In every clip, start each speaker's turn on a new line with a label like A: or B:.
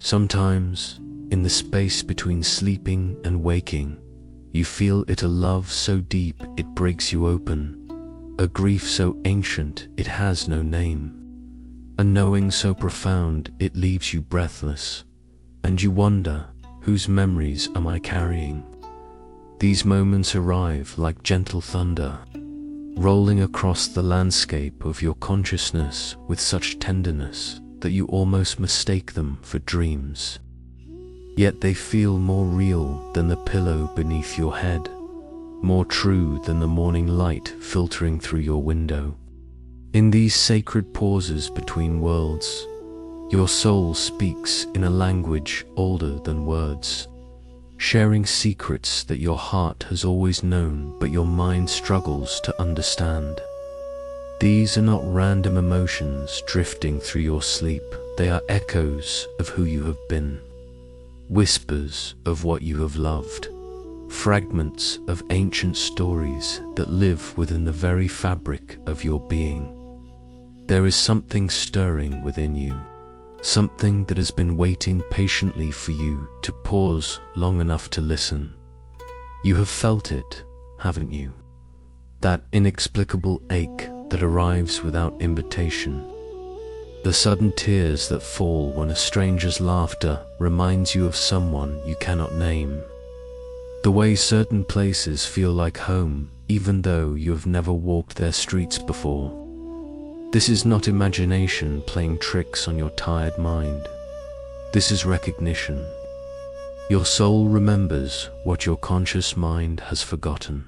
A: Sometimes, in the space between sleeping and waking, you feel it a love so deep it breaks you open, a grief so ancient it has no name, a knowing so profound it leaves you breathless, and you wonder, whose memories am I carrying? These moments arrive like gentle thunder, rolling across the landscape of your consciousness with such tenderness that you almost mistake them for dreams. Yet they feel more real than the pillow beneath your head, more true than the morning light filtering through your window. In these sacred pauses between worlds, your soul speaks in a language older than words, sharing secrets that your heart has always known but your mind struggles to understand. These are not random emotions drifting through your sleep, they are echoes of who you have been, whispers of what you have loved, fragments of ancient stories that live within the very fabric of your being. There is something stirring within you, something that has been waiting patiently for you to pause long enough to listen. You have felt it, haven't you? That inexplicable ache that arrives without invitation. The sudden tears that fall when a stranger's laughter reminds you of someone you cannot name. The way certain places feel like home, even though you have never walked their streets before. This is not imagination playing tricks on your tired mind. This is recognition. Your soul remembers what your conscious mind has forgotten.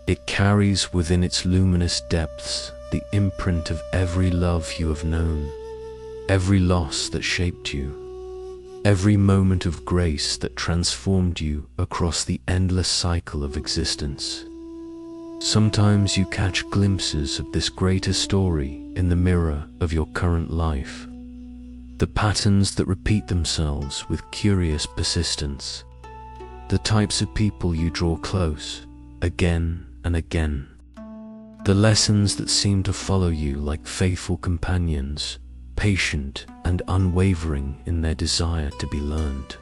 A: It carries within its luminous depths the imprint of every love you have known, every loss that shaped you, every moment of grace that transformed you across the endless cycle of existence. Sometimes you catch glimpses of this greater story in the mirror of your current life, the patterns that repeat themselves with curious persistence, the types of people you draw close again and again, the lessons that seem to follow you like faithful companions, patient and unwavering in their desire to be learned.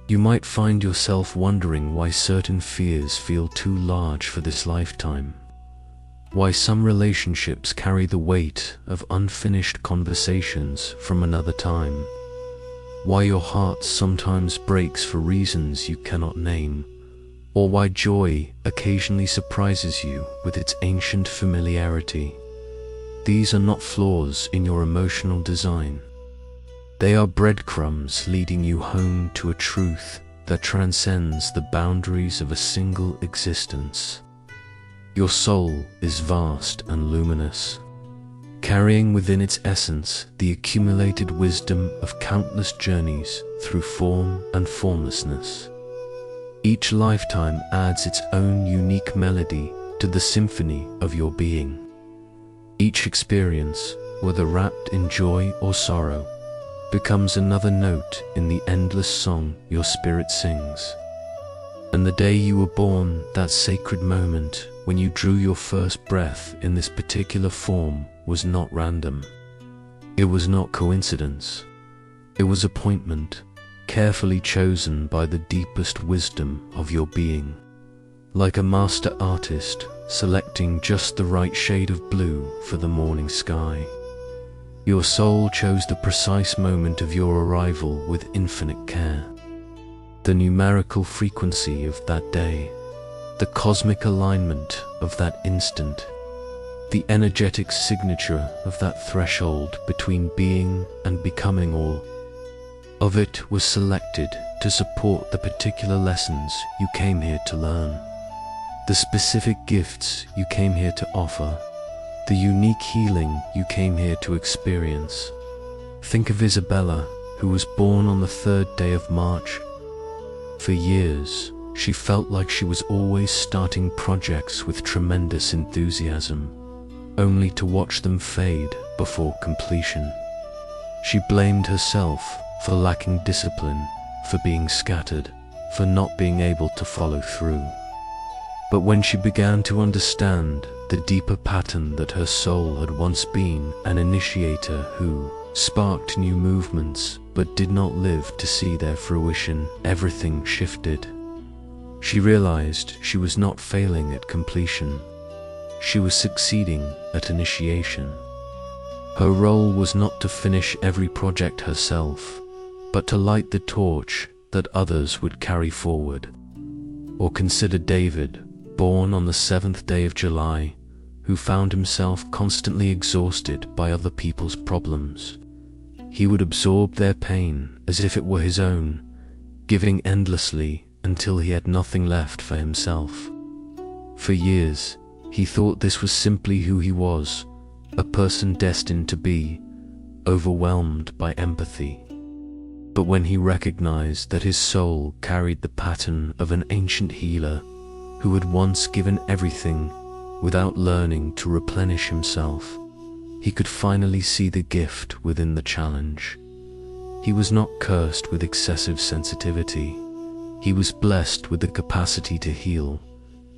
A: You might find yourself wondering why certain fears feel too large for this lifetime, why some relationships carry the weight of unfinished conversations from another time, why your heart sometimes breaks for reasons you cannot name, or why joy occasionally surprises you with its ancient familiarity. These are not flaws in your emotional design. They are breadcrumbs leading you home to a truth that transcends the boundaries of a single existence. Your soul is vast and luminous, carrying within its essence the accumulated wisdom of countless journeys through form and formlessness. Each lifetime adds its own unique melody to the symphony of your being. Each experience, whether wrapped in joy or sorrow, becomes another note in the endless song your spirit sings. And the day you were born, that sacred moment when you drew your first breath in this particular form, was not random. It was not coincidence. It was appointment, carefully chosen by the deepest wisdom of your being, like a master artist selecting just the right shade of blue for the morning sky. Your soul chose the precise moment of your arrival with infinite care. The numerical frequency of that day, the cosmic alignment of that instant, the energetic signature of that threshold between being and becoming, all of it was selected to support the particular lessons you came here to learn, the specific gifts you came here to offer, the unique healing you came here to experience. Think of Isabella, who was born on the 3rd day of March. For years, she felt like she was always starting projects with tremendous enthusiasm, only to watch them fade before completion. She blamed herself for lacking discipline, for being scattered, for not being able to follow through. But when she began to understand the deeper pattern that her soul had once been an initiator who, sparked new movements, but did not live to see their fruition. Everything shifted. She realized she was not failing at completion. She was succeeding at initiation. Her role was not to finish every project herself, but to light the torch that others would carry forward. Or consider David, born on the 7th day of July, who found himself constantly exhausted by other people's problems. He would absorb their pain as if it were his own, giving endlessly until he had nothing left for himself. For years, he thought this was simply who he was, a person destined to be overwhelmed by empathy. But when he recognized that his soul carried the pattern of an ancient healer who had once given everything without learning to replenish himself, he could finally see the gift within the challenge. He was not cursed with excessive sensitivity. He was blessed with the capacity to heal,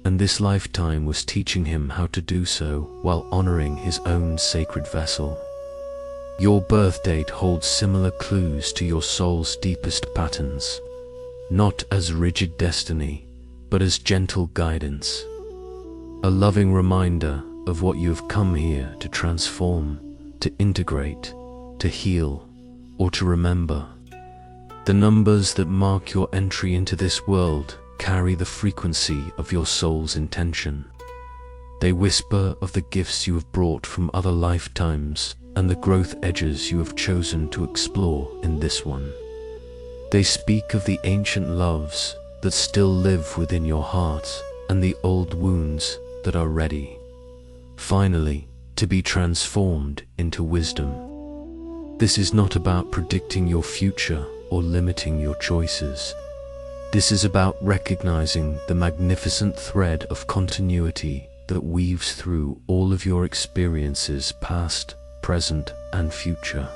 A: and this lifetime was teaching him how to do so while honoring his own sacred vessel. Your birth date holds similar clues to your soul's deepest patterns, not as rigid destiny, but as gentle guidance. A loving reminder of what you have come here to transform, to integrate, to heal, or to remember. The numbers that mark your entry into this world carry the frequency of your soul's intention. They whisper of the gifts you have brought from other lifetimes and the growth edges you have chosen to explore in this one. They speak of the ancient loves that still live within your heart and the old wounds that are ready, finally, to be transformed into wisdom. This is not about predicting your future or limiting your choices. This is about recognizing the magnificent thread of continuity that weaves through all of your experiences, past, present, and future.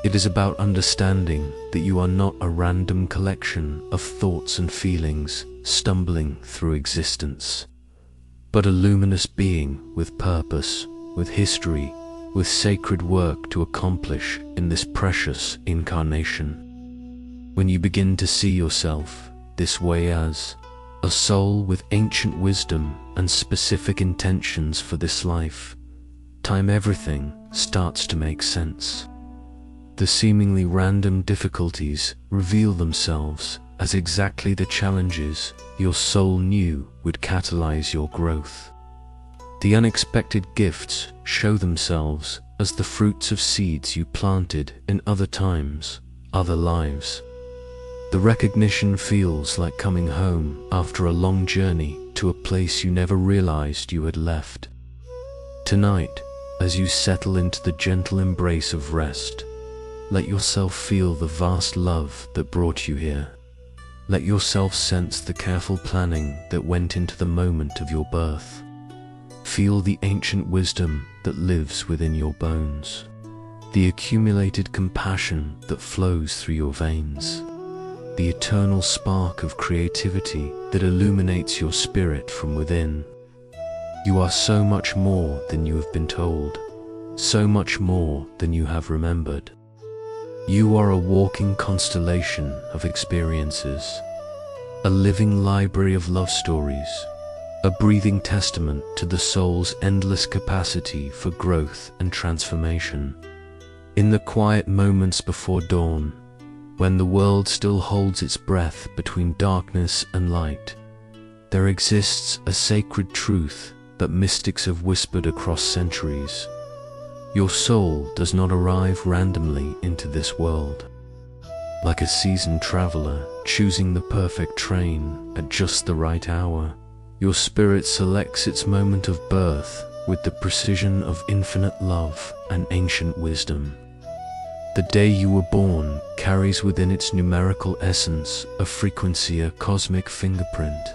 A: It is about understanding that you are not a random collection of thoughts and feelings stumbling through existence, but a luminous being with purpose, with history, with sacred work to accomplish in this precious incarnation. When you begin to see yourself this way, as a soul with ancient wisdom and specific intentions for this life, everything starts to make sense. The seemingly random difficulties reveal themselves as exactly the challenges your soul knew would catalyze your growth. The unexpected gifts show themselves as the fruits of seeds you planted in other times, other lives. The recognition feels like coming home after a long journey to a place you never realized you had left. Tonight, as you settle into the gentle embrace of rest, let yourself feel the vast love that brought you here. Let yourself sense the careful planning that went into the moment of your birth. Feel the ancient wisdom that lives within your bones, the accumulated compassion that flows through your veins, the eternal spark of creativity that illuminates your spirit from within. You are so much more than you have been told, so much more than you have remembered. You are a walking constellation of experiences, a living library of love stories, a breathing testament to the soul's endless capacity for growth and transformation. In the quiet moments before dawn, when the world still holds its breath between darkness and light, there exists a sacred truth that mystics have whispered across centuries. Your soul does not arrive randomly into this world. Like a seasoned traveler choosing the perfect train at just the right hour, your spirit selects its moment of birth with the precision of infinite love and ancient wisdom. The day you were born carries within its numerical essence a frequency, a cosmic fingerprint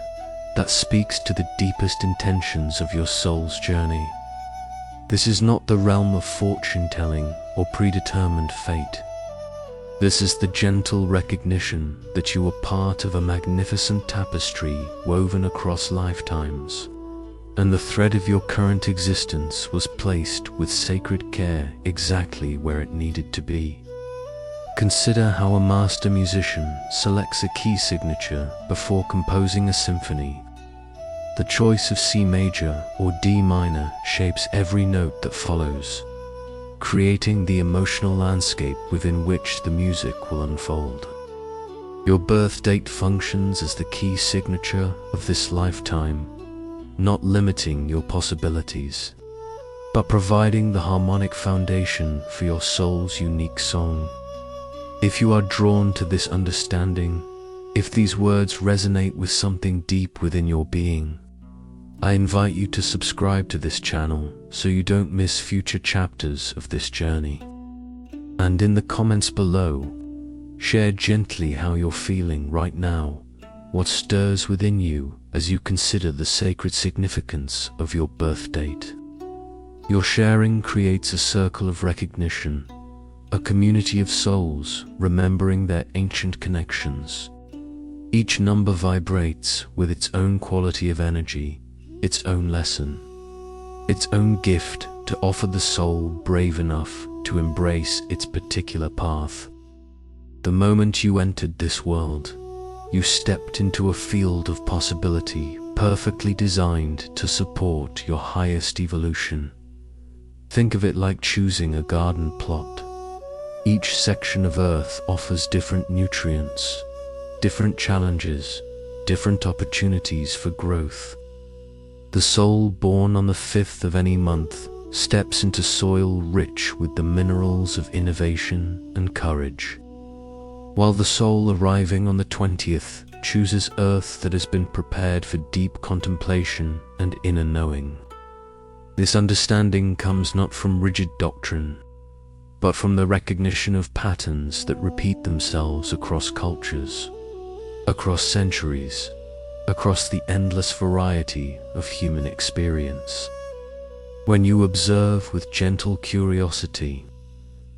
A: that speaks to the deepest intentions of your soul's journey. This is not the realm of fortune-telling or predetermined fate. This is the gentle recognition that you are part of a magnificent tapestry woven across lifetimes, and the thread of your current existence was placed with sacred care exactly where it needed to be. Consider how a master musician selects a key signature before composing a symphony. The choice of C major or D minor shapes every note that follows, creating the emotional landscape within which the music will unfold. Your birth date functions as the key signature of this lifetime, not limiting your possibilities, but providing the harmonic foundation for your soul's unique song. If you are drawn to this understanding, if these words resonate with something deep within your being, I invite you to subscribe to this channel so you don't miss future chapters of this journey. And in the comments below, share gently how you're feeling right now, what stirs within you as you consider the sacred significance of your birth date. Your sharing creates a circle of recognition, a community of souls remembering their ancient connections. Each number vibrates with its own quality of energy, its own lesson, its own gift to offer the soul brave enough to embrace its particular path. The moment you entered this world, you stepped into a field of possibility perfectly designed to support your highest evolution. Think of it like choosing a garden plot. Each section of earth offers different nutrients, different challenges, different opportunities for growth. The soul born on the 5th of any month steps into soil rich with the minerals of innovation and courage, while the soul arriving on the 20th chooses earth that has been prepared for deep contemplation and inner knowing. This understanding comes not from rigid doctrine, but from the recognition of patterns that repeat themselves across cultures, across centuries, across the endless variety of human experience. When you observe with gentle curiosity,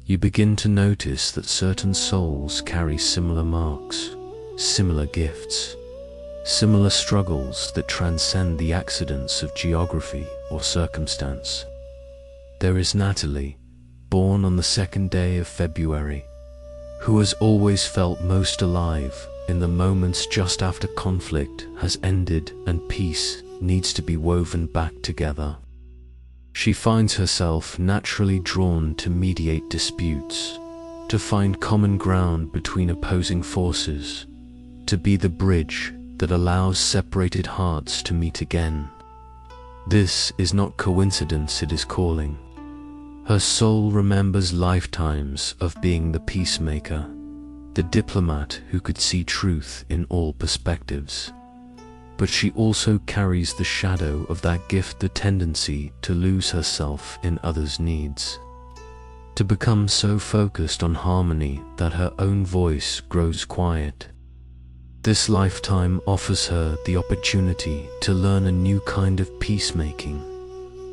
A: you begin to notice that certain souls carry similar marks, similar gifts, similar struggles that transcend the accidents of geography or circumstance. There is Natalie, born on the 2nd day of February, who has always felt most alive in the moments just after conflict has ended and peace needs to be woven back together. She finds herself naturally drawn to mediate disputes, to find common ground between opposing forces, to be the bridge that allows separated hearts to meet again. This is not coincidence, it is calling. Her soul remembers lifetimes of being the peacemaker, the diplomat who could see truth in all perspectives. But she also carries the shadow of that gift, the tendency to lose herself in others' needs, to become so focused on harmony that her own voice grows quiet. This lifetime offers her the opportunity to learn a new kind of peacemaking,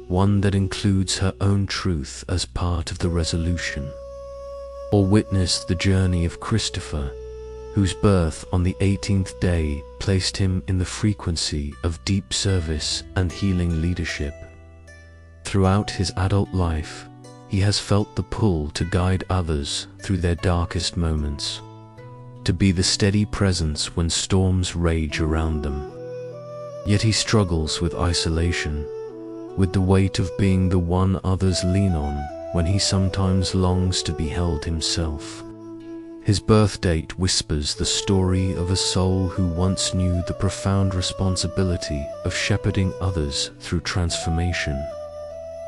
A: one that includes her own truth as part of the resolution, or witness the journey of Christopher, whose birth on the 18th day placed him in the frequency of deep service and healing leadership. Throughout his adult life, he has felt the pull to guide others through their darkest moments, to be the steady presence when storms rage around them. Yet he struggles with isolation, with the weight of being the one others lean on when he sometimes longs to be held himself. His birth date whispers the story of a soul who once knew the profound responsibility of shepherding others through transformation.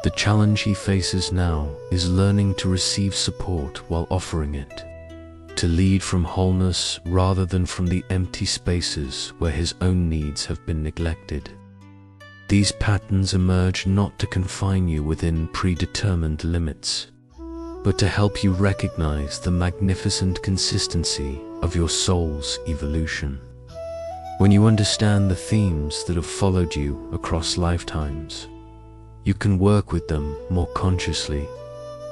A: The challenge he faces now is learning to receive support while offering it, to lead from wholeness rather than from the empty spaces where his own needs have been neglected. These patterns emerge not to confine you within predetermined limits, but to help you recognize the magnificent consistency of your soul's evolution. When you understand the themes that have followed you across lifetimes, you can work with them more consciously,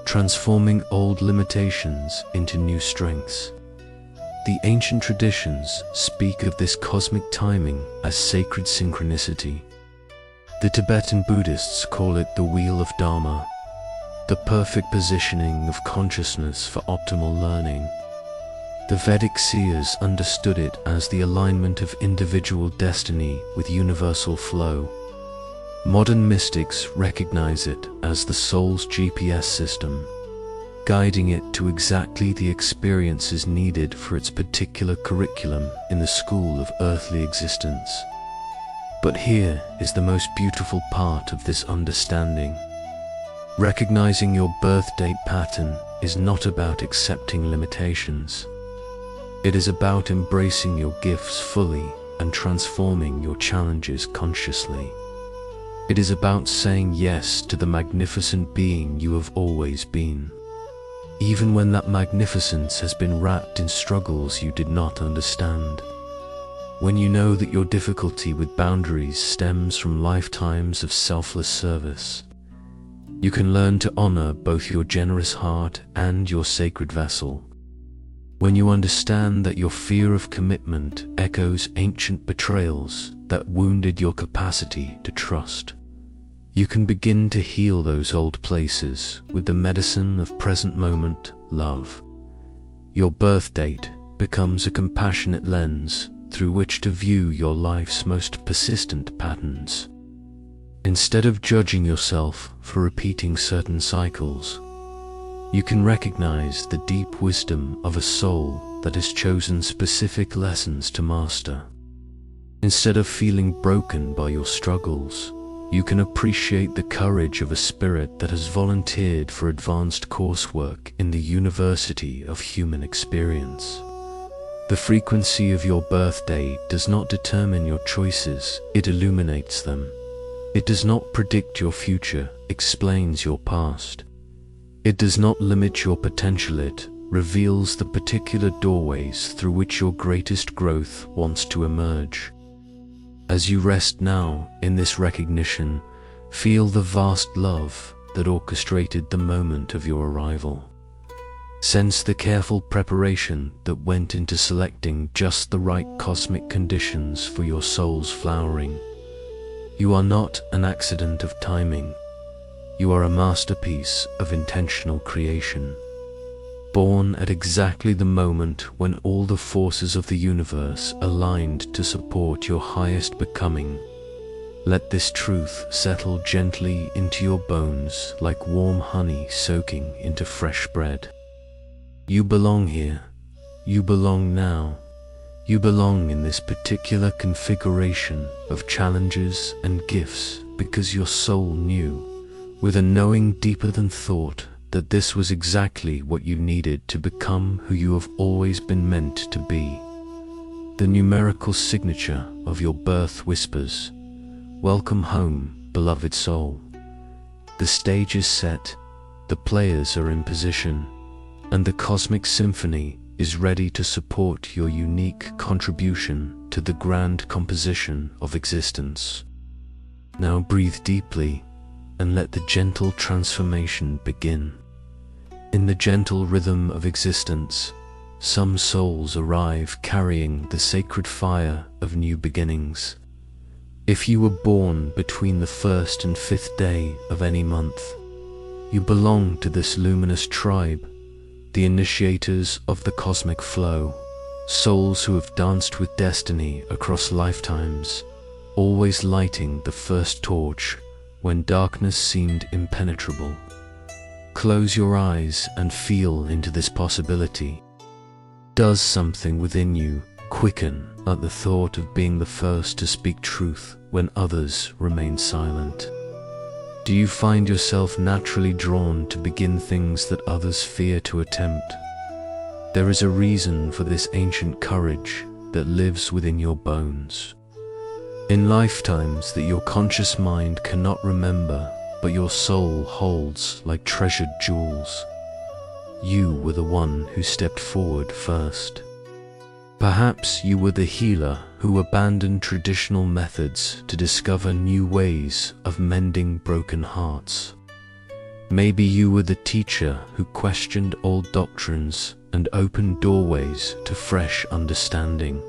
A: transforming old limitations into new strengths. The ancient traditions speak of this cosmic timing as sacred synchronicity. The Tibetan Buddhists call it the wheel of Dharma, the perfect positioning of consciousness for optimal learning. The Vedic seers understood it as the alignment of individual destiny with universal flow. Modern mystics recognize it as the soul's GPS system, guiding it to exactly the experiences needed for its particular curriculum in the school of earthly existence. But here is the most beautiful part of this understanding. Recognizing your birth date pattern is not about accepting limitations. It is about embracing your gifts fully and transforming your challenges consciously. It is about saying yes to the magnificent being you have always been, even when that magnificence has been wrapped in struggles you did not understand. When you know that your difficulty with boundaries stems from lifetimes of selfless service, you can learn to honor both your generous heart and your sacred vessel. When you understand that your fear of commitment echoes ancient betrayals that wounded your capacity to trust, you can begin to heal those old places with the medicine of present moment love. Your birth date becomes a compassionate lens through which to view your life's most persistent patterns. Instead of judging yourself for repeating certain cycles, you can recognize the deep wisdom of a soul that has chosen specific lessons to master. Instead of feeling broken by your struggles, you can appreciate the courage of a spirit that has volunteered for advanced coursework in the University of Human Experience. The frequency of your birthday does not determine your choices, it illuminates them. It does not predict your future, explains your past. It does not limit your potential, it reveals the particular doorways through which your greatest growth wants to emerge. As you rest now in this recognition, feel the vast love that orchestrated the moment of your arrival. Sense the careful preparation that went into selecting just the right cosmic conditions for your soul's flowering. You are not an accident of timing. You are a masterpiece of intentional creation, born at exactly the moment when all the forces of the universe aligned to support your highest becoming. Let this truth settle gently into your bones like warm honey soaking into fresh bread. You belong here. You belong now. You belong in this particular configuration of challenges and gifts because your soul knew, with a knowing deeper than thought, that this was exactly what you needed to become who you have always been meant to be. The numerical signature of your birth whispers, "Welcome home, beloved soul." The stage is set, the players are in position, and the cosmic symphony is ready to support your unique contribution to the grand composition of existence. Now breathe deeply and let the gentle transformation begin. In the gentle rhythm of existence, some souls arrive carrying the sacred fire of new beginnings. If you were born between the 1st and 5th day of any month, you belong to this luminous tribe, the initiators of the cosmic flow, souls who have danced with destiny across lifetimes, always lighting the first torch when darkness seemed impenetrable. Close your eyes and feel into this possibility. Does something within you quicken at the thought of being the first to speak truth when others remain silent? Do you find yourself naturally drawn to begin things that others fear to attempt? There is a reason for this ancient courage that lives within your bones. In lifetimes that your conscious mind cannot remember, but your soul holds like treasured jewels, you were the one who stepped forward first. Perhaps you were the healer who abandoned traditional methods to discover new ways of mending broken hearts. Maybe you were the teacher who questioned old doctrines and opened doorways to fresh understanding.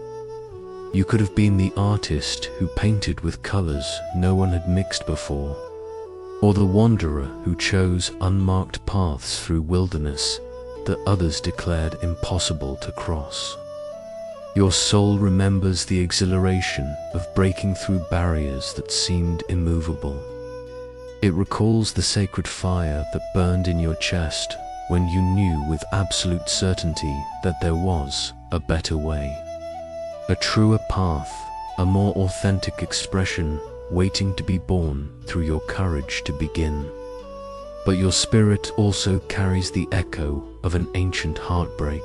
A: You could have been the artist who painted with colors no one had mixed before, or the wanderer who chose unmarked paths through wilderness that others declared impossible to cross. Your soul remembers the exhilaration of breaking through barriers that seemed immovable. It recalls the sacred fire that burned in your chest when you knew with absolute certainty that there was a better way, a truer path, a more authentic expression waiting to be born through your courage to begin. But your spirit also carries the echo of an ancient heartbreak.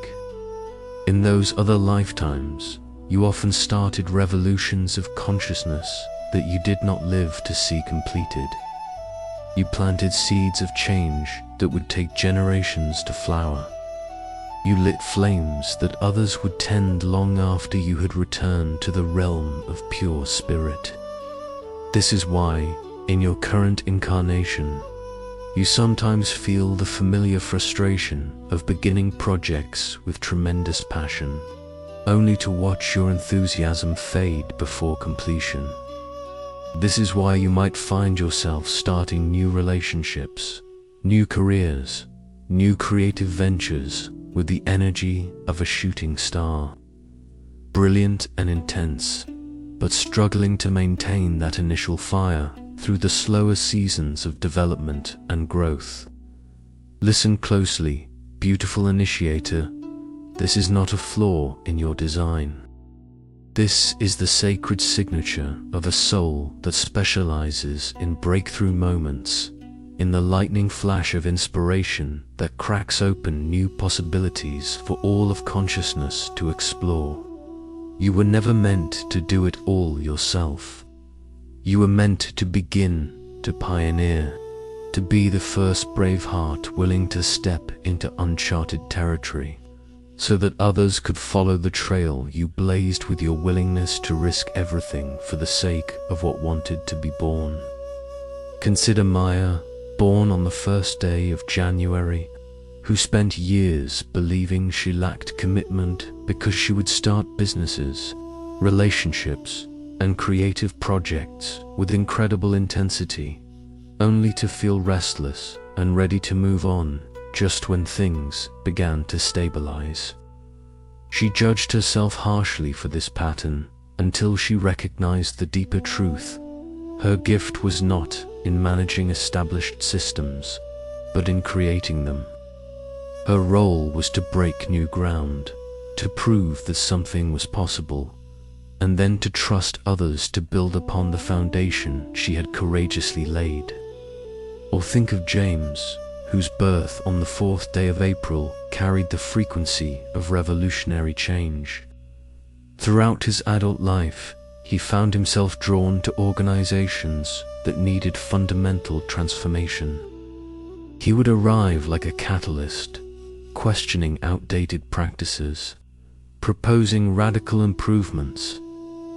A: In those other lifetimes, you often started revolutions of consciousness that you did not live to see completed. You planted seeds of change that would take generations to flower. You lit flames that others would tend long after you had returned to the realm of pure spirit. This is why, in your current incarnation, you sometimes feel the familiar frustration of beginning projects with tremendous passion, only to watch your enthusiasm fade before completion. This is why you might find yourself starting new relationships, new careers, new creative ventures with the energy of a shooting star. Brilliant and intense, but struggling to maintain that initial fire through the slower seasons of development and growth. Listen closely, beautiful initiator. This is not a flaw in your design. This is the sacred signature of a soul that specializes in breakthrough moments, in the lightning flash of inspiration that cracks open new possibilities for all of consciousness to explore. You were never meant to do it all yourself. You were meant to begin, to pioneer, to be the first brave heart willing to step into uncharted territory, so that others could follow the trail you blazed with your willingness to risk everything for the sake of what wanted to be born. Consider Maya, born on the first day of January, who spent years believing she lacked commitment because she would start businesses, relationships, and creative projects with incredible intensity, only to feel restless and ready to move on just when things began to stabilize. She judged herself harshly for this pattern until she recognized the deeper truth. Her gift was not in managing established systems, but in creating them. Her role was to break new ground, to prove that something was possible, and then to trust others to build upon the foundation she had courageously laid. Or think of James, whose birth on the 4th day of April carried the frequency of revolutionary change. Throughout his adult life, he found himself drawn to organizations that needed fundamental transformation. He would arrive like a catalyst, questioning outdated practices, proposing radical improvements,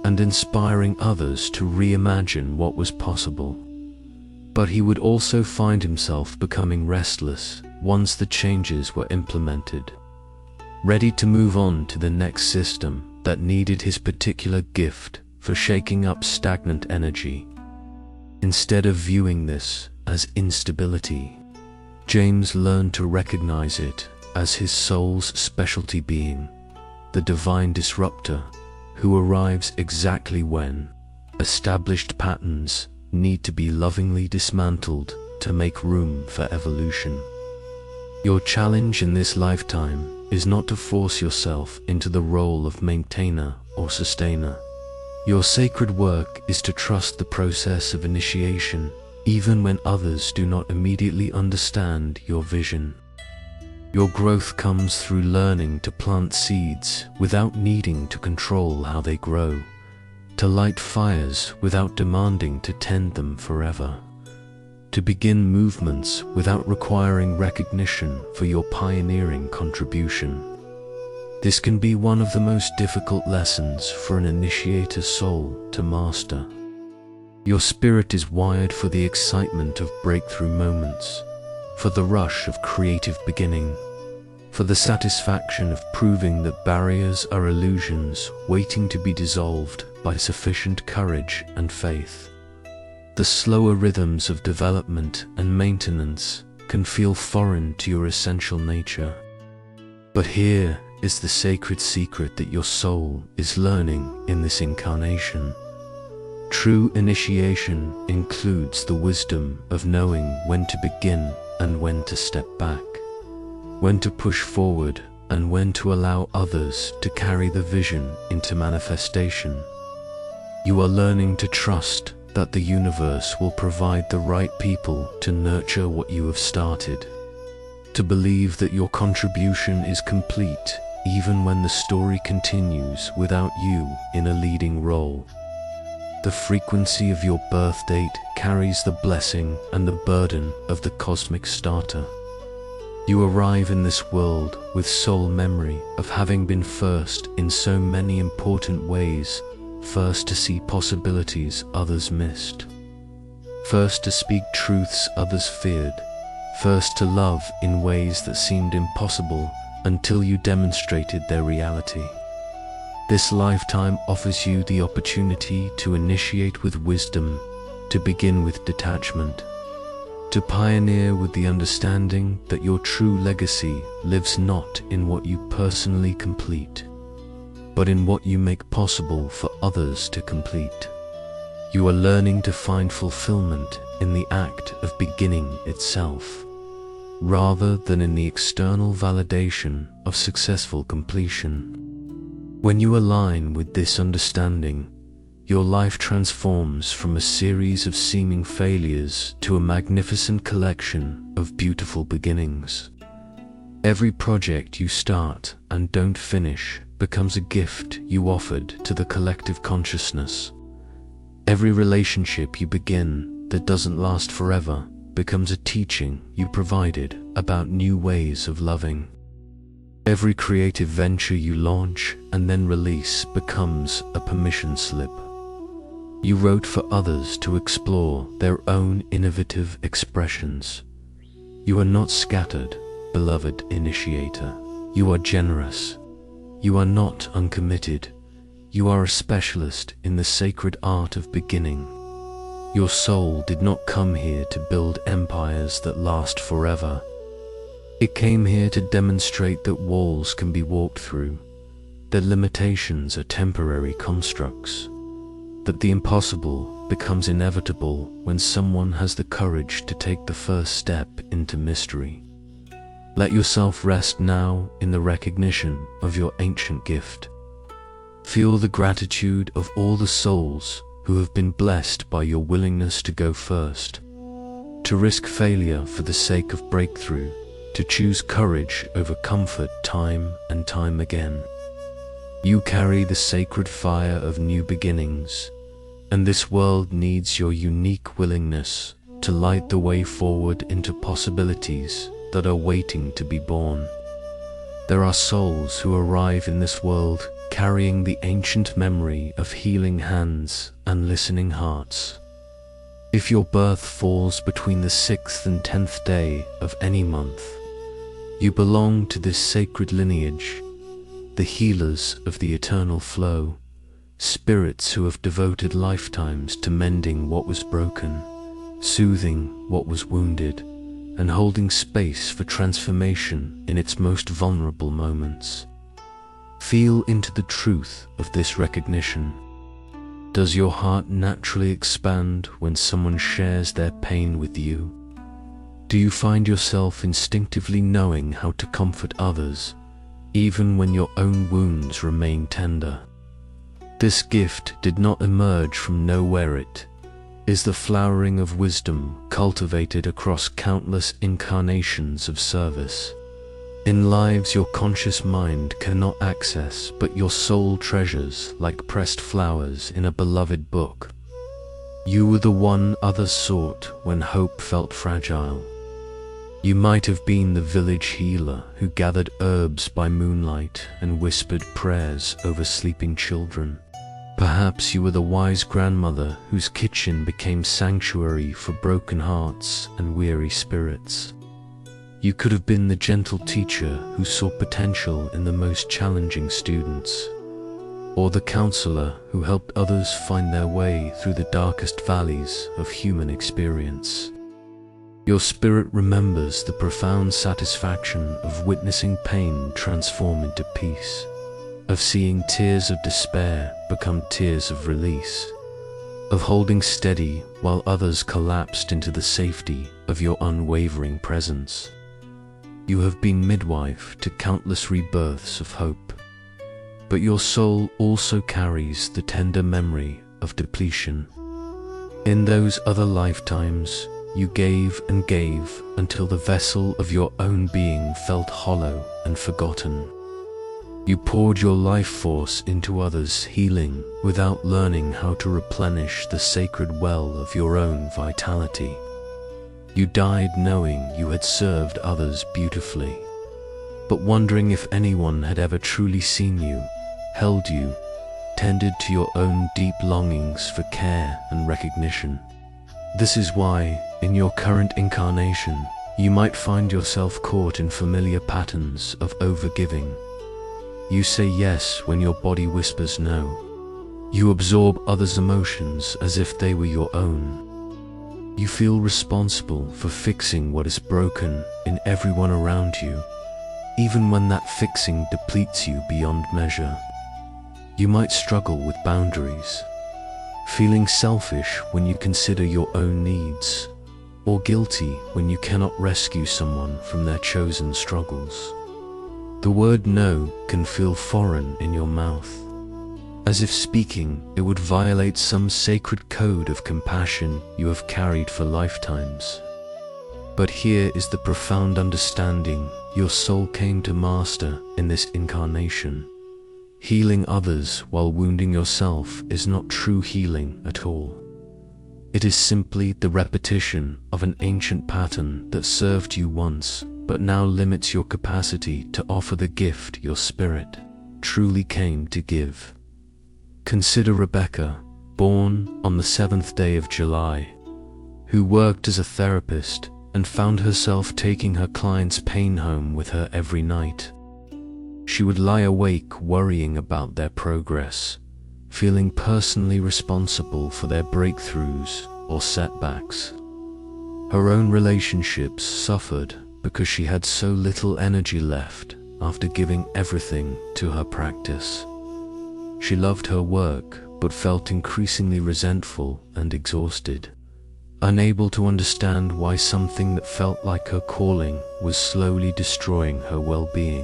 A: and inspiring others to reimagine what was possible. But he would also find himself becoming restless once the changes were implemented, ready to move on to the next system that needed his particular gift for shaking up stagnant energy. Instead of viewing this as instability, James learned to recognize it as his soul's specialty being, the divine disruptor who arrives exactly when established patterns need to be lovingly dismantled to make room for evolution. Your challenge in this lifetime is not to force yourself into the role of maintainer or sustainer. Your sacred work is to trust the process of initiation, even when others do not immediately understand your vision. Your growth comes through learning to plant seeds without needing to control how they grow, to light fires without demanding to tend them forever, to begin movements without requiring recognition for your pioneering contribution. This can be one of the most difficult lessons for an initiator's soul to master. Your spirit is wired for the excitement of breakthrough moments, for the rush of creative beginning, for the satisfaction of proving that barriers are illusions waiting to be dissolved by sufficient courage and faith. The slower rhythms of development and maintenance can feel foreign to your essential nature. But here is the sacred secret that your soul is learning in this incarnation. True initiation includes the wisdom of knowing when to begin and when to step back, when to push forward and when to allow others to carry the vision into manifestation. You are learning to trust that the universe will provide the right people to nurture what you have started, to believe that your contribution is complete even when the story continues without you in a leading role. The frequency of your birth date carries the blessing and the burden of the cosmic starter. You arrive in this world with soul memory of having been first in so many important ways. First to see possibilities others missed. First to speak truths others feared. First to love in ways that seemed impossible until you demonstrated their reality. This lifetime offers you the opportunity to initiate with wisdom, to begin with detachment, to pioneer with the understanding that your true legacy lives not in what you personally complete, but in what you make possible for others to complete. You are learning to find fulfillment in the act of beginning itself, rather than in the external validation of successful completion. When you align with this understanding, your life transforms from a series of seeming failures to a magnificent collection of beautiful beginnings. Every project you start and don't finish becomes a gift you offered to the collective consciousness. Every relationship you begin that doesn't last forever becomes a teaching you provided about new ways of loving. Every creative venture you launch and then release becomes a permission slip. You wrote for others to explore their own innovative expressions. You are not scattered, beloved initiator. You are generous. You are not uncommitted. You are a specialist in the sacred art of beginning. Your soul did not come here to build empires that last forever. It came here to demonstrate that walls can be walked through, that limitations are temporary constructs, that the impossible becomes inevitable when someone has the courage to take the first step into mystery. Let yourself rest now in the recognition of your ancient gift. Feel the gratitude of all the souls who have been blessed by your willingness to go first, to risk failure for the sake of breakthrough, to choose courage over comfort time and time again. You carry the sacred fire of new beginnings, and this world needs your unique willingness to light the way forward into possibilities that are waiting to be born. There are souls who arrive in this world carrying the ancient memory of healing hands and listening hearts. If your birth falls between the 6th and 10th day of any month, you belong to this sacred lineage, the healers of the eternal flow, spirits who have devoted lifetimes to mending what was broken, soothing what was wounded, and holding space for transformation in its most vulnerable moments. Feel into the truth of this recognition. Does your heart naturally expand when someone shares their pain with you? Do you find yourself instinctively knowing how to comfort others, even when your own wounds remain tender? This gift did not emerge from nowhere. It is the flowering of wisdom cultivated across countless incarnations of service. In lives your conscious mind cannot access, but your soul treasures like pressed flowers in a beloved book. You were the one others sought when hope felt fragile. You might have been the village healer who gathered herbs by moonlight and whispered prayers over sleeping children. Perhaps you were the wise grandmother whose kitchen became sanctuary for broken hearts and weary spirits. You could have been the gentle teacher who saw potential in the most challenging students, or the counselor who helped others find their way through the darkest valleys of human experience. Your spirit remembers the profound satisfaction of witnessing pain transform into peace, of seeing tears of despair become tears of release, of holding steady while others collapsed into the safety of your unwavering presence. You have been midwife to countless rebirths of hope, but your soul also carries the tender memory of depletion. In those other lifetimes, you gave and gave until the vessel of your own being felt hollow and forgotten. You poured your life force into others' healing without learning how to replenish the sacred well of your own vitality. You died knowing you had served others beautifully, but wondering if anyone had ever truly seen you, held you, tended to your own deep longings for care and recognition. This is why, in your current incarnation, you might find yourself caught in familiar patterns of overgiving. You say yes when your body whispers no. You absorb others' emotions as if they were your own. You feel responsible for fixing what is broken in everyone around you, even when that fixing depletes you beyond measure. You might struggle with boundaries, feeling selfish when you consider your own needs, or guilty when you cannot rescue someone from their chosen struggles. The word no can feel foreign in your mouth, as if speaking it would violate some sacred code of compassion you have carried for lifetimes. But here is the profound understanding your soul came to master in this incarnation. Healing others while wounding yourself is not true healing at all. It is simply the repetition of an ancient pattern that served you once, but now limits your capacity to offer the gift your spirit truly came to give. Consider Rebecca, born on the 7th day of July, who worked as a therapist and found herself taking her clients' pain home with her every night. She would lie awake worrying about their progress, feeling personally responsible for their breakthroughs or setbacks. Her own relationships suffered because she had so little energy left after giving everything to her practice. She loved her work but felt increasingly resentful and exhausted, unable to understand why something that felt like her calling was slowly destroying her well-being.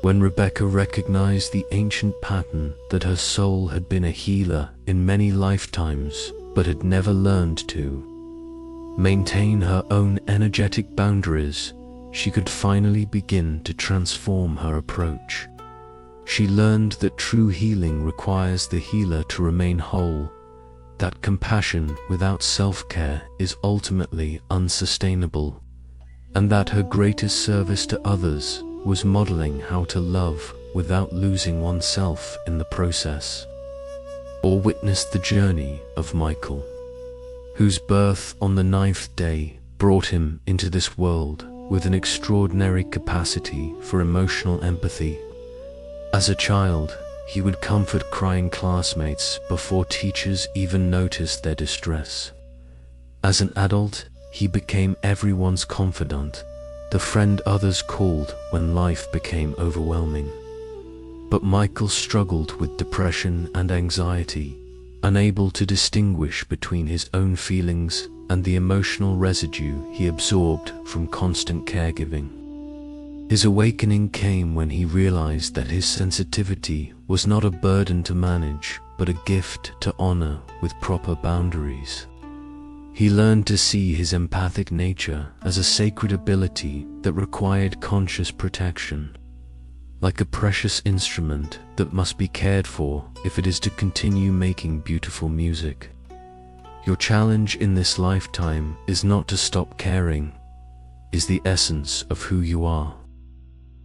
A: When Rebecca recognized the ancient pattern that her soul had been a healer in many lifetimes but had never learned to maintain her own energetic boundaries, she could finally begin to transform her approach. She learned that true healing requires the healer to remain whole, that compassion without self-care is ultimately unsustainable, and that her greatest service to others was modeling how to love without losing oneself in the process. Or witness the journey of Michael, whose birth on the 9th day brought him into this world with an extraordinary capacity for emotional empathy. As a child, he would comfort crying classmates before teachers even noticed their distress. As an adult, he became everyone's confidant, the friend others called when life became overwhelming. But Michael struggled with depression and anxiety, unable to distinguish between his own feelings and the emotional residue he absorbed from constant caregiving. His awakening came when he realized that his sensitivity was not a burden to manage, but a gift to honor with proper boundaries. He learned to see his empathic nature as a sacred ability that required conscious protection, like a precious instrument that must be cared for if it is to continue making beautiful music. Your challenge in this lifetime is not to stop caring, is the essence of who you are.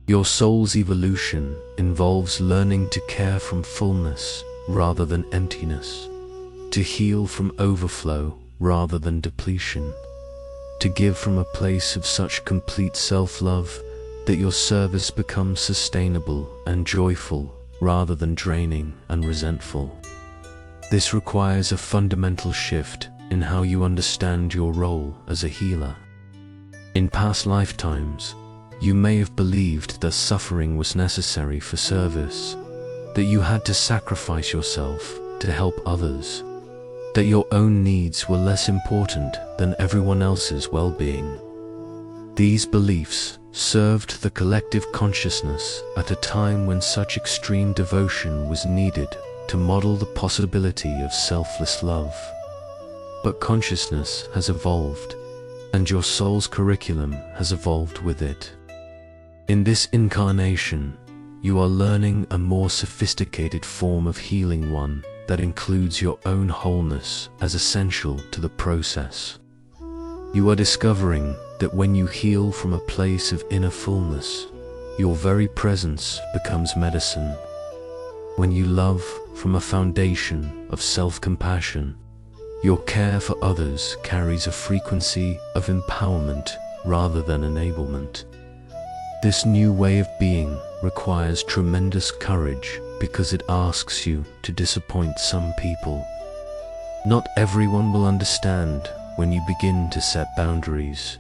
A: Your soul's evolution involves learning to care from fullness rather than emptiness, to heal from overflow rather than depletion, to give from a place of such complete self-love that your service becomes sustainable and joyful rather than draining and resentful. This requires a fundamental shift in how you understand your role as a healer. In past lifetimes, you may have believed that suffering was necessary for service, that you had to sacrifice yourself to help others, that your own needs were less important than everyone else's well-being. These beliefs served the collective consciousness at a time when such extreme devotion was needed to model the possibility of selfless love. But consciousness has evolved, and your soul's curriculum has evolved with it. In this incarnation, you are learning a more sophisticated form of healing, one that includes your own wholeness as essential to the process. You are discovering that when you heal from a place of inner fullness, your very presence becomes medicine. When you love from a foundation of self-compassion, your care for others carries a frequency of empowerment rather than enablement. This new way of being requires tremendous courage because it asks you to disappoint some people. Not everyone will understand when you begin to set boundaries,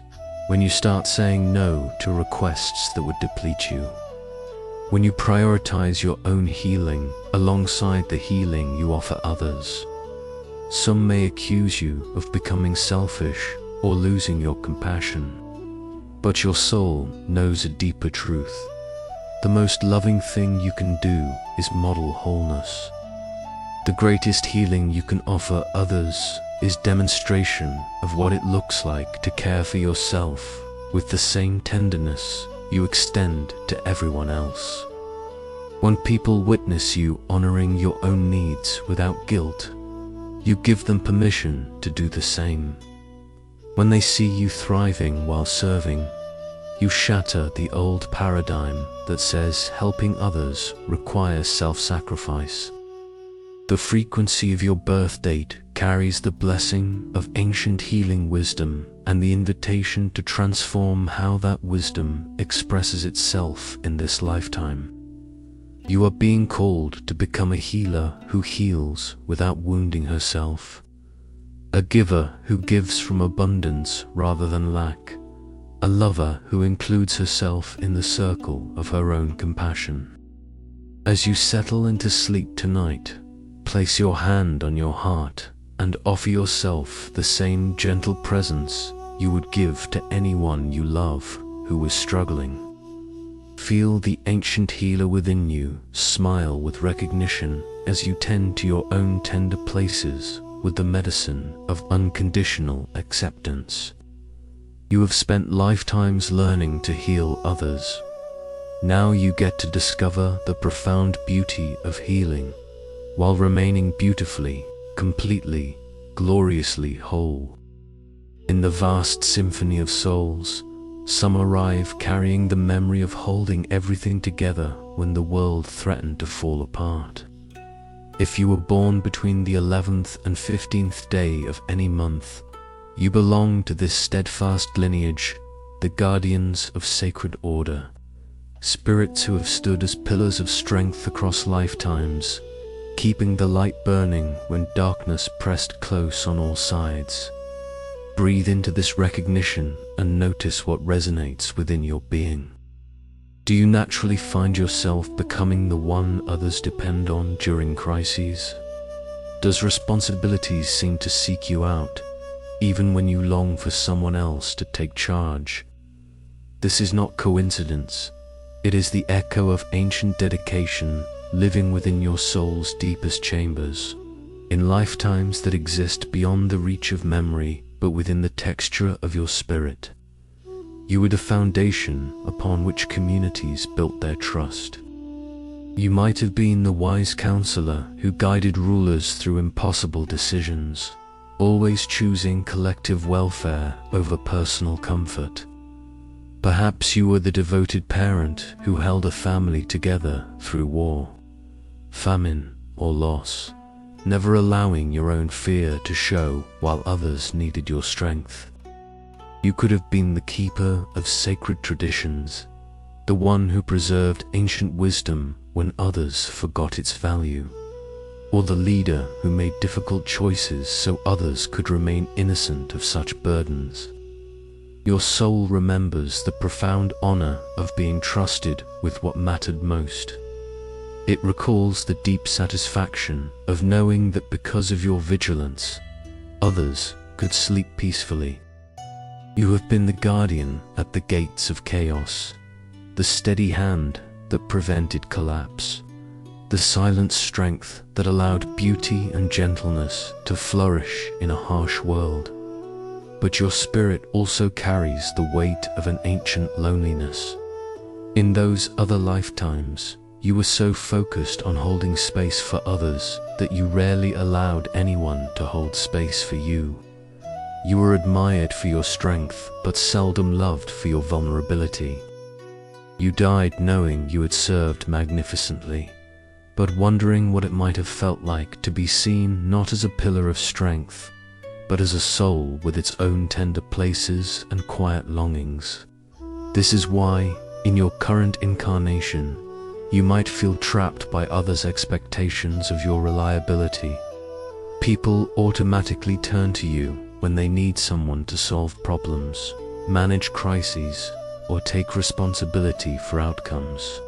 A: when you start saying no to requests that would deplete you, when you prioritize your own healing alongside the healing you offer others. Some may accuse you of becoming selfish or losing your compassion, but your soul knows a deeper truth. The most loving thing you can do is model wholeness. The greatest healing you can offer others is demonstration of what it looks like to care for yourself with the same tenderness you extend to everyone else. When people witness you honoring your own needs without guilt, you give them permission to do the same. When they see you thriving while serving, you shatter the old paradigm that says helping others requires self-sacrifice. The frequency of your birth date carries the blessing of ancient healing wisdom and the invitation to transform how that wisdom expresses itself in this lifetime. You are being called to become a healer who heals without wounding herself, a giver who gives from abundance rather than lack, a lover who includes herself in the circle of her own compassion. As you settle into sleep tonight, place your hand on your heart and offer yourself the same gentle presence you would give to anyone you love who is struggling. Feel the ancient healer within you smile with recognition as you tend to your own tender places with the medicine of unconditional acceptance. You have spent lifetimes learning to heal others. Now you get to discover the profound beauty of healing while remaining beautifully, completely, gloriously whole. In the vast symphony of souls, some arrive carrying the memory of holding everything together when the world threatened to fall apart. If you were born between the 11th and 15th day of any month, you belong to this steadfast lineage, the guardians of sacred order, spirits who have stood as pillars of strength across lifetimes, keeping the light burning when darkness pressed close on all sides. Breathe into this recognition and notice what resonates within your being. Do you naturally find yourself becoming the one others depend on during crises? Does responsibilities seem to seek you out, even when you long for someone else to take charge? This is not coincidence. It is the echo of ancient dedication living within your soul's deepest chambers, in lifetimes that exist beyond the reach of memory but within the texture of your spirit. You were the foundation upon which communities built their trust. You might have been the wise counselor who guided rulers through impossible decisions, always choosing collective welfare over personal comfort. Perhaps you were the devoted parent who held a family together through war, famine, or loss, never allowing your own fear to show while others needed your strength. You could have been the keeper of sacred traditions, the one who preserved ancient wisdom when others forgot its value, or the leader who made difficult choices so others could remain innocent of such burdens. Your soul remembers the profound honor of being trusted with what mattered most. It recalls the deep satisfaction of knowing that because of your vigilance, others could sleep peacefully. You have been the guardian at the gates of chaos, the steady hand that prevented collapse, the silent strength that allowed beauty and gentleness to flourish in a harsh world. But your spirit also carries the weight of an ancient loneliness. In those other lifetimes, you were so focused on holding space for others that you rarely allowed anyone to hold space for you. You were admired for your strength, but seldom loved for your vulnerability. You died knowing you had served magnificently, but wondering what it might have felt like to be seen not as a pillar of strength, but as a soul with its own tender places and quiet longings. This is why, in your current incarnation, you might feel trapped by others' expectations of your reliability. People automatically turn to you when they need someone to solve problems, manage crises, or take responsibility for outcomes.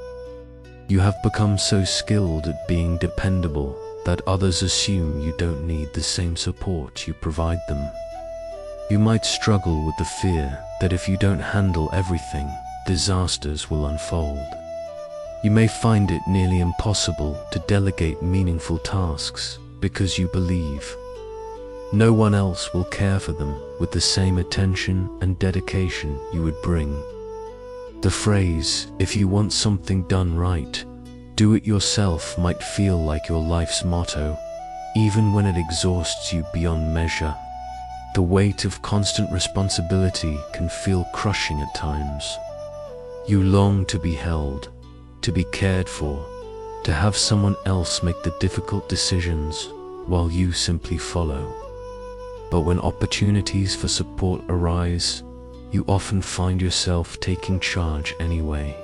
A: You have become so skilled at being dependable that others assume you don't need the same support you provide them. You might struggle with the fear that if you don't handle everything, disasters will unfold. You may find it nearly impossible to delegate meaningful tasks because you believe no one else will care for them with the same attention and dedication you would bring. The phrase, "if you want something done right, do it yourself," might feel like your life's motto, even when it exhausts you beyond measure. The weight of constant responsibility can feel crushing at times. You long to be held, to be cared for, to have someone else make the difficult decisions while you simply follow. But when opportunities for support arise, you often find yourself taking charge anyway,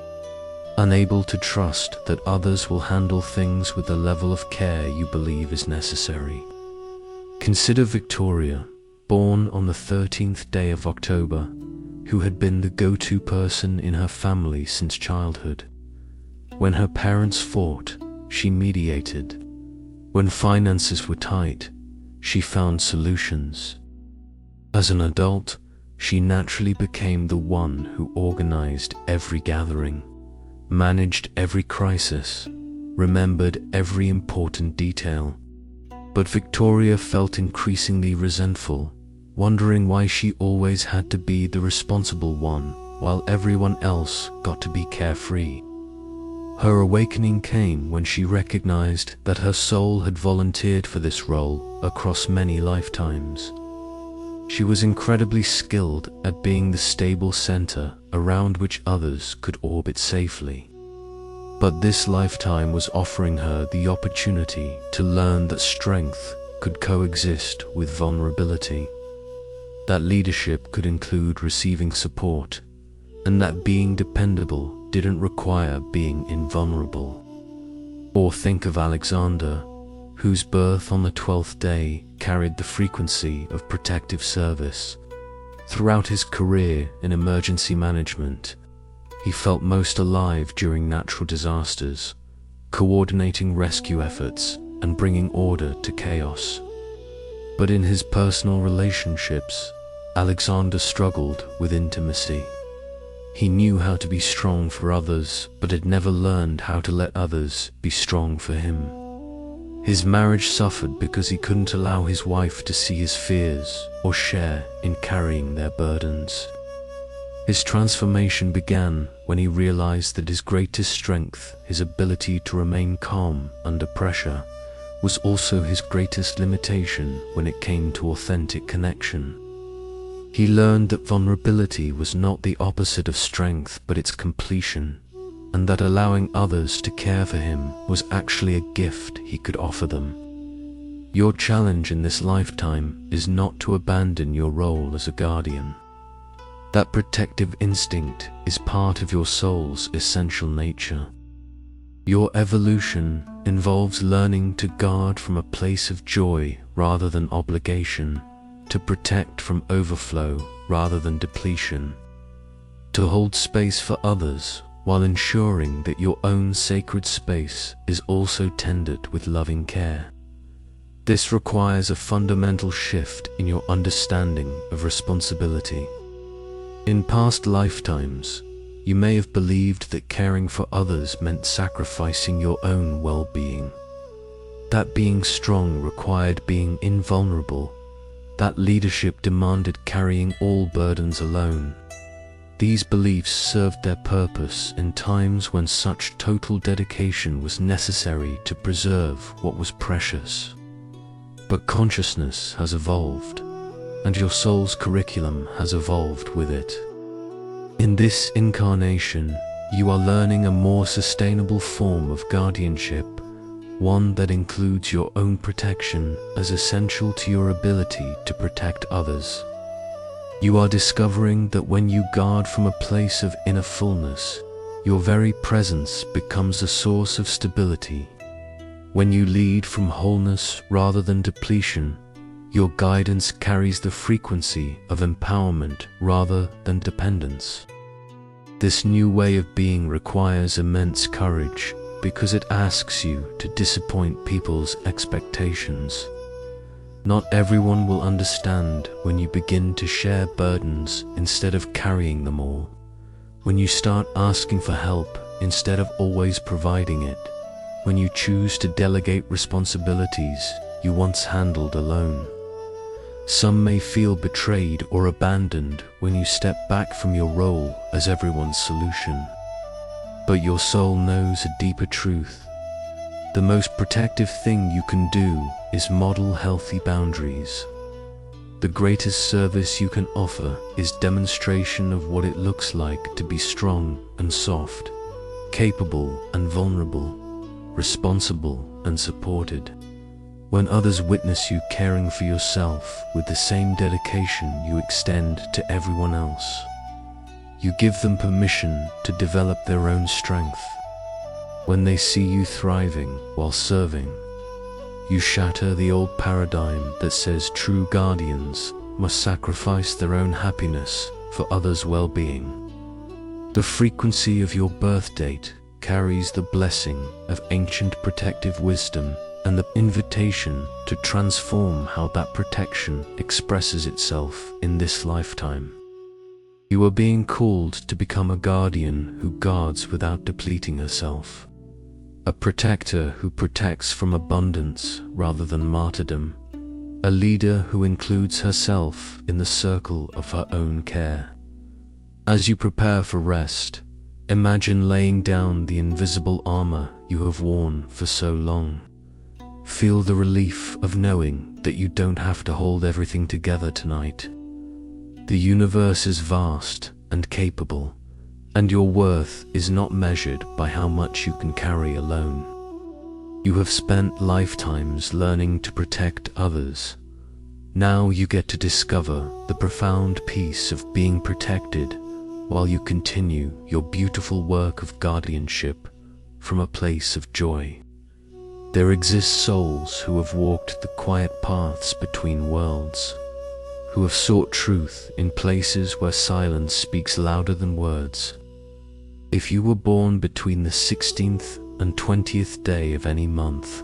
A: unable to trust that others will handle things with the level of care you believe is necessary. Consider Victoria, born on the 13th day of October, who had been the go-to person in her family since childhood. When her parents fought, she mediated. When finances were tight, she found solutions. As an adult, she naturally became the one who organized every gathering, managed every crisis, remembered every important detail. But Victoria felt increasingly resentful, wondering why she always had to be the responsible one while everyone else got to be carefree. Her awakening came when she recognized that her soul had volunteered for this role across many lifetimes. She was incredibly skilled at being the stable center around which others could orbit safely. But this lifetime was offering her the opportunity to learn that strength could coexist with vulnerability, that leadership could include receiving support, and that being dependable didn't require being invulnerable. Or think of Alexander, whose birth on the 12th day carried the frequency of protective service. Throughout his career in emergency management, he felt most alive during natural disasters, coordinating rescue efforts and bringing order to chaos. But in his personal relationships, Alexander struggled with intimacy. He knew how to be strong for others, but had never learned how to let others be strong for him. His marriage suffered because he couldn't allow his wife to see his fears or share in carrying their burdens. His transformation began when he realized that his greatest strength, his ability to remain calm under pressure, was also his greatest limitation when it came to authentic connection. He learned that vulnerability was not the opposite of strength but its completion, and that allowing others to care for him was actually a gift he could offer them. Your challenge in this lifetime is not to abandon your role as a guardian. That protective instinct is part of your soul's essential nature. Your evolution involves learning to guard from a place of joy rather than obligation, to protect from overflow rather than depletion, to hold space for others while ensuring that your own sacred space is also tended with loving care. This requires a fundamental shift in your understanding of responsibility. In past lifetimes, you may have believed that caring for others meant sacrificing your own well-being. That being strong required being invulnerable. That leadership demanded carrying all burdens alone. These beliefs served their purpose in times when such total dedication was necessary to preserve what was precious. But consciousness has evolved, and your soul's curriculum has evolved with it. In this incarnation, you are learning a more sustainable form of guardianship, one that includes your own protection as essential to your ability to protect others. You are discovering that when you guard from a place of inner fullness, your very presence becomes a source of stability. When you lead from wholeness rather than depletion, your guidance carries the frequency of empowerment rather than dependence. This new way of being requires immense courage because it asks you to disappoint people's expectations. Not everyone will understand when you begin to share burdens instead of carrying them all. When you start asking for help instead of always providing it. When you choose to delegate responsibilities you once handled alone. Some may feel betrayed or abandoned when you step back from your role as everyone's solution. But your soul knows a deeper truth. The most protective thing you can do is model healthy boundaries. The greatest service you can offer is demonstration of what it looks like to be strong and soft, capable and vulnerable, responsible and supported. When others witness you caring for yourself with the same dedication you extend to everyone else, you give them permission to develop their own strength. When they see you thriving while serving, you shatter the old paradigm that says true guardians must sacrifice their own happiness for others' well-being. The frequency of your birth date carries the blessing of ancient protective wisdom and the invitation to transform how that protection expresses itself in this lifetime. You are being called to become a guardian who guards without depleting herself. A protector who protects from abundance rather than martyrdom. A leader who includes herself in the circle of her own care. As you prepare for rest, imagine laying down the invisible armor you have worn for so long. Feel the relief of knowing that you don't have to hold everything together tonight. The universe is vast and capable, and your worth is not measured by how much you can carry alone. You have spent lifetimes learning to protect others. Now you get to discover the profound peace of being protected while you continue your beautiful work of guardianship from a place of joy. There exist souls who have walked the quiet paths between worlds, who have sought truth in places where silence speaks louder than words. If you were born between the 16th and 20th day of any month,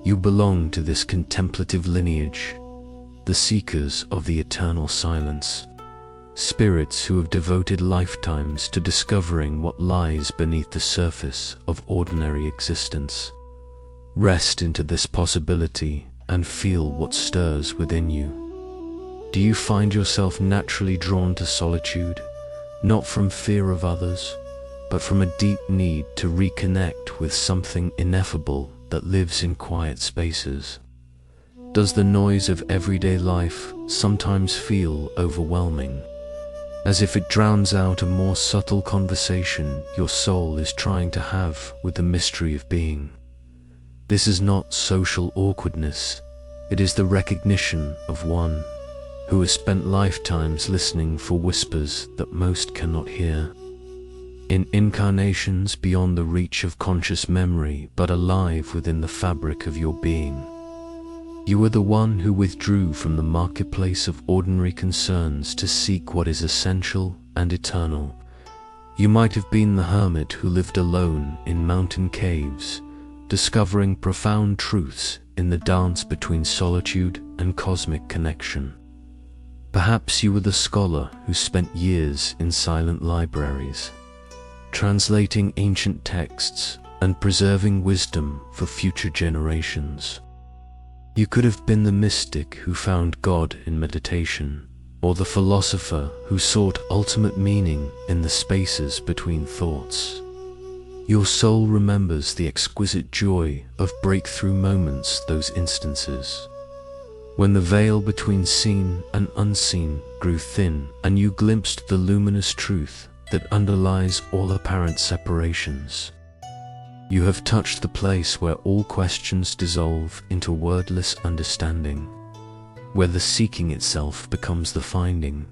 A: you belong to this contemplative lineage, the seekers of the eternal silence, spirits who have devoted lifetimes to discovering what lies beneath the surface of ordinary existence. Rest into this possibility and feel what stirs within you. Do you find yourself naturally drawn to solitude, not from fear of others, but from a deep need to reconnect with something ineffable that lives in quiet spaces? Does the noise of everyday life sometimes feel overwhelming, as if it drowns out a more subtle conversation your soul is trying to have with the mystery of being? This is not social awkwardness, it is the recognition of one who has spent lifetimes listening for whispers that most cannot hear. In incarnations beyond the reach of conscious memory, but alive within the fabric of your being. You were the one who withdrew from the marketplace of ordinary concerns to seek what is essential and eternal. You might have been the hermit who lived alone in mountain caves, discovering profound truths in the dance between solitude and cosmic connection. Perhaps you were the scholar who spent years in silent libraries, translating ancient texts and preserving wisdom for future generations. You could have been the mystic who found God in meditation, or the philosopher who sought ultimate meaning in the spaces between thoughts. Your soul remembers the exquisite joy of breakthrough moments, those instances, when the veil between seen and unseen grew thin and you glimpsed the luminous truth that underlies all apparent separations. You have touched the place where all questions dissolve into wordless understanding, where the seeking itself becomes the finding,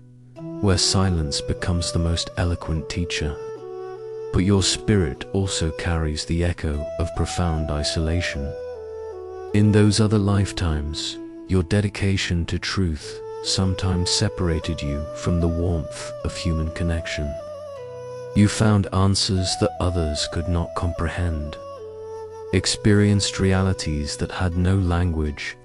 A: where silence becomes the most eloquent teacher. But your spirit also carries the echo of profound isolation. In those other lifetimes, your dedication to truth sometimes separated you from the warmth of human connection. You found answers that others could not comprehend, experienced realities that had no language,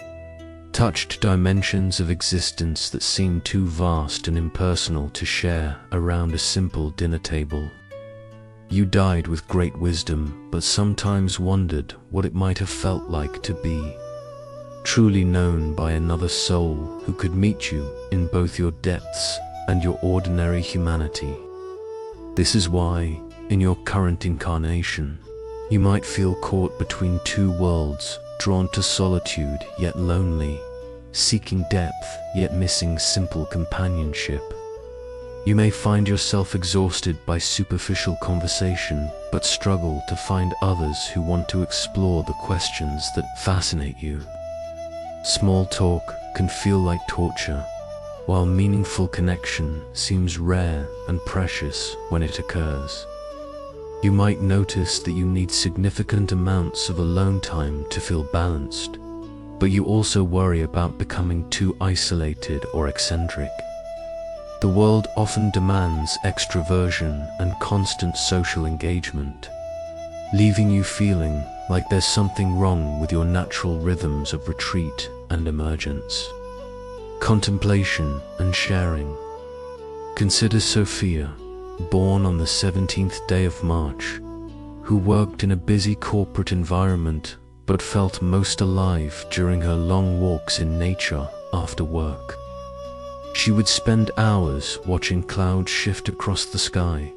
A: touched dimensions of existence that seemed too vast and impersonal to share around a simple dinner table. You died with great wisdom, but sometimes wondered what it might have felt like to be truly known by another soul who could meet you in both your depths and your ordinary humanity. This is why, in your current incarnation, you might feel caught between two worlds, drawn to solitude yet lonely, seeking depth yet missing simple companionship. You may find yourself exhausted by superficial conversation, but struggle to find others who want to explore the questions that fascinate you. Small talk can feel like torture, while meaningful connection seems rare and precious when it occurs. You might notice that you need significant amounts of alone time to feel balanced, but you also worry about becoming too isolated or eccentric. The world often demands extroversion and constant social engagement, leaving you feeling like there's something wrong with your natural rhythms of retreat and emergence, contemplation and sharing. Consider Sophia, born on the 17th day of March, who worked in a busy corporate environment but felt most alive during her long walks in nature after work. She would spend hours watching clouds shift across the sky,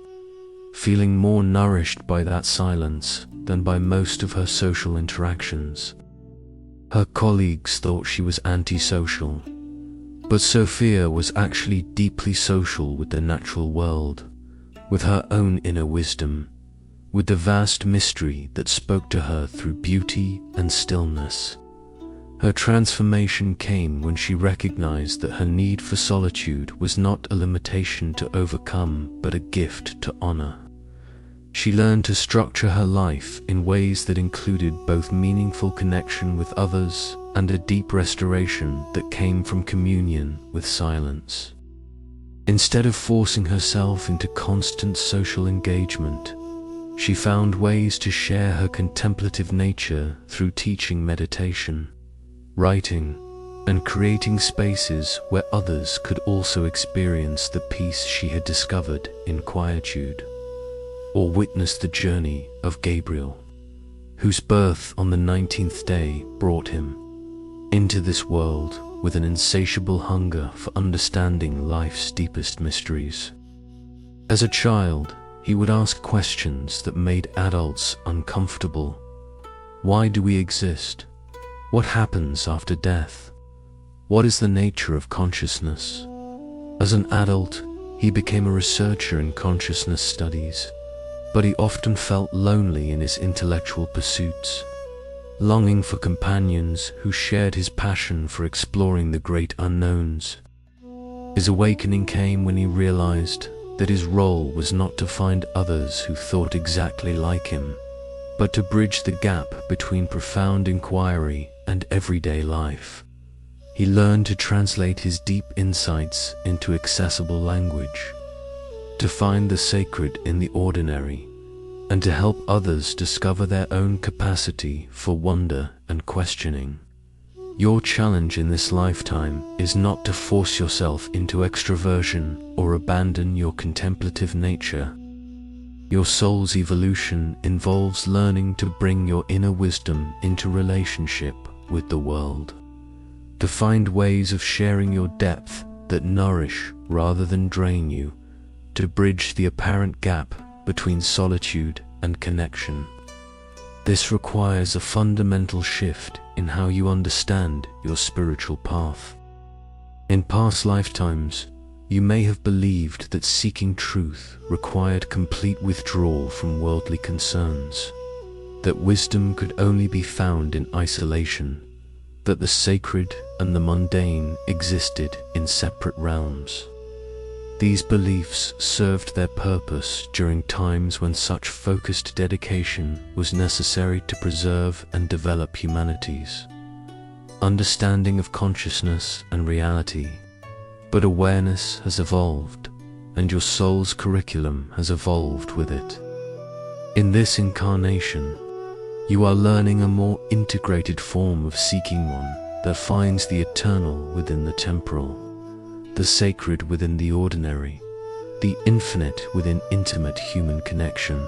A: feeling more nourished by that silence than by most of her social interactions. Her colleagues thought she was antisocial, but Sophia was actually deeply social with the natural world, with her own inner wisdom, with the vast mystery that spoke to her through beauty and stillness. Her transformation came when she recognized that her need for solitude was not a limitation to overcome, but a gift to honor. She learned to structure her life in ways that included both meaningful connection with others and a deep restoration that came from communion with silence. Instead of forcing herself into constant social engagement, she found ways to share her contemplative nature through teaching meditation, writing, and creating spaces where others could also experience the peace she had discovered in quietude, or witness the journey of Gabriel, whose birth on the 19th day brought him into this world with an insatiable hunger for understanding life's deepest mysteries. As a child, he would ask questions that made adults uncomfortable. Why do we exist? What happens after death? What is the nature of consciousness? As an adult, he became a researcher in consciousness studies, but he often felt lonely in his intellectual pursuits, longing for companions who shared his passion for exploring the great unknowns. His awakening came when he realized that his role was not to find others who thought exactly like him, but to bridge the gap between profound inquiry and everyday life. He learned to translate his deep insights into accessible language, to find the sacred in the ordinary, and to help others discover their own capacity for wonder and questioning. Your challenge in this lifetime is not to force yourself into extroversion or abandon your contemplative nature. Your soul's evolution involves learning to bring your inner wisdom into relationship with the world, to find ways of sharing your depth that nourish rather than drain you, to bridge the apparent gap between solitude and connection. This requires a fundamental shift in how you understand your spiritual path. In past lifetimes, you may have believed that seeking truth required complete withdrawal from worldly concerns, that wisdom could only be found in isolation, that the sacred and the mundane existed in separate realms. These beliefs served their purpose during times when such focused dedication was necessary to preserve and develop humanity's understanding of consciousness and reality. But awareness has evolved, and your soul's curriculum has evolved with it. In this incarnation, you are learning a more integrated form of seeking, one that finds the eternal within the temporal, the sacred within the ordinary, the infinite within intimate human connection.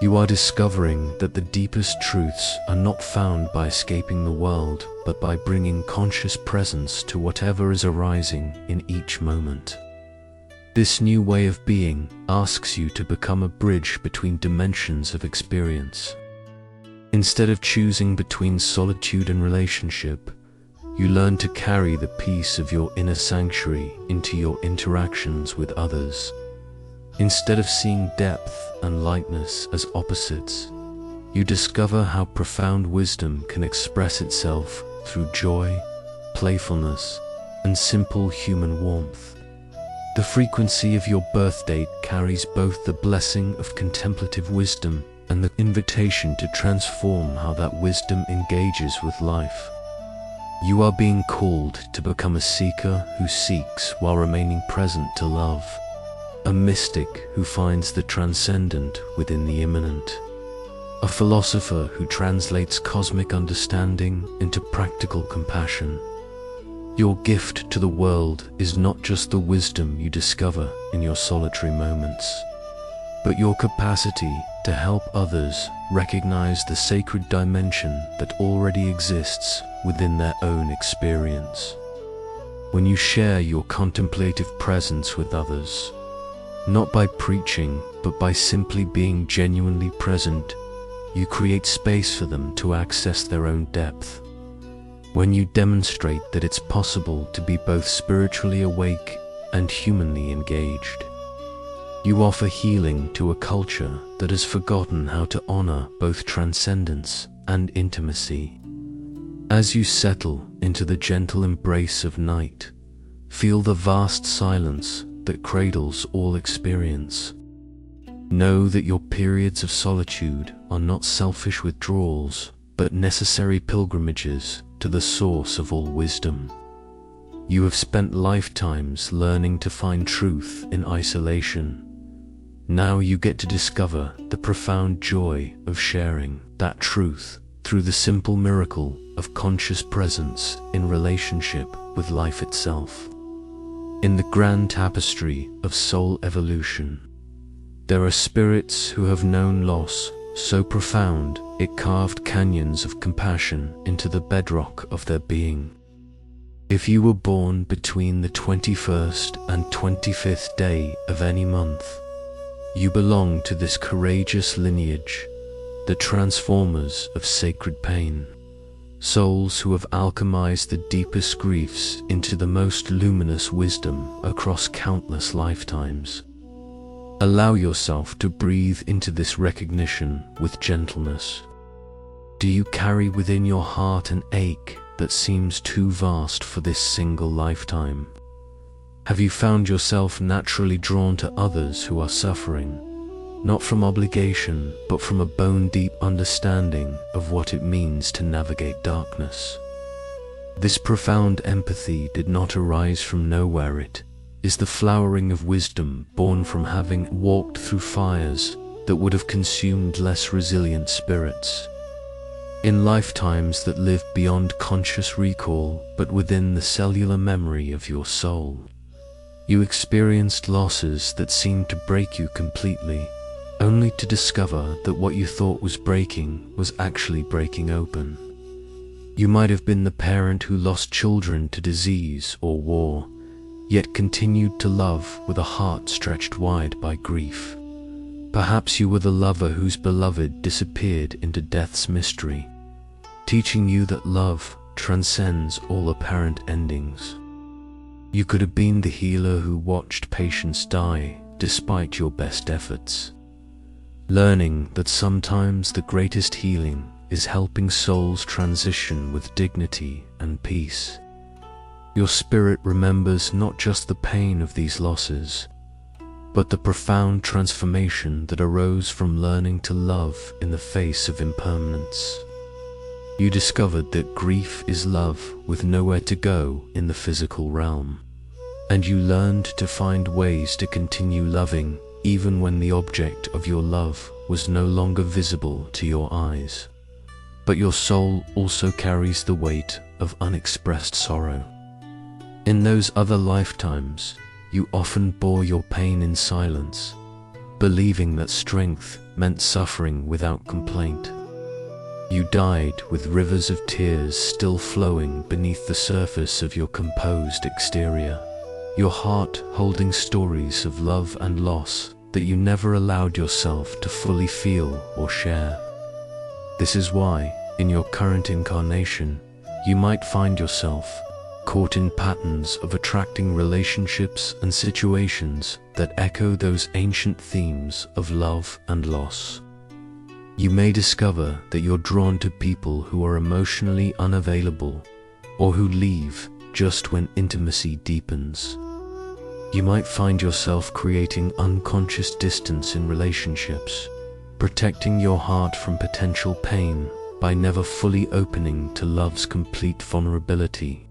A: You are discovering that the deepest truths are not found by escaping the world, but by bringing conscious presence to whatever is arising in each moment. This new way of being asks you to become a bridge between dimensions of experience. Instead of choosing between solitude and relationship, you learn to carry the peace of your inner sanctuary into your interactions with others. Instead of seeing depth and lightness as opposites, you discover how profound wisdom can express itself through joy, playfulness, and simple human warmth. The frequency of your birth date carries both the blessing of contemplative wisdom and the invitation to transform how that wisdom engages with life. You are being called to become a seeker who seeks while remaining present to love, a mystic who finds the transcendent within the immanent, a philosopher who translates cosmic understanding into practical compassion. Your gift to the world is not just the wisdom you discover in your solitary moments, but your capacity to help others recognize the sacred dimension that already exists within their own experience. When you share your contemplative presence with others, not by preaching, but by simply being genuinely present, you create space for them to access their own depth. When you demonstrate that it's possible to be both spiritually awake and humanly engaged, you offer healing to a culture that has forgotten how to honor both transcendence and intimacy. As you settle into the gentle embrace of night, feel the vast silence that cradles all experience. Know that your periods of solitude are not selfish withdrawals, but necessary pilgrimages to the source of all wisdom. You have spent lifetimes learning to find truth in isolation. Now you get to discover the profound joy of sharing that truth through the simple miracle of conscious presence in relationship with life itself. In the grand tapestry of soul evolution, there are spirits who have known loss so profound it carved canyons of compassion into the bedrock of their being. If you were born between the 21st and 25th day of any month, you belong to this courageous lineage, the transformers of sacred pain, souls who have alchemized the deepest griefs into the most luminous wisdom across countless lifetimes. Allow yourself to breathe into this recognition with gentleness. Do you carry within your heart an ache that seems too vast for this single lifetime? Have you found yourself naturally drawn to others who are suffering, not from obligation, but from a bone-deep understanding of what it means to navigate darkness? This profound empathy did not arise from nowhere. It is the flowering of wisdom born from having walked through fires that would have consumed less resilient spirits. In lifetimes that live beyond conscious recall, but within the cellular memory of your soul, you experienced losses that seemed to break you completely, only to discover that what you thought was breaking was actually breaking open. You might have been the parent who lost children to disease or war, yet continued to love with a heart stretched wide by grief. Perhaps you were the lover whose beloved disappeared into death's mystery, teaching you that love transcends all apparent endings. You could have been the healer who watched patients die despite your best efforts, learning that sometimes the greatest healing is helping souls transition with dignity and peace. Your spirit remembers not just the pain of these losses, but the profound transformation that arose from learning to love in the face of impermanence. You discovered that grief is love with nowhere to go in the physical realm, and you learned to find ways to continue loving even when the object of your love was no longer visible to your eyes. But your soul also carries the weight of unexpressed sorrow. In those other lifetimes, you often bore your pain in silence, believing that strength meant suffering without complaint. You died with rivers of tears still flowing beneath the surface of your composed exterior, your heart holding stories of love and loss that you never allowed yourself to fully feel or share. This is why, in your current incarnation, you might find yourself caught in patterns of attracting relationships and situations that echo those ancient themes of love and loss. You may discover that you're drawn to people who are emotionally unavailable or who leave just when intimacy deepens. You might find yourself creating unconscious distance in relationships, protecting your heart from potential pain by never fully opening to love's complete vulnerability.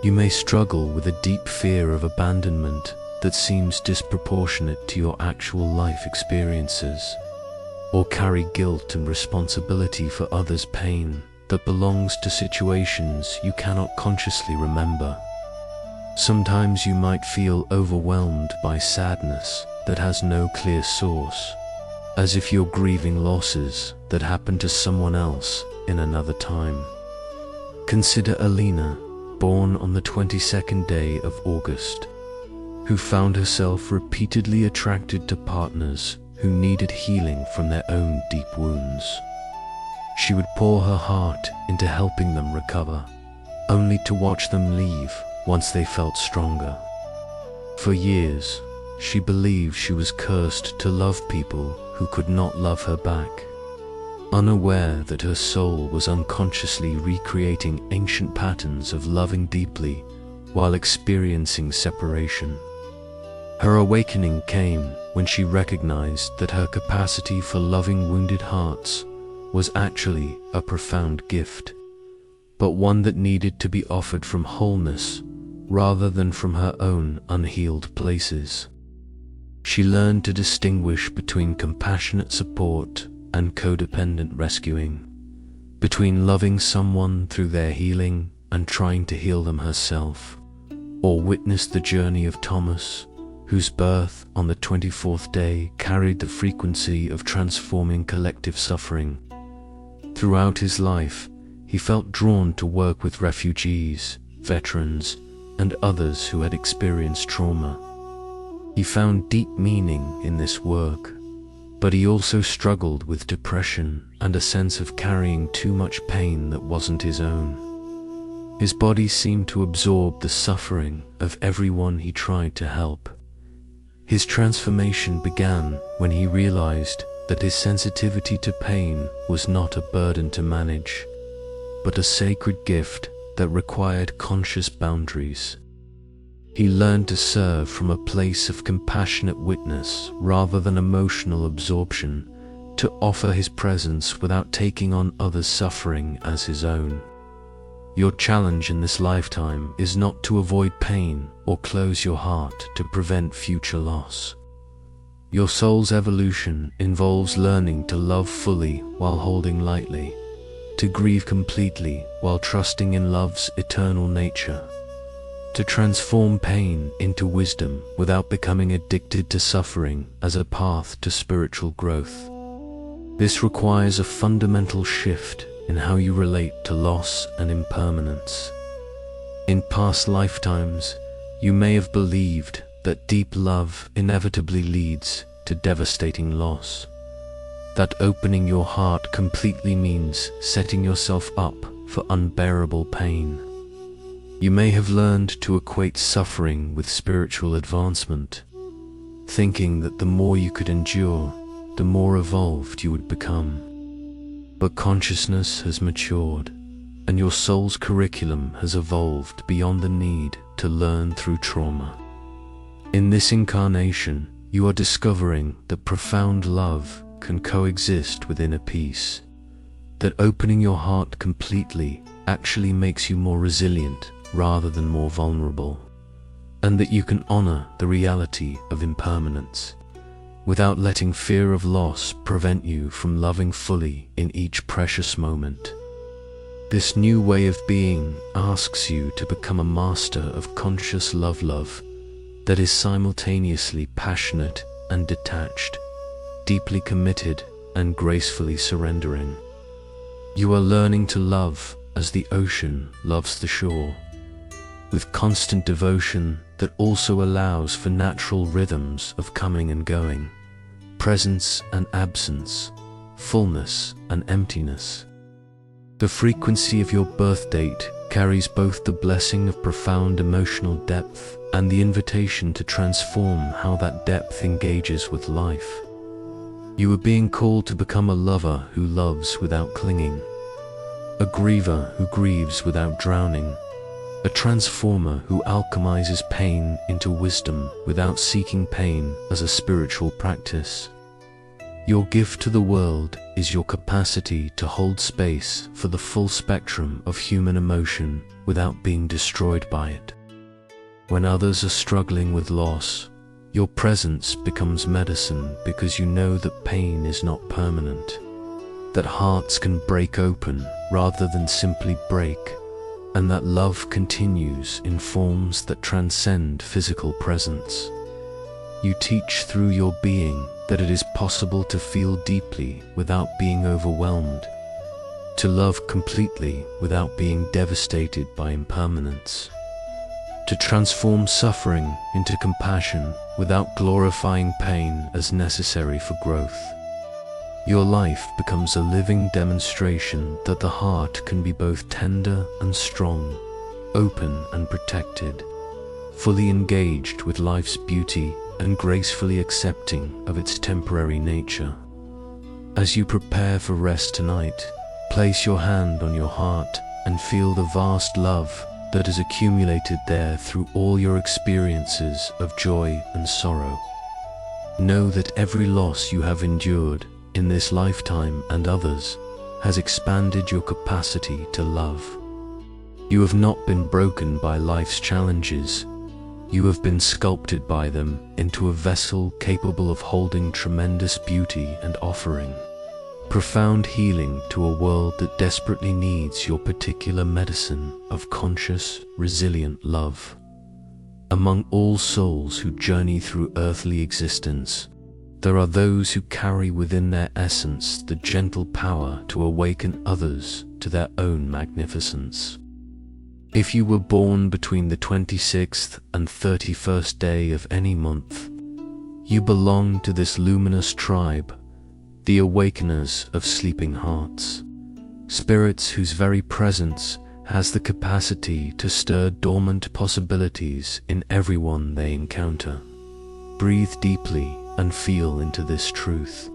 A: You may struggle with a deep fear of abandonment that seems disproportionate to your actual life experiences, or carry guilt and responsibility for others' pain that belongs to situations you cannot consciously remember. Sometimes you might feel overwhelmed by sadness that has no clear source, as if you're grieving losses that happened to someone else in another time. Consider Alina, born on the 22nd day of August, who found herself repeatedly attracted to partners who needed healing from their own deep wounds. She would pour her heart into helping them recover, only to watch them leave once they felt stronger. For years, she believed she was cursed to love people who could not love her back, unaware that her soul was unconsciously recreating ancient patterns of loving deeply while experiencing separation. Her awakening came when she recognized that her capacity for loving wounded hearts was actually a profound gift, but one that needed to be offered from wholeness rather than from her own unhealed places. She learned to distinguish between compassionate support and codependent rescuing, between loving someone through their healing and trying to heal them herself, or witness the journey of Thomas, whose birth on the 24th day carried the frequency of transforming collective suffering. Throughout his life, he felt drawn to work with refugees, veterans, and others who had experienced trauma. He found deep meaning in this work, but he also struggled with depression and a sense of carrying too much pain that wasn't his own. His body seemed to absorb the suffering of everyone he tried to help. His transformation began when he realized that his sensitivity to pain was not a burden to manage, but a sacred gift that required conscious boundaries. He learned to serve from a place of compassionate witness rather than emotional absorption, to offer his presence without taking on others' suffering as his own. Your challenge in this lifetime is not to avoid pain or close your heart to prevent future loss. Your soul's evolution involves learning to love fully while holding lightly, to grieve completely while trusting in love's eternal nature, to transform pain into wisdom without becoming addicted to suffering as a path to spiritual growth. This requires a fundamental shift in how you relate to loss and impermanence. In past lifetimes, you may have believed that deep love inevitably leads to devastating loss, that opening your heart completely means setting yourself up for unbearable pain. You may have learned to equate suffering with spiritual advancement, thinking that the more you could endure, the more evolved you would become. But consciousness has matured, and your soul's curriculum has evolved beyond the need to learn through trauma. In this incarnation, you are discovering that profound love can coexist with inner peace, that opening your heart completely actually makes you more resilient rather than more vulnerable, and that you can honor the reality of impermanence without letting fear of loss prevent you from loving fully in each precious moment. This new way of being asks you to become a master of conscious love that is simultaneously passionate and detached, deeply committed and gracefully surrendering. You are learning to love as the ocean loves the shore, with constant devotion that also allows for natural rhythms of coming and going, presence and absence, fullness and emptiness. The frequency of your birth date carries both the blessing of profound emotional depth and the invitation to transform how that depth engages with life. You are being called to become a lover who loves without clinging, a griever who grieves without drowning, a transformer who alchemizes pain into wisdom without seeking pain as a spiritual practice. Your gift to the world is your capacity to hold space for the full spectrum of human emotion without being destroyed by it. When others are struggling with loss, your presence becomes medicine because you know that pain is not permanent, that hearts can break open rather than simply break, and that love continues in forms that transcend physical presence. You teach through your being that it is possible to feel deeply without being overwhelmed, to love completely without being devastated by impermanence, to transform suffering into compassion without glorifying pain as necessary for growth. Your life becomes a living demonstration that the heart can be both tender and strong, open and protected, fully engaged with life's beauty and gracefully accepting of its temporary nature. As you prepare for rest tonight, place your hand on your heart and feel the vast love that has accumulated there through all your experiences of joy and sorrow. Know that every loss you have endured in this lifetime and others has expanded your capacity to love. You have not been broken by life's challenges. You have been sculpted by them into a vessel capable of holding tremendous beauty and offering profound healing to a world that desperately needs your particular medicine of conscious, resilient love. Among all souls who journey through earthly existence, there are those who carry within their essence the gentle power to awaken others to their own magnificence. If you were born between the 26th and 31st day of any month, you belong to this luminous tribe, the awakeners of sleeping hearts, spirits whose very presence has the capacity to stir dormant possibilities in everyone they encounter. Breathe deeply and feel into this truth.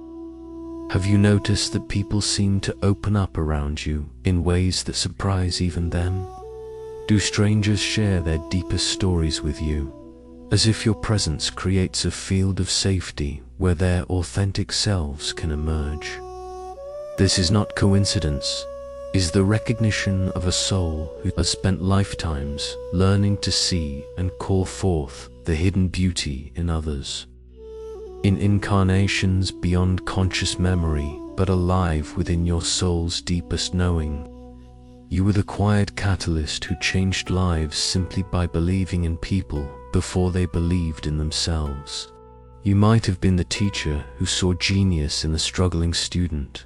A: Have you noticed that people seem to open up around you in ways that surprise even them? Do strangers share their deepest stories with you, as if your presence creates a field of safety where their authentic selves can emerge? This is not coincidence, is the recognition of a soul who has spent lifetimes learning to see and call forth the hidden beauty in others. In incarnations beyond conscious memory, but alive within your soul's deepest knowing, you were the quiet catalyst who changed lives simply by believing in people before they believed in themselves. You might have been the teacher who saw genius in the struggling student,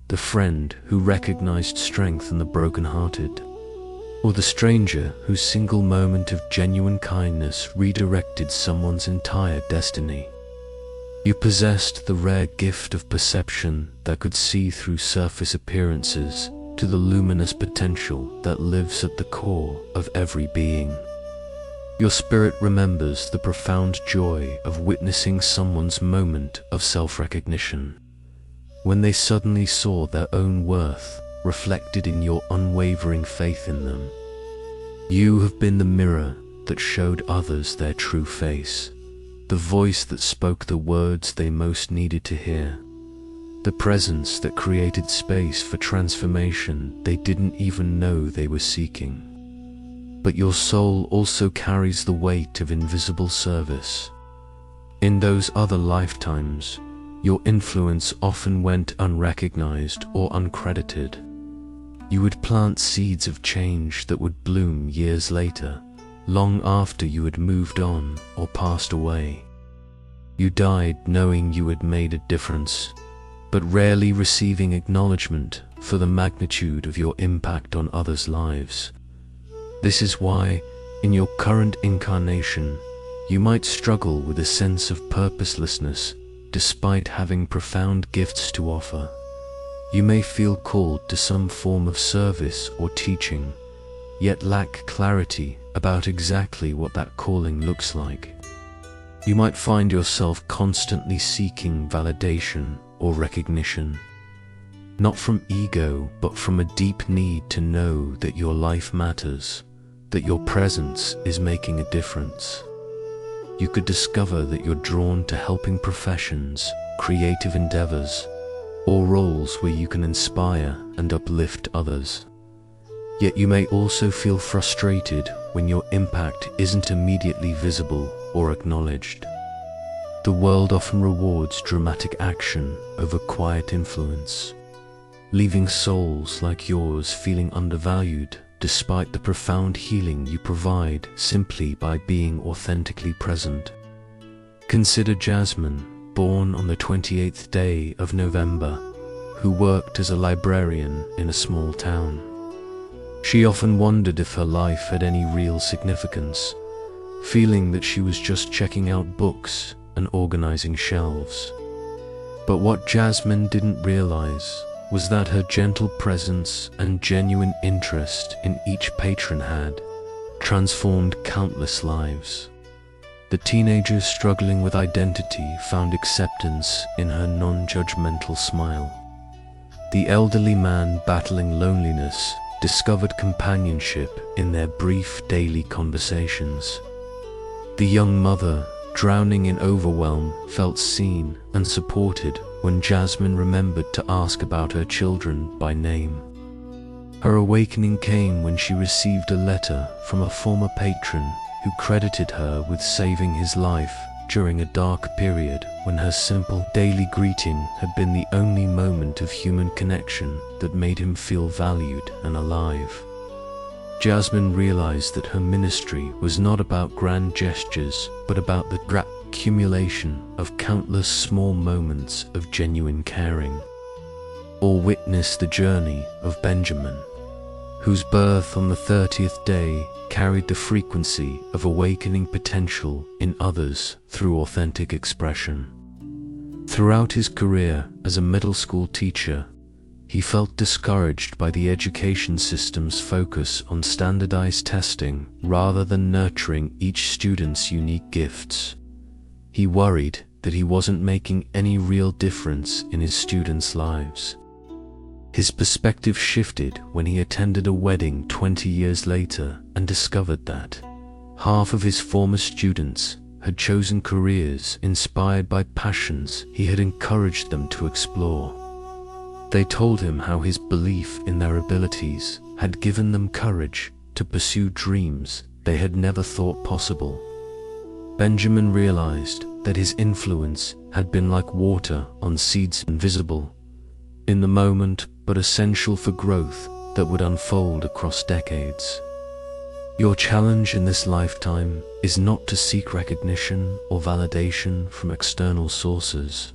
A: the friend who recognized strength in the broken-hearted, or the stranger whose single moment of genuine kindness redirected someone's entire destiny. You possessed the rare gift of perception that could see through surface appearances to the luminous potential that lives at the core of every being. Your spirit remembers the profound joy of witnessing someone's moment of self-recognition, when they suddenly saw their own worth reflected in your unwavering faith in them. You have been the mirror that showed others their true face, the voice that spoke the words they most needed to hear, the presence that created space for transformation they didn't even know they were seeking. But your soul also carries the weight of invisible service. In those other lifetimes, your influence often went unrecognized or uncredited. You would plant seeds of change that would bloom years later, long after you had moved on or passed away. You died knowing you had made a difference, but rarely receiving acknowledgement for the magnitude of your impact on others' lives. This is why, in your current incarnation, you might struggle with a sense of purposelessness despite having profound gifts to offer. You may feel called to some form of service or teaching, yet lack clarity about exactly what that calling looks like. You might find yourself constantly seeking validation or recognition, not from ego, but from a deep need to know that your life matters, that your presence is making a difference. You could discover that you're drawn to helping professions, creative endeavors, or roles where you can inspire and uplift others. Yet you may also feel frustrated when your impact isn't immediately visible or acknowledged. The world often rewards dramatic action over quiet influence, leaving souls like yours feeling undervalued despite the profound healing you provide simply by being authentically present. Consider Jasmine, born on the 28th day of November, who worked as a librarian in a small town. She often wondered if her life had any real significance, feeling that she was just checking out books and organizing shelves. But what Jasmine didn't realize was that her gentle presence and genuine interest in each patron had transformed countless lives. The teenagers struggling with identity found acceptance in her non-judgmental smile. The elderly man battling loneliness discovered companionship in their brief daily conversations. The young mother, drowning in overwhelm, felt seen and supported when Jasmine remembered to ask about her children by name. Her awakening came when she received a letter from a former patron who credited her with saving his life during a dark period when her simple daily greeting had been the only moment of human connection that made him feel valued and alive. Jasmine realized that her ministry was not about grand gestures, but about the accumulation of countless small moments of genuine caring. Or witness the journey of Benjamin, whose birth on the 30th day carried the frequency of awakening potential in others through authentic expression. Throughout his career as a middle school teacher, he felt discouraged by the education system's focus on standardized testing rather than nurturing each student's unique gifts. He worried that he wasn't making any real difference in his students' lives. His perspective shifted when he attended a wedding 20 years later and discovered that half of his former students had chosen careers inspired by passions he had encouraged them to explore. They told him how his belief in their abilities had given them courage to pursue dreams they had never thought possible. Benjamin realized that his influence had been like water on seeds, invisible in the moment but essential for growth that would unfold across decades. Your challenge in this lifetime is not to seek recognition or validation from external sources.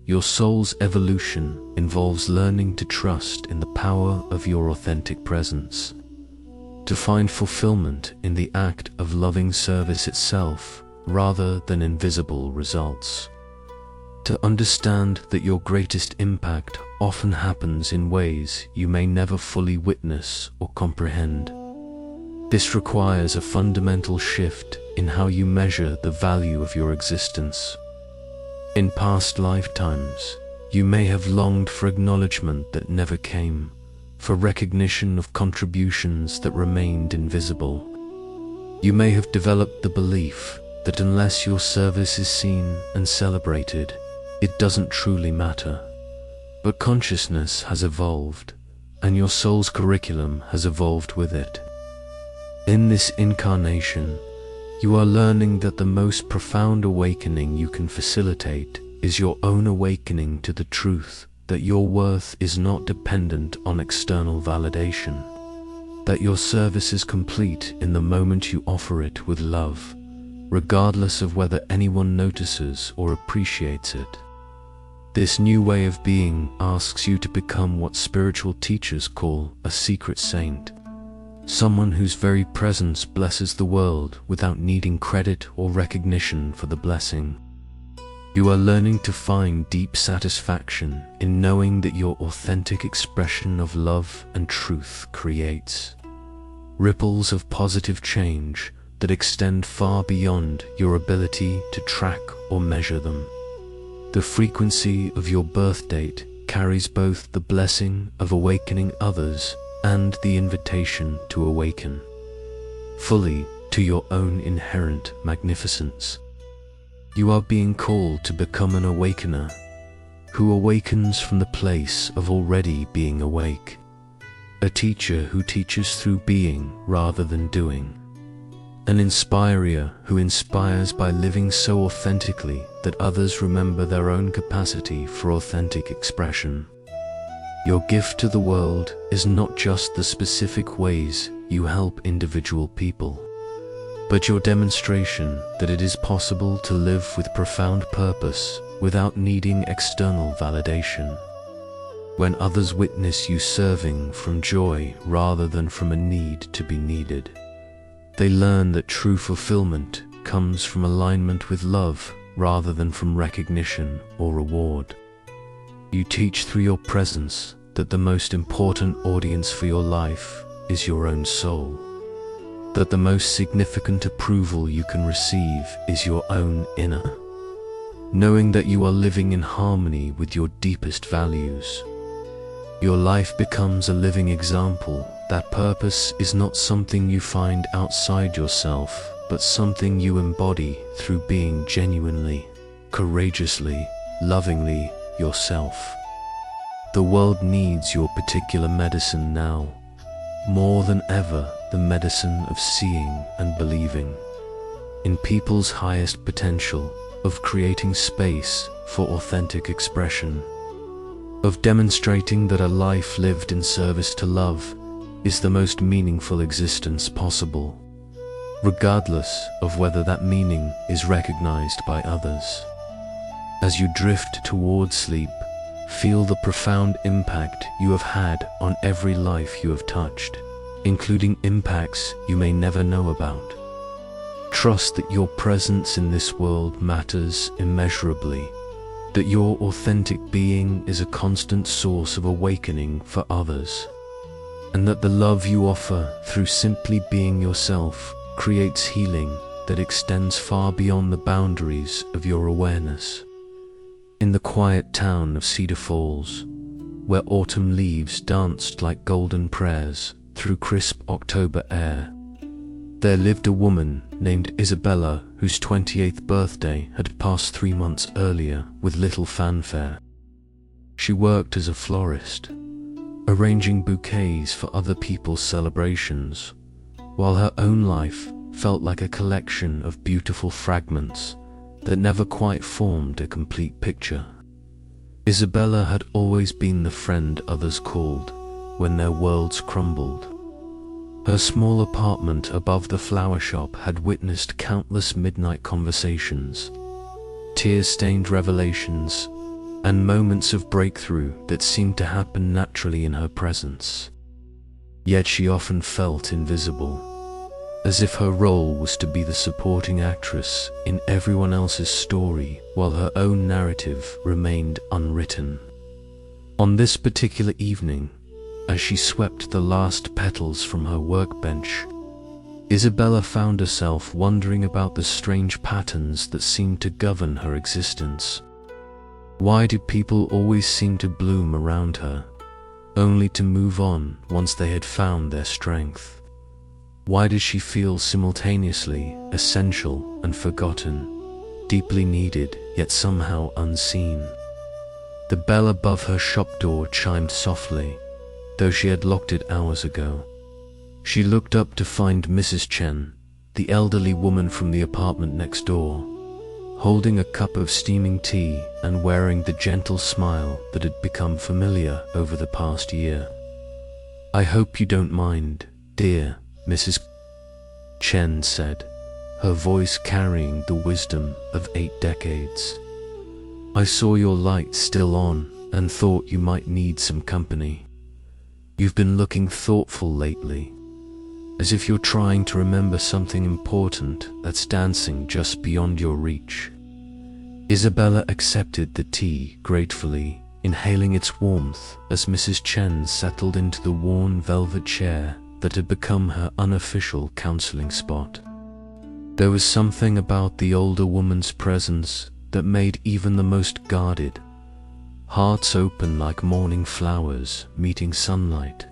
A: Your soul's evolution involves learning to trust in the power of your authentic presence, to find fulfillment in the act of loving service itself rather than in visible results, to understand that your greatest impact often happens in ways you may never fully witness or comprehend. This requires a fundamental shift in how you measure the value of your existence. In past lifetimes, you may have longed for acknowledgement that never came, for recognition of contributions that remained invisible. You may have developed the belief that unless your service is seen and celebrated, it doesn't truly matter. But consciousness has evolved, and your soul's curriculum has evolved with it. In this incarnation, you are learning that the most profound awakening you can facilitate is your own awakening to the truth that your worth is not dependent on external validation, that your service is complete in the moment you offer it with love, regardless of whether anyone notices or appreciates it. This new way of being asks you to become what spiritual teachers call a secret saint, someone whose very presence blesses the world without needing credit or recognition for the blessing. You are learning to find deep satisfaction in knowing that your authentic expression of love and truth creates ripples of positive change that extend far beyond your ability to track or measure them. The frequency of your birth date carries both the blessing of awakening others and the invitation to awaken fully to your own inherent magnificence. You are being called to become an awakener who awakens from the place of already being awake, a teacher who teaches through being rather than doing, an inspirer who inspires by living so authentically that others remember their own capacity for authentic expression. Your gift to the world is not just the specific ways you help individual people, but your demonstration that it is possible to live with profound purpose without needing external validation. When others witness you serving from joy rather than from a need to be needed, they learn that true fulfillment comes from alignment with love rather than from recognition or reward. You teach through your presence that the most important audience for your life is your own soul, that the most significant approval you can receive is your own inner, knowing that you are living in harmony with your deepest values. Your life becomes a living example that purpose is not something you find outside yourself, but something you embody through being genuinely, courageously, lovingly yourself. The world needs your particular medicine now, more than ever, the medicine of seeing and believing in people's highest potential, of creating space for authentic expression, of demonstrating that a life lived in service to love is the most meaningful existence possible, regardless of whether that meaning is recognized by others. As you drift towards sleep, feel the profound impact you have had on every life you have touched, including impacts you may never know about. Trust that your presence in this world matters immeasurably, that your authentic being is a constant source of awakening for others, and that the love you offer through simply being yourself creates healing that extends far beyond the boundaries of your awareness. In the quiet town of Cedar Falls, where autumn leaves danced like golden prayers through crisp October air. There lived a woman named Isabella whose 28th birthday had passed 3 months earlier with little fanfare. She worked as a florist, arranging bouquets for other people's celebrations, while her own life felt like a collection of beautiful fragments that never quite formed a complete picture. Isabella had always been the friend others called when their worlds crumbled. Her small apartment above the flower shop had witnessed countless midnight conversations, tear-stained revelations, and moments of breakthrough that seemed to happen naturally in her presence. Yet she often felt invisible, as if her role was to be the supporting actress in everyone else's story while her own narrative remained unwritten. On this particular evening, as she swept the last petals from her workbench, Isabella found herself wondering about the strange patterns that seemed to govern her existence. Why do people always seem to bloom around her, only to move on once they had found their strength? Why did she feel simultaneously essential and forgotten, deeply needed yet somehow unseen? The bell above her shop door chimed softly, though she had locked it hours ago. She looked up to find Mrs. Chen, the elderly woman from the apartment next door, holding a cup of steaming tea and wearing the gentle smile that had become familiar over the past year. "I hope you don't mind, dear," Mrs. Chen said, her voice carrying the wisdom of 8 decades. "I saw your light still on and thought you might need some company. You've been looking thoughtful lately, as if you're trying to remember something important that's dancing just beyond your reach." Isabella accepted the tea gratefully, inhaling its warmth as Mrs. Chen settled into the worn velvet chair that had become her unofficial counseling spot. There was something about the older woman's presence that made even the most guarded hearts open like morning flowers meeting sunlight.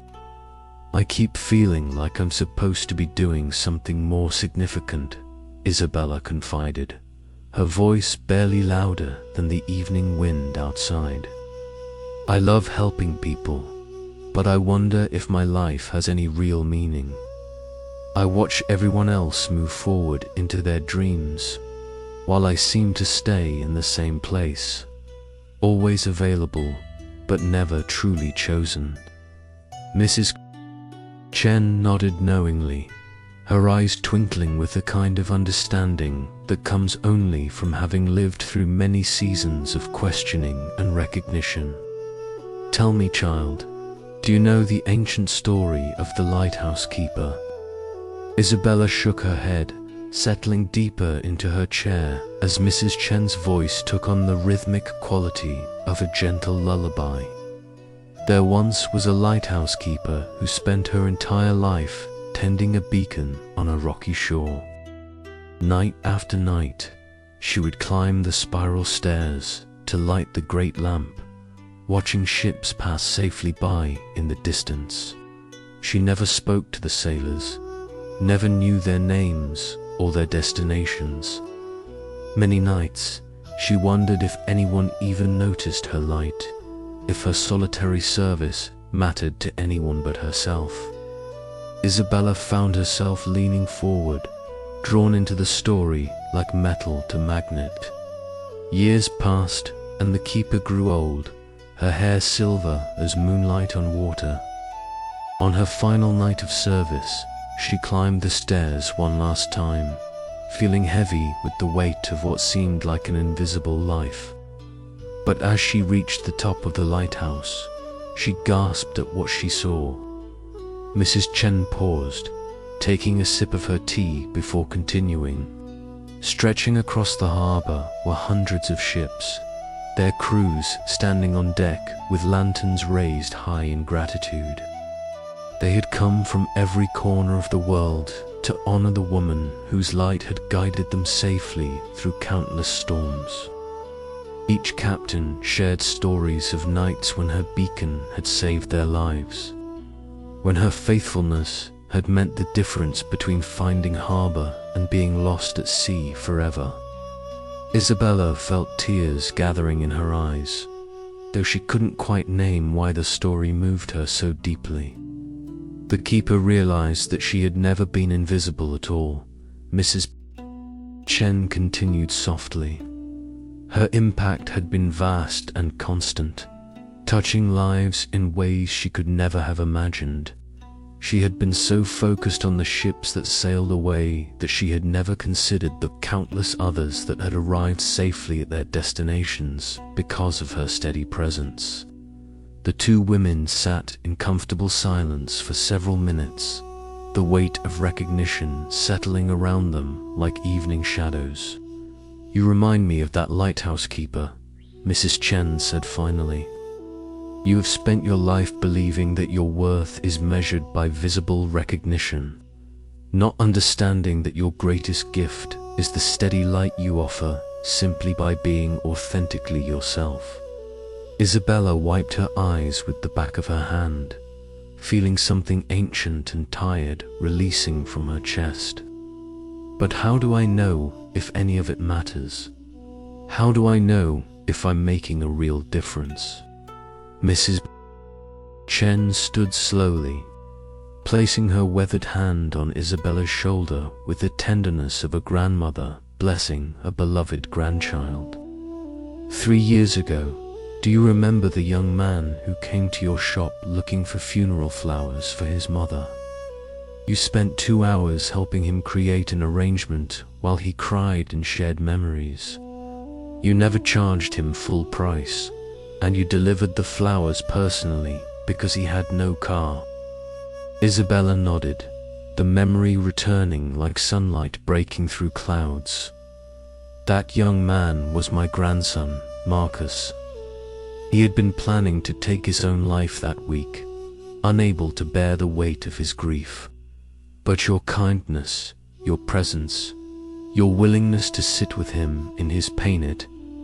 A: "I keep feeling like I'm supposed to be doing something more significant," Isabella confided, her voice barely louder than the evening wind outside. "I love helping people, but I wonder if my life has any real meaning. I watch everyone else move forward into their dreams, while I seem to stay in the same place, always available, but never truly chosen." Mrs. Chen nodded knowingly, her eyes twinkling with the kind of understanding that comes only from having lived through many seasons of questioning and recognition. "Tell me, child, do you know the ancient story of the lighthouse keeper?" Isabella shook her head, settling deeper into her chair as Mrs. Chen's voice took on the rhythmic quality of a gentle lullaby. "There once was a lighthouse keeper who spent her entire life tending a beacon on a rocky shore. Night after night, she would climb the spiral stairs to light the great lamp, watching ships pass safely by in the distance. She never spoke to the sailors, never knew their names or their destinations. Many nights, she wondered if anyone even noticed her light, if her solitary service mattered to anyone but herself." Isabella found herself leaning forward, drawn into the story like metal to magnet. Years passed, and the keeper grew old, her hair silver as moonlight on water. On her final night of service, she climbed the stairs one last time, feeling heavy with the weight of what seemed like an invisible life. But as she reached the top of the lighthouse, she gasped at what she saw. Mrs. Chen paused, taking a sip of her tea before continuing. Stretching across the harbor were hundreds of ships, their crews standing on deck with lanterns raised high in gratitude. They had come from every corner of the world to honor the woman whose light had guided them safely through countless storms. Each captain shared stories of nights when her beacon had saved their lives, when her faithfulness had meant the difference between finding harbor and being lost at sea forever. Isabella felt tears gathering in her eyes, though she couldn't quite name why the story moved her so deeply. The keeper realized that she had never been invisible at all. Mrs. Chen continued softly. Her impact had been vast and constant, touching lives in ways she could never have imagined. She had been so focused on the ships that sailed away that she had never considered the countless others that had arrived safely at their destinations because of her steady presence. The two women sat in comfortable silence for several minutes, the weight of recognition settling around them like evening shadows. "You remind me of that lighthouse keeper," Mrs. Chen said finally. "You have spent your life believing that your worth is measured by visible recognition, not understanding that your greatest gift is the steady light you offer simply by being authentically yourself." Isabella wiped her eyes with the back of her hand, feeling something ancient and tired releasing from her chest. "But how do I know if any of it matters? How do I know if I'm making a real difference?" Mrs. Chen stood slowly, placing her weathered hand on Isabella's shoulder with the tenderness of a grandmother blessing a beloved grandchild. "3 years ago, do you remember the young man who came to your shop looking for funeral flowers for his mother? You spent 2 hours helping him create an arrangement while he cried and shared memories. You never charged him full price, and you delivered the flowers personally because he had no car." Isabella nodded, the memory returning like sunlight breaking through clouds. "That young man was my grandson, Marcus. He had been planning to take his own life that week, unable to bear the weight of his grief. But your kindness, your presence, your willingness to sit with him in his pain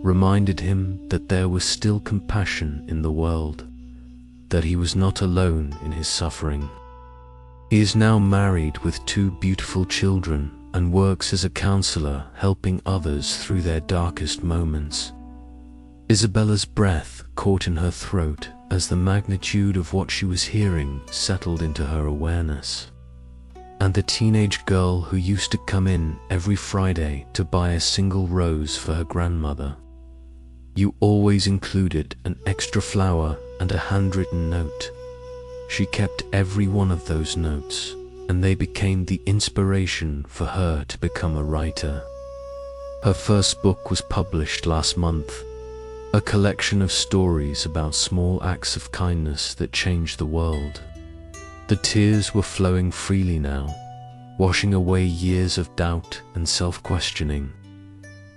A: reminded him that there was still compassion in the world, that he was not alone in his suffering. He is now married with 2 beautiful children and works as a counselor helping others through their darkest moments." Isabella's breath caught in her throat as the magnitude of what she was hearing settled into her awareness. "And the teenage girl who used to come in every Friday to buy a single rose for her grandmother. You always included an extra flower and a handwritten note. She kept every one of those notes, and they became the inspiration for her to become a writer. Her first book was published last month, a collection of stories about small acts of kindness that changed the world." The tears were flowing freely now, washing away years of doubt and self-questioning.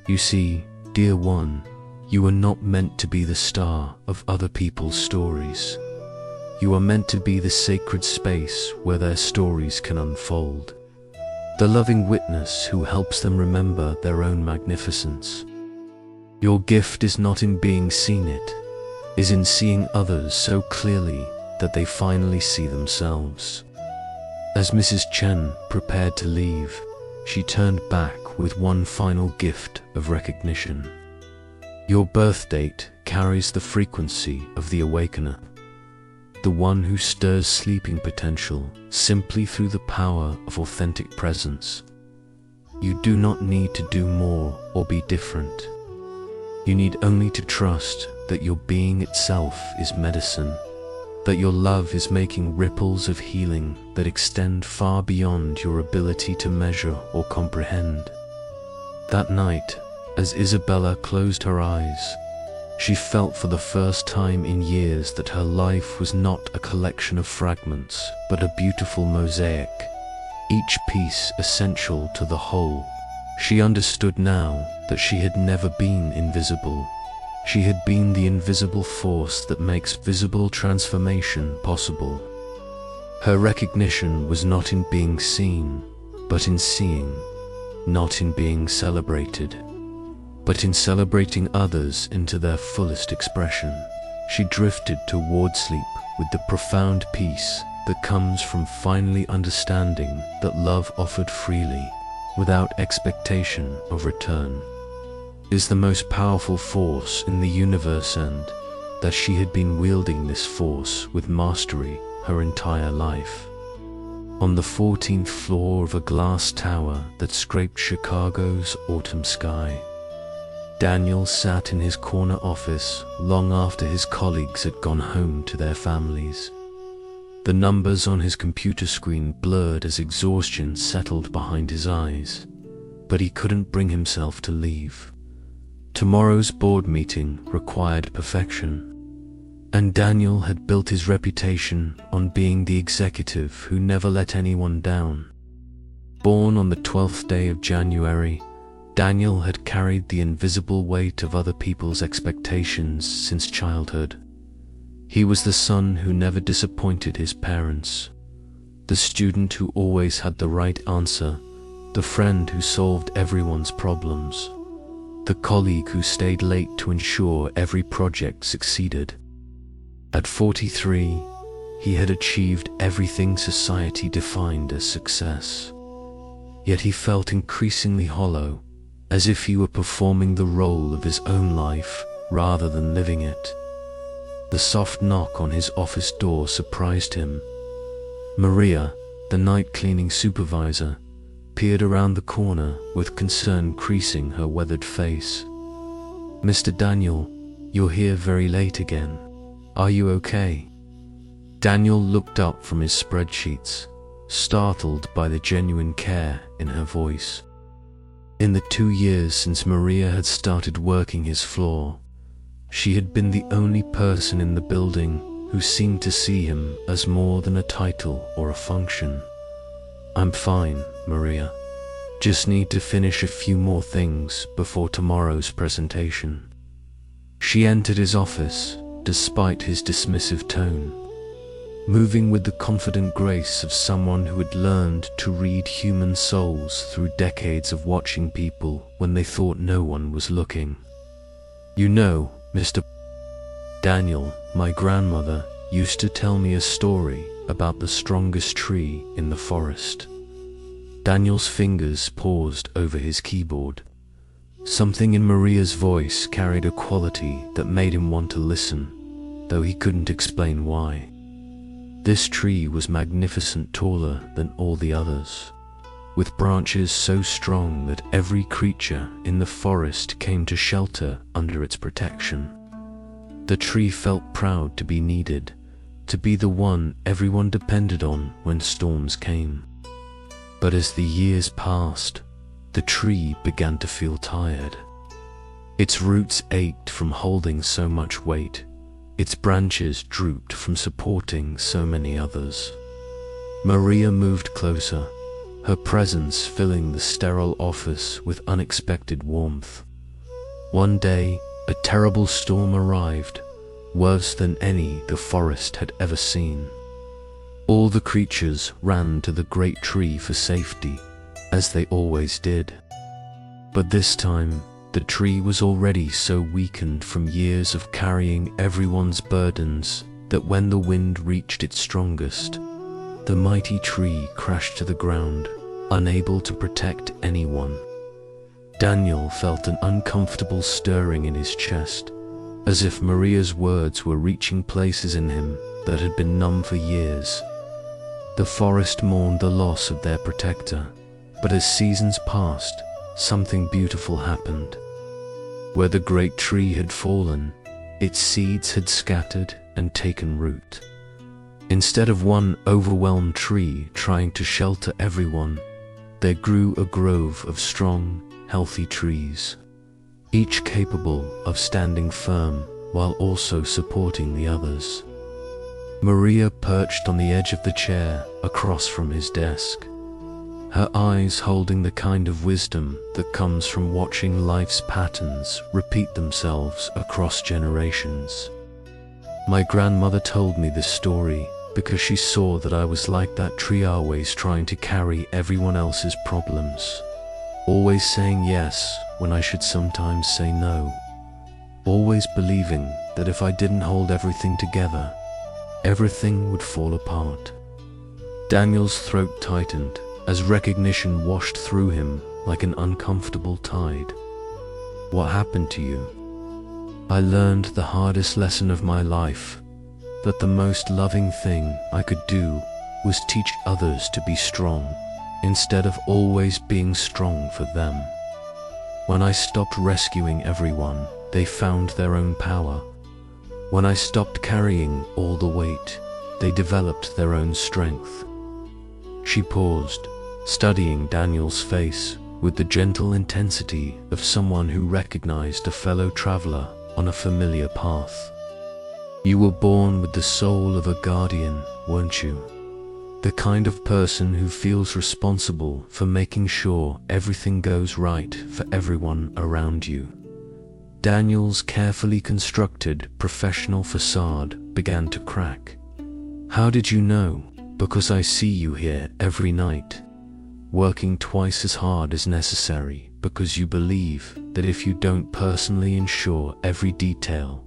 A: "You see, dear one, you are not meant to be the star of other people's stories. You are meant to be the sacred space where their stories can unfold, the loving witness who helps them remember their own magnificence. Your gift is not in being seen, it is in seeing others so clearly that they finally see themselves." As Mrs. Chen prepared to leave, she turned back with one final gift of recognition. "Your birth date carries the frequency of the awakener, the one who stirs sleeping potential simply through the power of authentic presence. You do not need to do more or be different. You need only to trust that your being itself is medicine, that your love is making ripples of healing that extend far beyond your ability to measure or comprehend." That night, as Isabella closed her eyes, she felt for the first time in years that her life was not a collection of fragments, but a beautiful mosaic, each piece essential to the whole. She understood now that she had never been invisible. She had been the invisible force that makes visible transformation possible. Her recognition was not in being seen, but in seeing, not in being celebrated. but in celebrating others into their fullest expression, she drifted toward sleep with the profound peace that comes from finally understanding that love offered freely, without expectation of return, is the most powerful force in the universe, and that she had been wielding this force with mastery her entire life. On the 14th floor of a glass tower that scraped Chicago's autumn sky, Daniel sat in his corner office long after his colleagues had gone home to their families. The numbers on his computer screen blurred as exhaustion settled behind his eyes, but he couldn't bring himself to leave. Tomorrow's board meeting required perfection, and Daniel had built his reputation on being the executive who never let anyone down. Born on the 12th day of January, Daniel had carried the invisible weight of other people's expectations since childhood. He was the son who never disappointed his parents, the student who always had the right answer, the friend who solved everyone's problems, the colleague who stayed late to ensure every project succeeded. At 43, he had achieved everything society defined as success. Yet he felt increasingly hollow, as if he were performing the role of his own life rather than living it. The soft knock on his office door surprised him. Maria, the night cleaning supervisor, peered around the corner with concern creasing her weathered face. "Mr. Daniel, you're here very late again. Are you okay?" Daniel looked up from his spreadsheets, startled by the genuine care in her voice. In the 2 years since Maria had started working his floor, she had been the only person in the building who seemed to see him as more than a title or a function. "I'm fine, Maria. Just need to finish a few more things before tomorrow's presentation." She entered his office, despite his dismissive tone, moving with the confident grace of someone who had learned to read human souls through decades of watching people when they thought no one was looking. "You know, Mr. Daniel, my grandmother used to tell me a story about the strongest tree in the forest." Daniel's fingers paused over his keyboard. Something in Maria's voice carried a quality that made him want to listen, though he couldn't explain why. This tree was magnificent, taller than all the others, with branches so strong that every creature in the forest came to shelter under its protection. The tree felt proud to be needed, to be the one everyone depended on when storms came. But as the years passed, the tree began to feel tired. Its roots ached from holding so much weight. Its branches drooped from supporting so many others. Maria moved closer, her presence filling the sterile office with unexpected warmth. One day, a terrible storm arrived, worse than any the forest had ever seen. All the creatures ran to the great tree for safety, as they always did. But this time, the tree was already so weakened from years of carrying everyone's burdens that when the wind reached its strongest, the mighty tree crashed to the ground, unable to protect anyone. Daniel felt an uncomfortable stirring in his chest, as if Maria's words were reaching places in him that had been numb for years. The forest mourned the loss of their protector, but as seasons passed, something beautiful happened. Where the great tree had fallen, its seeds had scattered and taken root. Instead of one overwhelmed tree trying to shelter everyone, there grew a grove of strong, healthy trees, each capable of standing firm while also supporting the others. Maria perched on the edge of the chair across from his desk, her eyes holding the kind of wisdom that comes from watching life's patterns repeat themselves across generations. "My grandmother told me this story because she saw that I was like that tree, always trying to carry everyone else's problems. always saying yes when I should sometimes say no, always believing that if I didn't hold everything together, everything would fall apart. Daniel's throat tightened as recognition washed through him like an uncomfortable tide. What happened to you? I learned the hardest lesson of my life, that the most loving thing I could do was teach others to be strong, instead of always being strong for them. When I stopped rescuing everyone, they found their own power. When I stopped carrying all the weight, they developed their own strength. She paused, studying Daniel's face with the gentle intensity of someone who recognized a fellow traveler on a familiar path. You were born with the soul of a guardian, weren't you? The kind of person who feels responsible for making sure everything goes right for everyone around you. Daniel's carefully constructed professional facade began to crack. How did you know? Because I see you here every night, working twice as hard as necessary, because you believe that if you don't personally ensure every detail,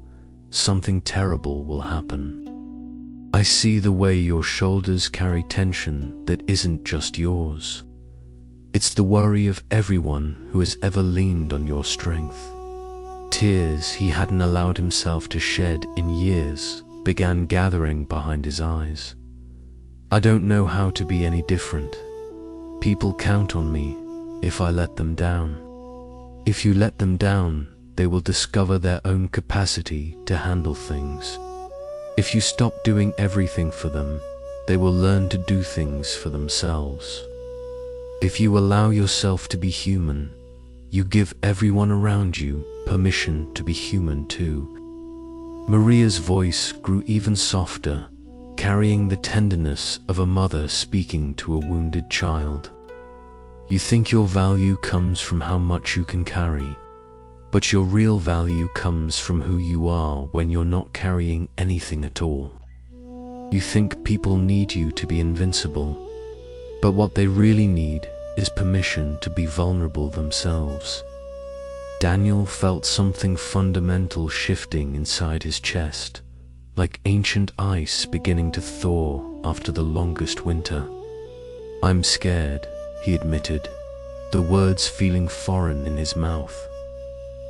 A: something terrible will happen. I see the way your shoulders carry tension that isn't just yours. It's the worry of everyone who has ever leaned on your strength. Tears he hadn't allowed himself to shed in years began gathering behind his eyes. I don't know how to be any different. People count on me if I let them down. If you let them down, they will discover their own capacity to handle things. If you stop doing everything for them, they will learn to do things for themselves. If you allow yourself to be human, you give everyone around you permission to be human too. Maria's voice grew even softer, carrying the tenderness of a mother speaking to a wounded child. You think your value comes from how much you can carry, but your real value comes from who you are when you're not carrying anything at all. You think people need you to be invincible, but what they really need is permission to be vulnerable themselves. Daniel felt something fundamental shifting inside his chest, like ancient ice beginning to thaw after the longest winter. I'm scared, he admitted, the words feeling foreign in his mouth.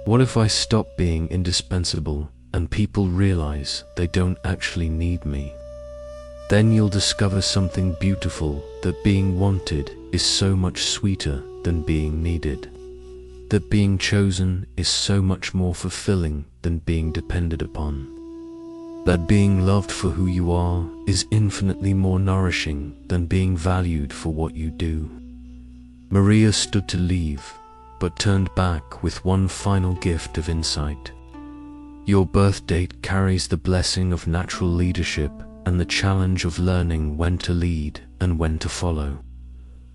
A: What if I stop being indispensable and people realize they don't actually need me? Then you'll discover something beautiful, that being wanted is so much sweeter than being needed. That being chosen is so much more fulfilling than being depended upon. That being loved for who you are is infinitely more nourishing than being valued for what you do. Maria stood to leave, but turned back with one final gift of insight. Your birth date carries the blessing of natural leadership and the challenge of learning when to lead and when to follow,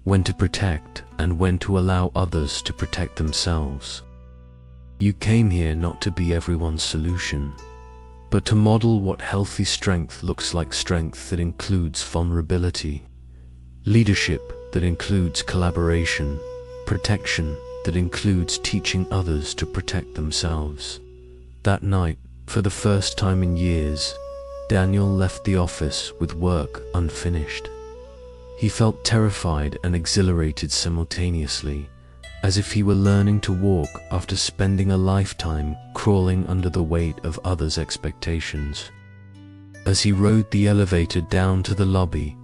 A: when to protect and when to allow others to protect themselves. You came here not to be everyone's solution, but to model what healthy strength looks like, strength that includes vulnerability, leadership that includes collaboration, protection that includes teaching others to protect themselves. That night, for the first time in years, Daniel left the office with work unfinished. He felt terrified and exhilarated simultaneously, as if he were learning to walk after spending a lifetime crawling under the weight of others' expectations. As he rode the elevator down to the lobby,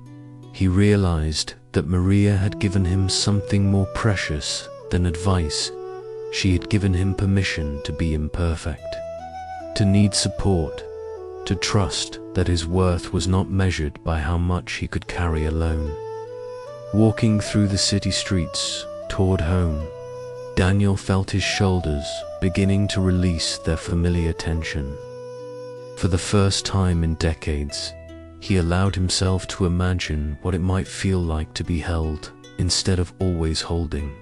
A: he realized that Maria had given him something more precious than advice. She had given him permission to be imperfect, to need support, to trust that his worth was not measured by how much he could carry alone. Walking through the city streets toward home, Daniel felt his shoulders beginning to release their familiar tension. For the first time in decades, he allowed himself to imagine what it might feel like to be held instead of always holding,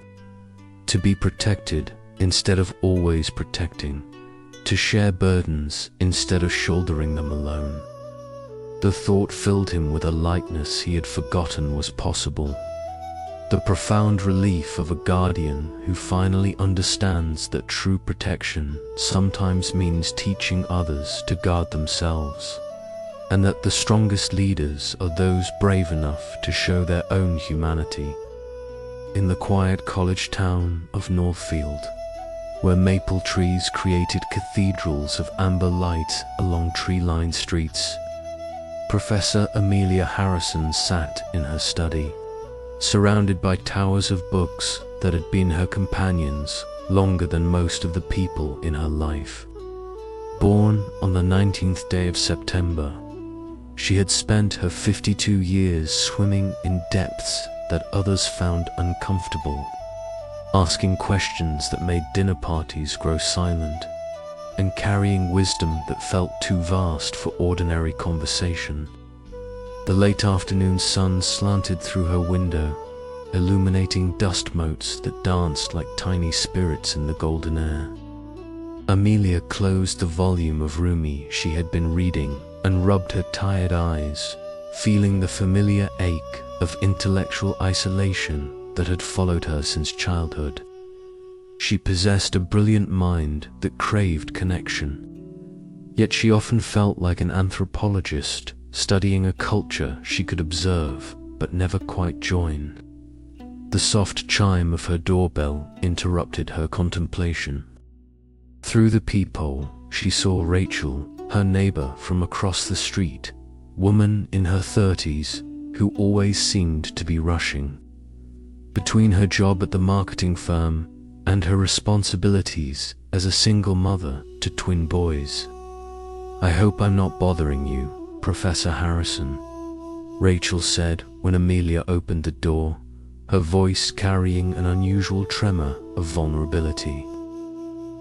A: to be protected instead of always protecting, to share burdens instead of shouldering them alone. The thought filled him with a lightness he had forgotten was possible. the profound relief of a guardian who finally understands that true protection sometimes means teaching others to guard themselves, and that the strongest leaders are those brave enough to show their own humanity. In the quiet college town of Northfield, where maple trees created cathedrals of amber light along tree-lined streets, Professor Amelia Harrison sat in her study, surrounded by towers of books that had been her companions longer than most of the people in her life. Born on the 19th day of September, she had spent her 52 years swimming in depths that others found uncomfortable, asking questions that made dinner parties grow silent, and carrying wisdom that felt too vast for ordinary conversation. The late afternoon sun slanted through her window, illuminating dust motes that danced like tiny spirits in the golden air. Amelia closed the volume of Rumi she had been reading and rubbed her tired eyes, feeling the familiar ache of intellectual isolation that had followed her since childhood. She possessed a brilliant mind that craved connection, yet she often felt like an anthropologist studying a culture she could observe but never quite join. The soft chime of her doorbell interrupted her contemplation. Through the peephole, she saw Rachel, her neighbor from across the street, woman in her 30s, who always seemed to be rushing. Between her job at the marketing firm and her responsibilities as a single mother to twin boys. "I hope I'm not bothering you, Professor Harrison," Rachel said when Amelia opened the door, her voice carrying an unusual tremor of vulnerability.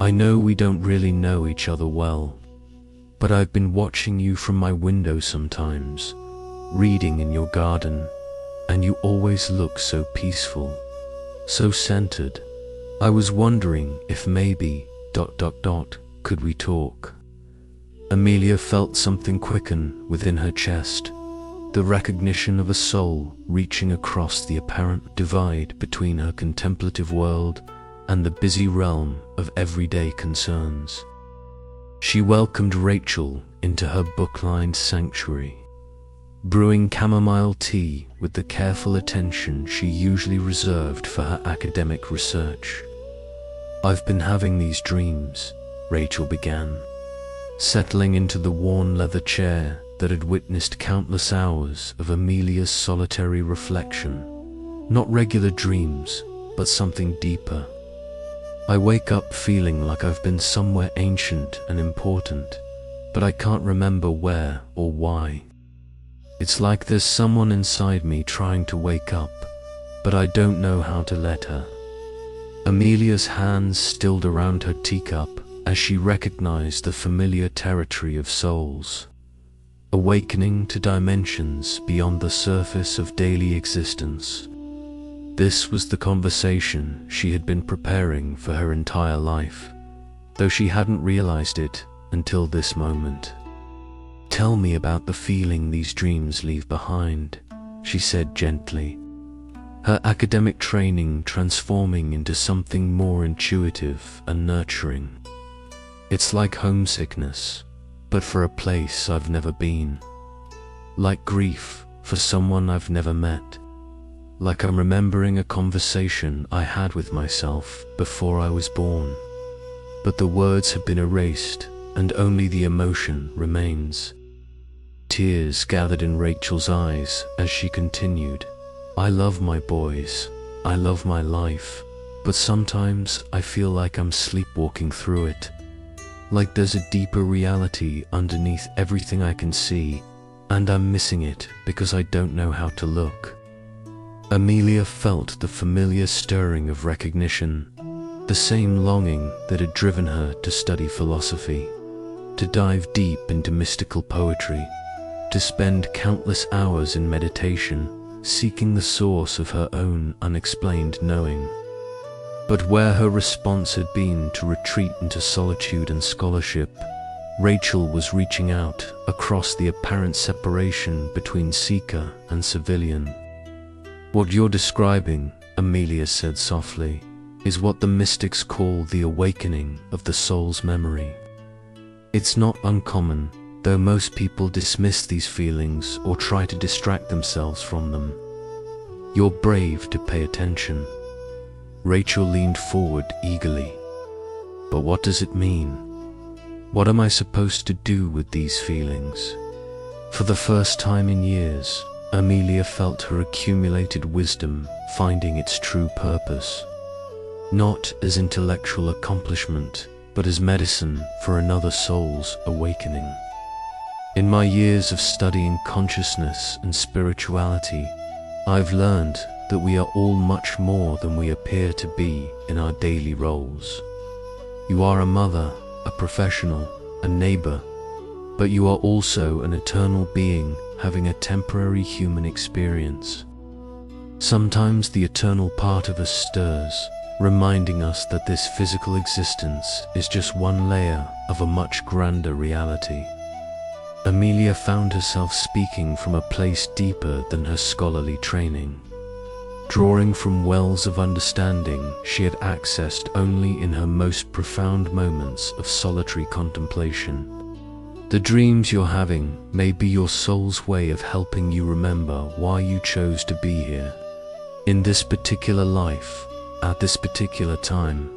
A: "I know we don't really know each other well, but I've been watching you from my window sometimes, reading in your garden, and you always look so peaceful, so centered. I was wondering if maybe ... could we talk?" Amelia felt something quicken within her chest, the recognition of a soul reaching across the apparent divide between her contemplative world and the busy realm of everyday concerns. She welcomed Rachel into her book-lined sanctuary, brewing chamomile tea with the careful attention she usually reserved for her academic research. "I've been having these dreams," Rachel began, settling into the worn leather chair that had witnessed countless hours of Amelia's solitary reflection. "Not regular dreams, but something deeper. I wake up feeling like I've been somewhere ancient and important, but I can't remember where or why. It's like there's someone inside me trying to wake up, but I don't know how to let her." Amelia's hands stilled around her teacup as she recognized the familiar territory of souls, awakening to dimensions beyond the surface of daily existence. This was the conversation she had been preparing for her entire life, though she hadn't realized it until this moment. "Tell me about the feeling these dreams leave behind," she said gently, her academic training transforming into something more intuitive and nurturing. "It's like homesickness, but for a place I've never been. Like grief for someone I've never met. Like I'm remembering a conversation I had with myself before I was born. But the words have been erased, and only the emotion remains." Tears gathered in Rachel's eyes as she continued, "I love my boys, I love my life, but sometimes I feel like I'm sleepwalking through it. Like there's a deeper reality underneath everything I can see, and I'm missing it because I don't know how to look." Amelia felt the familiar stirring of recognition, the same longing that had driven her to study philosophy, to dive deep into mystical poetry, to spend countless hours in meditation, seeking the source of her own unexplained knowing. But where her response had been to retreat into solitude and scholarship, Rachel was reaching out across the apparent separation between seeker and civilian. What you're describing, Amelia said softly, is what the mystics call the awakening of the soul's memory. It's not uncommon, though most people dismiss these feelings or try to distract themselves from them. You're brave to pay attention. Rachel leaned forward eagerly. But what does it mean? What am I supposed to do with these feelings? For the first time in years, Amelia felt her accumulated wisdom finding its true purpose. Not as intellectual accomplishment, but as medicine for another soul's awakening. In my years of studying consciousness and spirituality, I've learned that we are all much more than we appear to be in our daily roles. You are a mother, a professional, a neighbor, but you are also an eternal being having a temporary human experience. Sometimes the eternal part of us stirs, reminding us that this physical existence is just one layer of a much grander reality. Amelia found herself speaking from a place deeper than her scholarly training, drawing from wells of understanding she had accessed only in her most profound moments of solitary contemplation. The dreams you're having may be your soul's way of helping you remember why you chose to be here, in this particular life, at this particular time.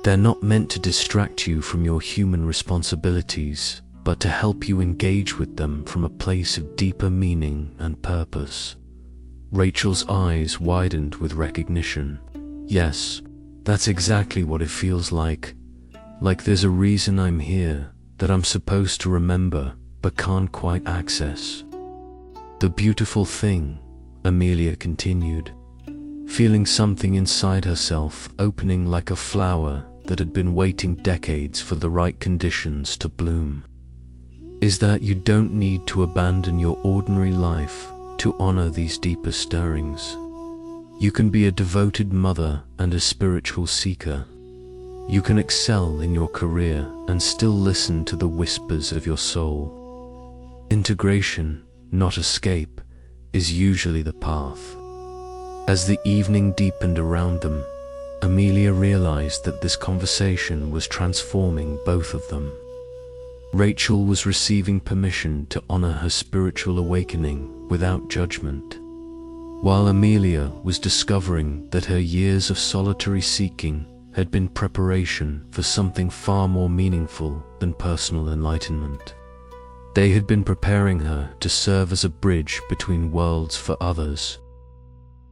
A: They're not meant to distract you from your human responsibilities, but to help you engage with them from a place of deeper meaning and purpose. Rachel's eyes widened with recognition. Yes, that's exactly what it feels like. Like there's a reason I'm here, that I'm supposed to remember, but can't quite access. The beautiful thing, Amelia continued, feeling something inside herself opening like a flower that had been waiting decades for the right conditions to bloom, is that you don't need to abandon your ordinary life to honor these deeper stirrings. You can be a devoted mother and a spiritual seeker. You can excel in your career and still listen to the whispers of your soul. Integration, not escape, is usually the path. As the evening deepened around them, Amelia realized that this conversation was transforming both of them. Rachel was receiving permission to honor her spiritual awakening without judgment, while Amelia was discovering that her years of solitary seeking had been preparation for something far more meaningful than personal enlightenment. They had been preparing her to serve as a bridge between worlds for others.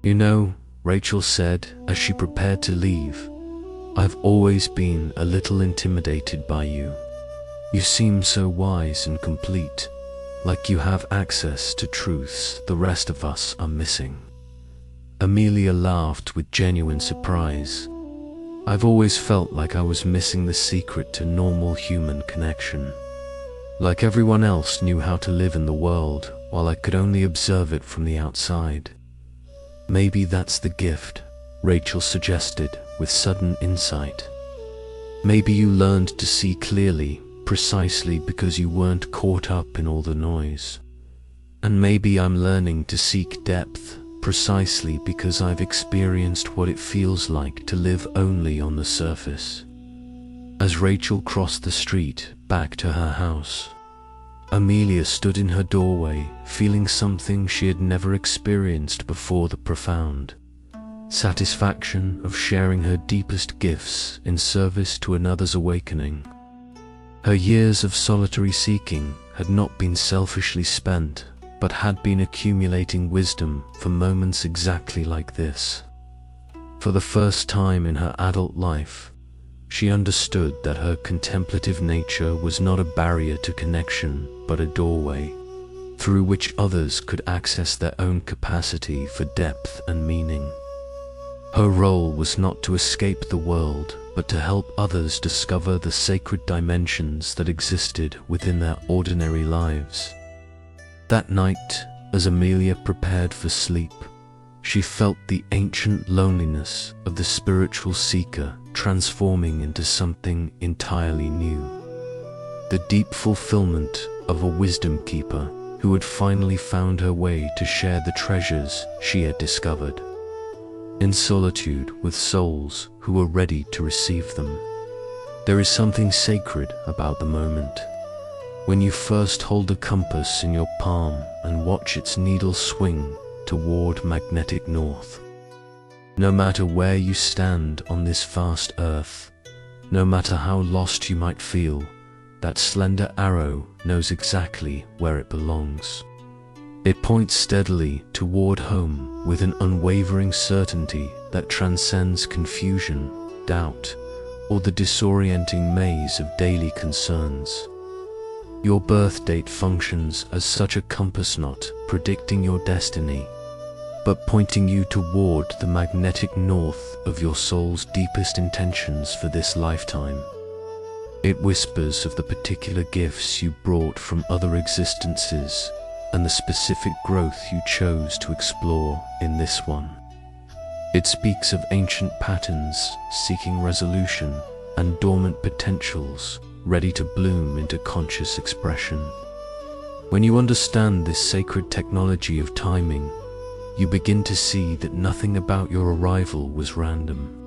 A: You know, Rachel said as she prepared to leave, I've always been a little intimidated by you. You seem so wise and complete, like you have access to truths the rest of us are missing. Amelia laughed with genuine surprise. I've always felt like I was missing the secret to normal human connection. Like everyone else knew how to live in the world, while I could only observe it from the outside. Maybe that's the gift, Rachel suggested with sudden insight. Maybe you learned to see clearly, precisely because you weren't caught up in all the noise. And maybe I'm learning to seek depth, precisely because I've experienced what it feels like to live only on the surface. As Rachel crossed the street back to her house, Amelia stood in her doorway, feeling something she had never experienced before: the profound satisfaction of sharing her deepest gifts in service to another's awakening. Her years of solitary seeking had not been selfishly spent, but had been accumulating wisdom for moments exactly like this. For the first time in her adult life, she understood that her contemplative nature was not a barrier to connection, but a doorway through which others could access their own capacity for depth and meaning. Her role was not to escape the world, but to help others discover the sacred dimensions that existed within their ordinary lives. That night, as Amelia prepared for sleep, she felt the ancient loneliness of the spiritual seeker transforming into something entirely new. The deep fulfillment of a wisdom keeper who had finally found her way to share the treasures she had discovered. In solitude with souls who were ready to receive them. There is something sacred about the moment when you first hold a compass in your palm and watch its needle swing toward magnetic north. No matter where you stand on this vast earth, no matter how lost you might feel, that slender arrow knows exactly where it belongs. It points steadily toward home with an unwavering certainty that transcends confusion, doubt, or the disorienting maze of daily concerns. Your birth date functions as such a compass not predicting your destiny, but pointing you toward the magnetic north of your soul's deepest intentions for this lifetime. It whispers of the particular gifts you brought from other existences and the specific growth you chose to explore in this one. It speaks of ancient patterns seeking resolution and dormant potentials ready to bloom into conscious expression. When you understand this sacred technology of timing, you begin to see that nothing about your arrival was random.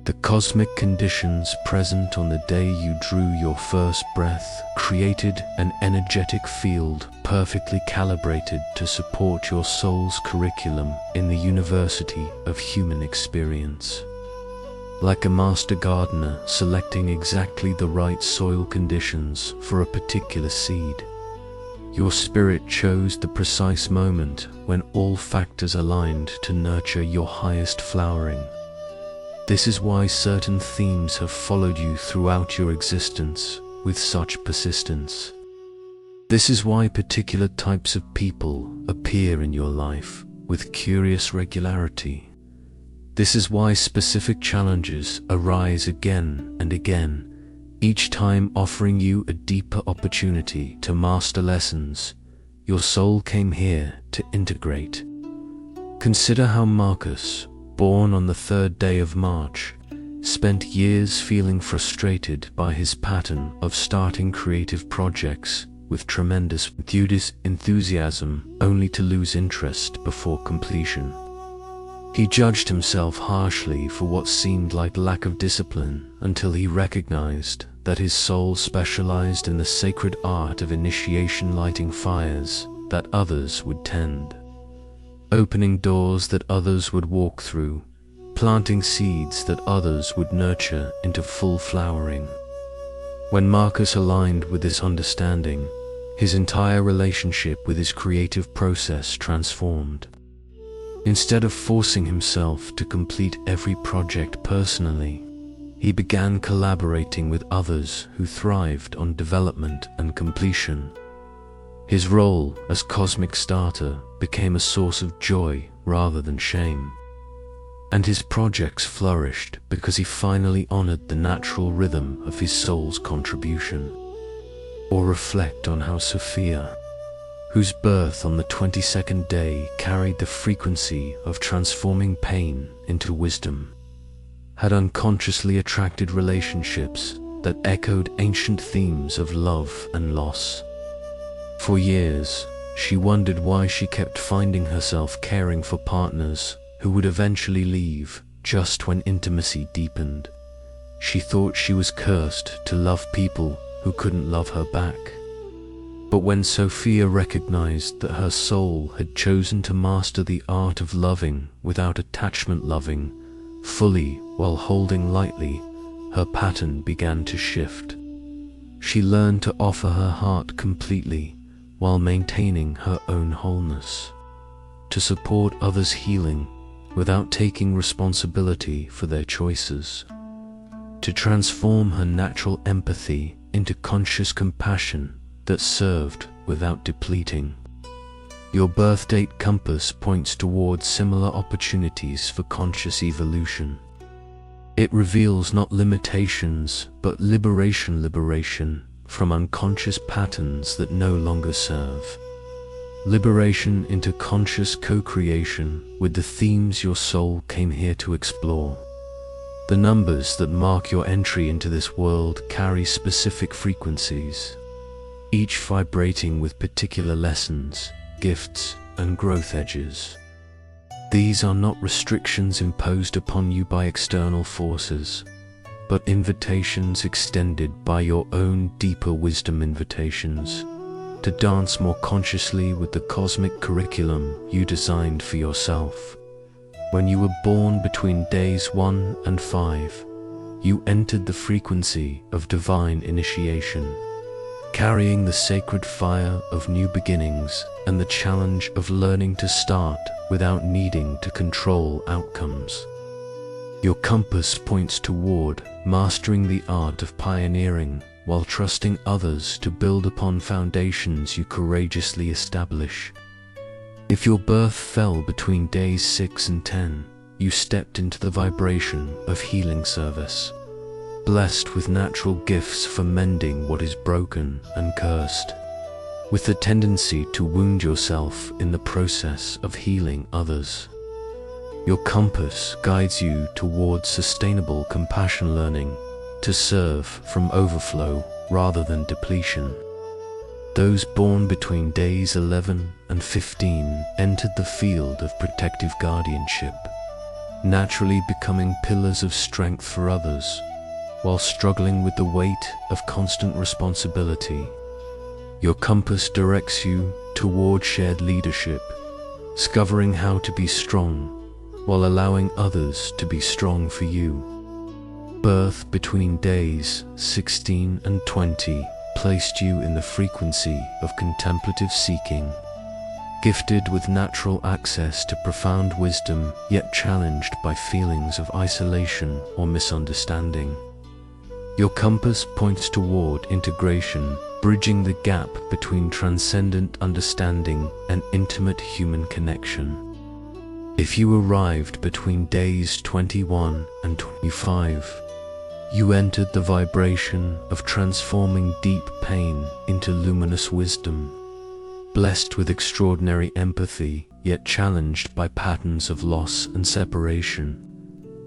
A: The cosmic conditions present on the day you drew your first breath created an energetic field perfectly calibrated to support your soul's curriculum in the University of Human Experience. Like a master gardener selecting exactly the right soil conditions for a particular seed, your spirit chose the precise moment when all factors aligned to nurture your highest flowering. This is why certain themes have followed you throughout your existence with such persistence. This is why particular types of people appear in your life with curious regularity. This is why specific challenges arise again and again, each time offering you a deeper opportunity to master lessons your soul came here to integrate. Consider how Marcus, born on the 3rd day of March, spent years feeling frustrated by his pattern of starting creative projects with tremendous enthusiasm only to lose interest before completion. He judged himself harshly for what seemed like lack of discipline until he recognized that his soul specialized in the sacred art of initiation, lighting fires that others would tend, opening doors that others would walk through, planting seeds that others would nurture into full flowering. When Marcus aligned with this understanding, his entire relationship with his creative process transformed. Instead of forcing himself to complete every project personally, he began collaborating with others who thrived on development and completion. His role as cosmic starter became a source of joy rather than shame, and his projects flourished because he finally honored the natural rhythm of his soul's contribution. Or reflect on how Sophia, whose birth on the 22nd day carried the frequency of transforming pain into wisdom, had unconsciously attracted relationships that echoed ancient themes of love and loss. For years, she wondered why she kept finding herself caring for partners who would eventually leave just when intimacy deepened. She thought she was cursed to love people who couldn't love her back. But when Sophia recognized that her soul had chosen to master the art of loving without attachment, loving fully while holding lightly, her pattern began to shift. She learned to offer her heart completely while maintaining her own wholeness, to support others' healing without taking responsibility for their choices, to transform her natural empathy into conscious compassion that served without depleting. Your birth date compass points towards similar opportunities for conscious evolution. It reveals not limitations, but liberation from unconscious patterns that no longer serve. Liberation into conscious co-creation with the themes your soul came here to explore. The numbers that mark your entry into this world carry specific frequencies. each vibrating with particular lessons, gifts, and growth edges. These are not restrictions imposed upon you by external forces, but invitations extended by your own deeper wisdom, invitations to dance more consciously with the cosmic curriculum you designed for yourself. When you were born between days 1 and 5, you entered the frequency of divine initiation, carrying the sacred fire of new beginnings and the challenge of learning to start without needing to control outcomes. Your compass points toward mastering the art of pioneering while trusting others to build upon foundations you courageously establish. If your birth fell between days 6 and 10, you stepped into the vibration of healing service, blessed with natural gifts for mending what is broken and cursed, with the tendency to wound yourself in the process of healing others. Your compass guides you towards sustainable compassion, learning to serve from overflow rather than depletion. Those born between days 11 and 15 entered the field of protective guardianship, naturally becoming pillars of strength for others, while struggling with the weight of constant responsibility. Your compass directs you toward shared leadership, discovering how to be strong while allowing others to be strong for you. Birth between days 16 and 20 placed you in the frequency of contemplative seeking, gifted with natural access to profound wisdom, yet challenged by feelings of isolation or misunderstanding. Your compass points toward integration, bridging the gap between transcendent understanding and intimate human connection. If you arrived between days 21 and 25, you entered the vibration of transforming deep pain into luminous wisdom, blessed with extraordinary empathy, yet challenged by patterns of loss and separation.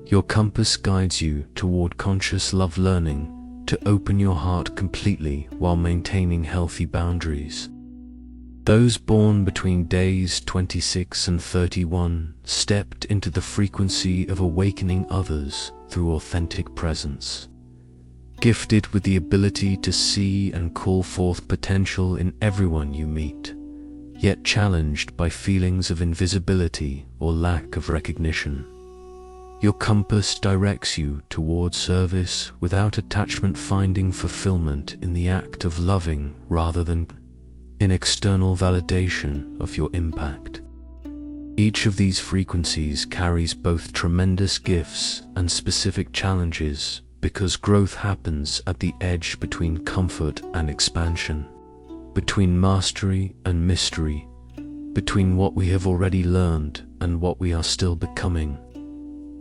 A: Your compass guides you toward conscious love, learning to open your heart completely while maintaining healthy boundaries. Those born between days 26 and 31 stepped into the frequency of awakening others through authentic presence, gifted with the ability to see and call forth potential in everyone you meet, yet challenged by feelings of invisibility or lack of recognition. Your compass directs you toward service without attachment, finding fulfillment in the act of loving rather than in external validation of your impact. Each of these frequencies carries both tremendous gifts and specific challenges, because growth happens at the edge between comfort and expansion, between mastery and mystery, between what we have already learned and what we are still becoming.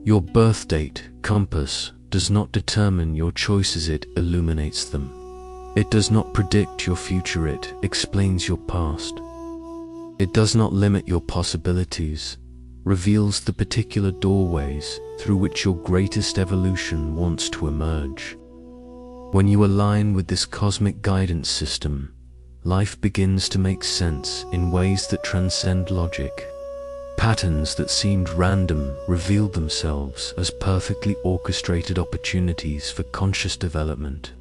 A: Your birth date, compass, does not determine your choices, it illuminates them. It does not predict your future, it explains your past. It does not limit your possibilities, reveals the particular doorways through which your greatest evolution wants to emerge. When you align with this cosmic guidance system, life begins to make sense in ways that transcend logic. Patterns that seemed random revealed themselves as perfectly orchestrated opportunities for conscious development.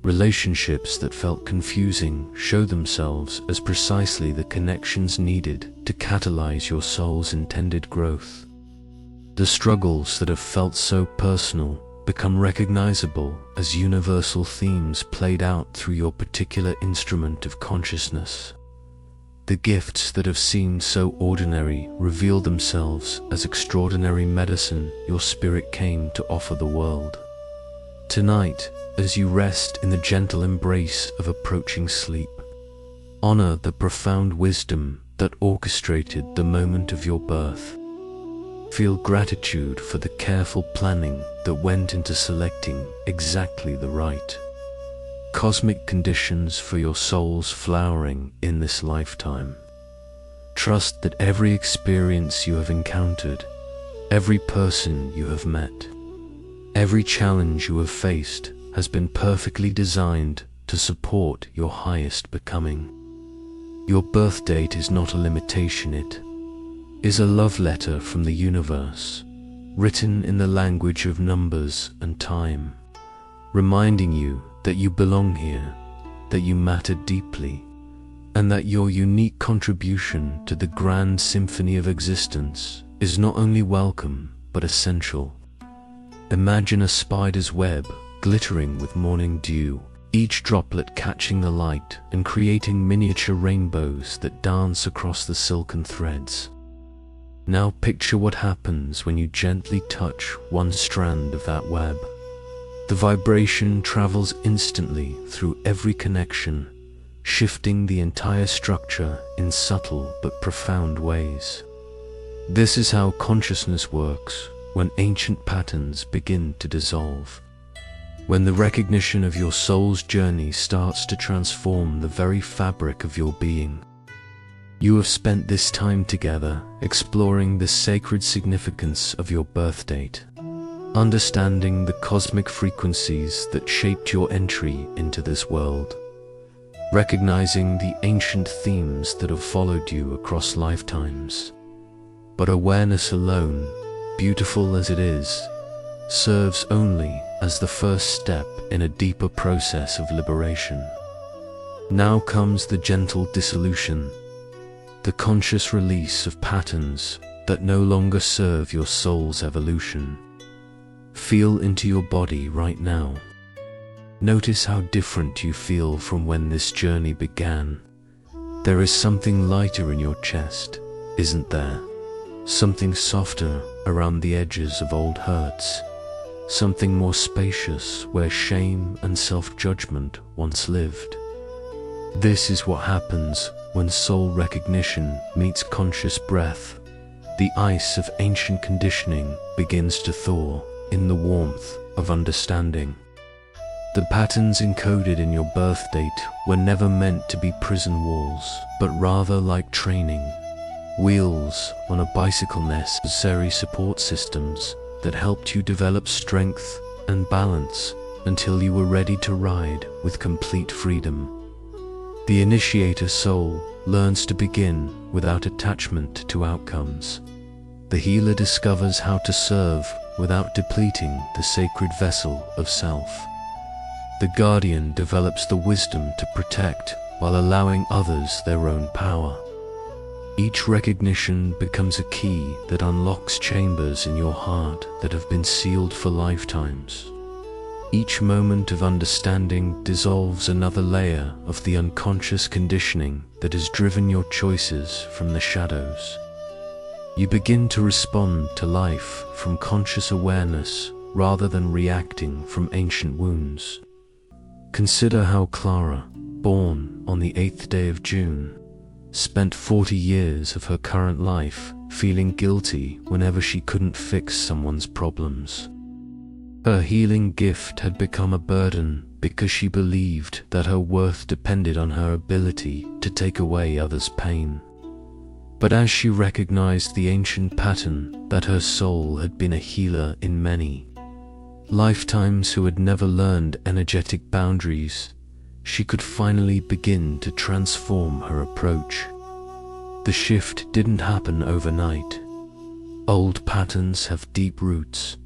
A: Relationships that felt confusing show themselves as precisely the connections needed to catalyze your soul's intended growth. The struggles that have felt so personal become recognizable as universal themes played out through your particular instrument of consciousness. The gifts that have seemed so ordinary reveal themselves as extraordinary medicine your spirit came to offer the world. Tonight, as you rest in the gentle embrace of approaching sleep, honor the profound wisdom that orchestrated the moment of your birth. Feel gratitude for the careful planning that went into selecting exactly the right cosmic conditions for your soul's flowering in this lifetime. Trust that every experience you have encountered, every person you have met, every challenge you have faced has been perfectly designed to support your highest becoming. Your birth date is not a limitation, it is a love letter from the universe, written in the language of numbers and time, reminding you that you belong here, that you matter deeply, and that your unique contribution to the grand symphony of existence is not only welcome but essential. Imagine a spider's web glittering with morning dew, each droplet catching the light and creating miniature rainbows that dance across the silken threads. Now picture what happens when you gently touch one strand of that web. The vibration travels instantly through every connection, shifting the entire structure in subtle but profound ways. This is how consciousness works when ancient patterns begin to dissolve. When the recognition of your soul's journey starts to transform the very fabric of your being. You have spent this time together exploring the sacred significance of your birth date, understanding the cosmic frequencies that shaped your entry into this world, recognizing the ancient themes that have followed you across lifetimes. But awareness alone, beautiful as it is, serves only as the first step in a deeper process of liberation. Now comes the gentle dissolution, the conscious release of patterns that no longer serve your soul's evolution. Feel into your body right now. Notice how different you feel from when this journey began. There is something lighter in your chest, isn't there? Something softer around the edges of old hurts. Something more spacious where shame and self-judgment once lived. This is what happens when soul recognition meets conscious breath. The ice of ancient conditioning begins to thaw in the warmth of understanding. The patterns encoded in your birth date were never meant to be prison walls, but rather like training wheels on a bicycle, necessary support systems that helped you develop strength and balance until you were ready to ride with complete freedom. The initiator soul learns to begin without attachment to outcomes. The healer discovers how to serve without depleting the sacred vessel of self. The guardian develops the wisdom to protect while allowing others their own power. Each recognition becomes a key that unlocks chambers in your heart that have been sealed for lifetimes. Each moment of understanding dissolves another layer of the unconscious conditioning that has driven your choices from the shadows. You begin to respond to life from conscious awareness rather than reacting from ancient wounds. Consider how Clara, born on the 8th day of June, spent 40 years of her current life feeling guilty whenever she couldn't fix someone's problems. Her healing gift had become a burden because she believed that her worth depended on her ability to take away others' pain. But as she recognized the ancient pattern that her soul had been a healer in many lifetimes who had never learned energetic boundaries, she could finally begin to transform her approach. The shift didn't happen overnight. Old patterns have deep roots,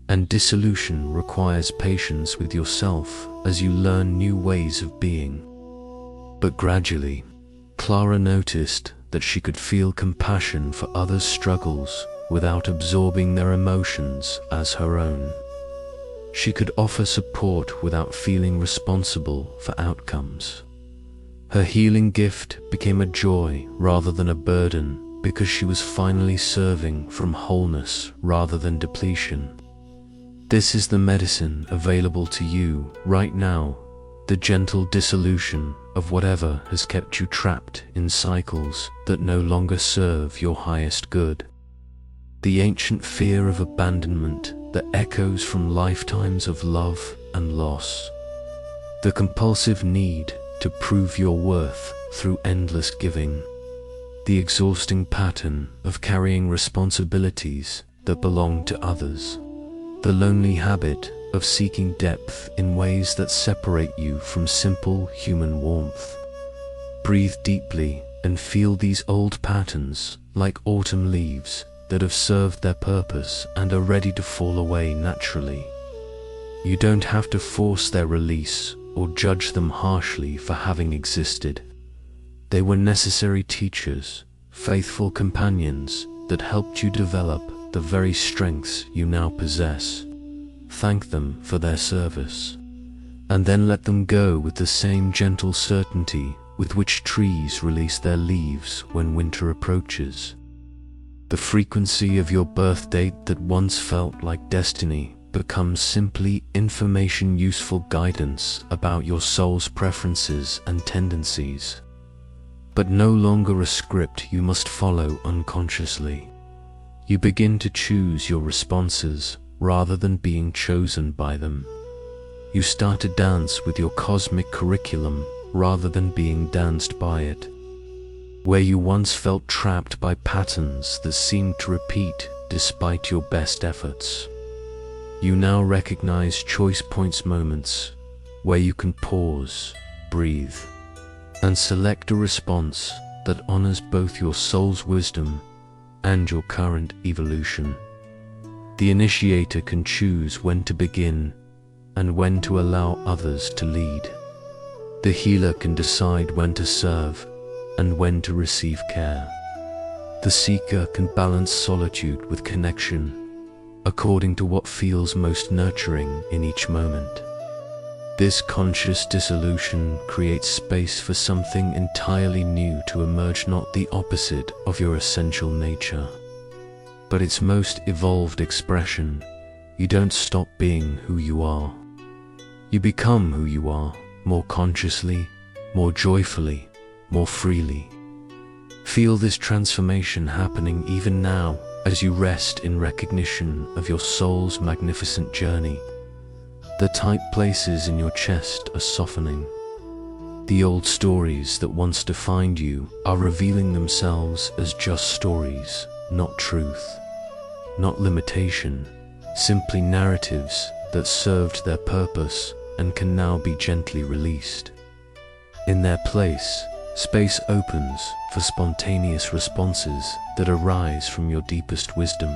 A: and dissolution requires patience with yourself as you learn new ways of being. But gradually, Clara noticed that she could feel compassion for others' struggles without absorbing their emotions as her own. She could offer support without feeling responsible for outcomes. Her healing gift became a joy rather than a burden because she was finally serving from wholeness rather than depletion. This is the medicine available to you right now, the gentle dissolution of whatever has kept you trapped in cycles that no longer serve your highest good. The ancient fear of abandonment that echoes from lifetimes of love and loss. The compulsive need to prove your worth through endless giving. The exhausting pattern of carrying responsibilities that belong to others. The lonely habit of seeking depth in ways that separate you from simple human warmth. Breathe deeply and feel these old patterns, like autumn leaves, that have served their purpose and are ready to fall away naturally. You don't have to force their release or judge them harshly for having existed. They were necessary teachers, faithful companions that helped you develop the very strengths you now possess. Thank them for their service, and then let them go with the same gentle certainty with which trees release their leaves when winter approaches. The frequency of your birth date that once felt like destiny becomes simply information, useful guidance about your soul's preferences and tendencies, but no longer a script you must follow unconsciously. You begin to choose your responses rather than being chosen by them. You start to dance with your cosmic curriculum rather than being danced by it. Where you once felt trapped by patterns that seemed to repeat despite your best efforts, you now recognize choice points, moments where you can pause, breathe, and select a response that honors both your soul's wisdom and your current evolution. The initiator can choose when to begin and when to allow others to lead. The healer can decide when to serve and when to receive care. The seeker can balance solitude with connection according to what feels most nurturing in each moment. This conscious dissolution creates space for something entirely new to emerge, not the opposite of your essential nature, but its most evolved expression. You don't stop being who you are. You become who you are, more consciously, more joyfully, more freely. Feel this transformation happening even now as you rest in recognition of your soul's magnificent journey. The tight places in your chest are softening. The old stories that once defined you are revealing themselves as just stories, not truth, not limitation, simply narratives that served their purpose and can now be gently released. In their place, space opens for spontaneous responses that arise from your deepest wisdom.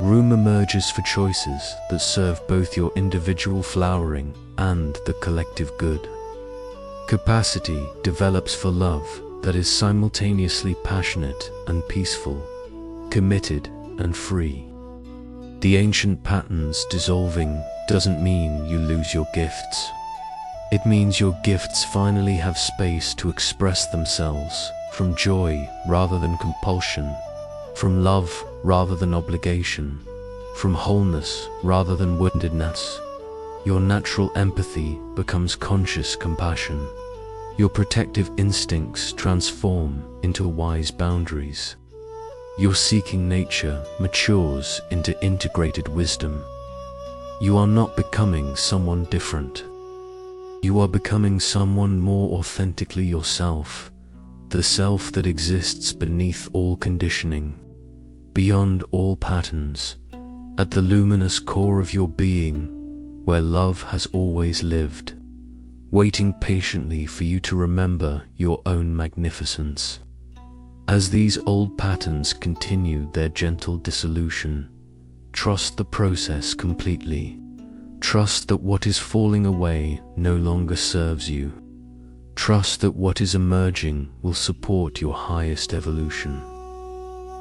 A: Room emerges for choices that serve both your individual flowering and the collective good. Capacity develops for love that is simultaneously passionate and peaceful, committed and free. The ancient patterns dissolving doesn't mean you lose your gifts. It means your gifts finally have space to express themselves, from joy rather than compulsion, from love rather than obligation, from wholeness rather than woundedness. Your natural empathy becomes conscious compassion. Your protective instincts transform into wise boundaries. Your seeking nature matures into integrated wisdom. You are not becoming someone different. You are becoming someone more authentically yourself, the self that exists beneath all conditioning, beyond all patterns, at the luminous core of your being, where love has always lived, waiting patiently for you to remember your own magnificence. As these old patterns continue their gentle dissolution, trust the process completely. Trust that what is falling away no longer serves you. Trust that what is emerging will support your highest evolution.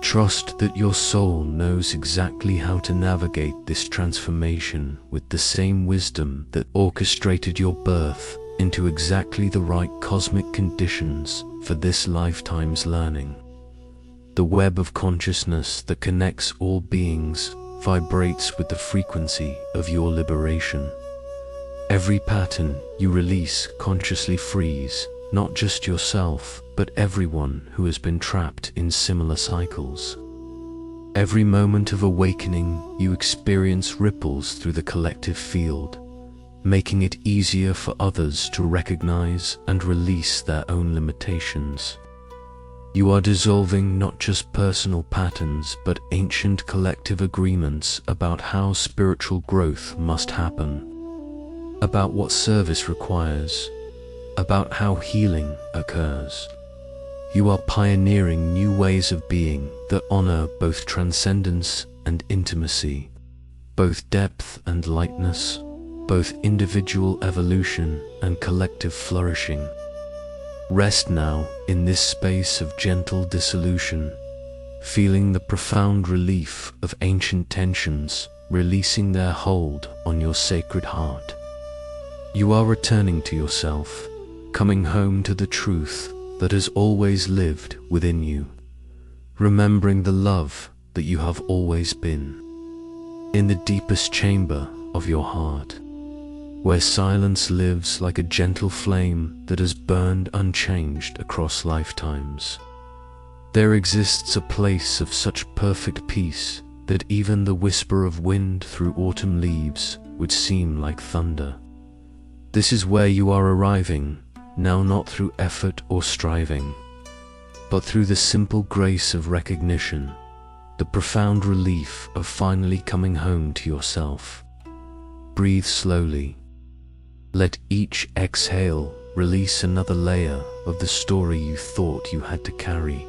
A: Trust that your soul knows exactly how to navigate this transformation with the same wisdom that orchestrated your birth into exactly the right cosmic conditions for this lifetime's learning. The web of consciousness that connects all beings vibrates with the frequency of your liberation. Every pattern you release consciously frees not just yourself, but everyone who has been trapped in similar cycles. Every moment of awakening you experience ripples through the collective field, making it easier for others to recognize and release their own limitations. You are dissolving not just personal patterns, but ancient collective agreements about how spiritual growth must happen, about what service requires, about how healing occurs. You are pioneering new ways of being that honor both transcendence and intimacy, both depth and lightness, both individual evolution and collective flourishing. Rest now in this space of gentle dissolution, feeling the profound relief of ancient tensions releasing their hold on your sacred heart. You are returning to yourself, coming home to the truth that has always lived within you, remembering the love that you have always been, in the deepest chamber of your heart, where silence lives like a gentle flame that has burned unchanged across lifetimes. There exists a place of such perfect peace that even the whisper of wind through autumn leaves would seem like thunder. This is where you are arriving, now not through effort or striving, but through the simple grace of recognition, the profound relief of finally coming home to yourself. Breathe slowly. Let each exhale release another layer of the story you thought you had to carry.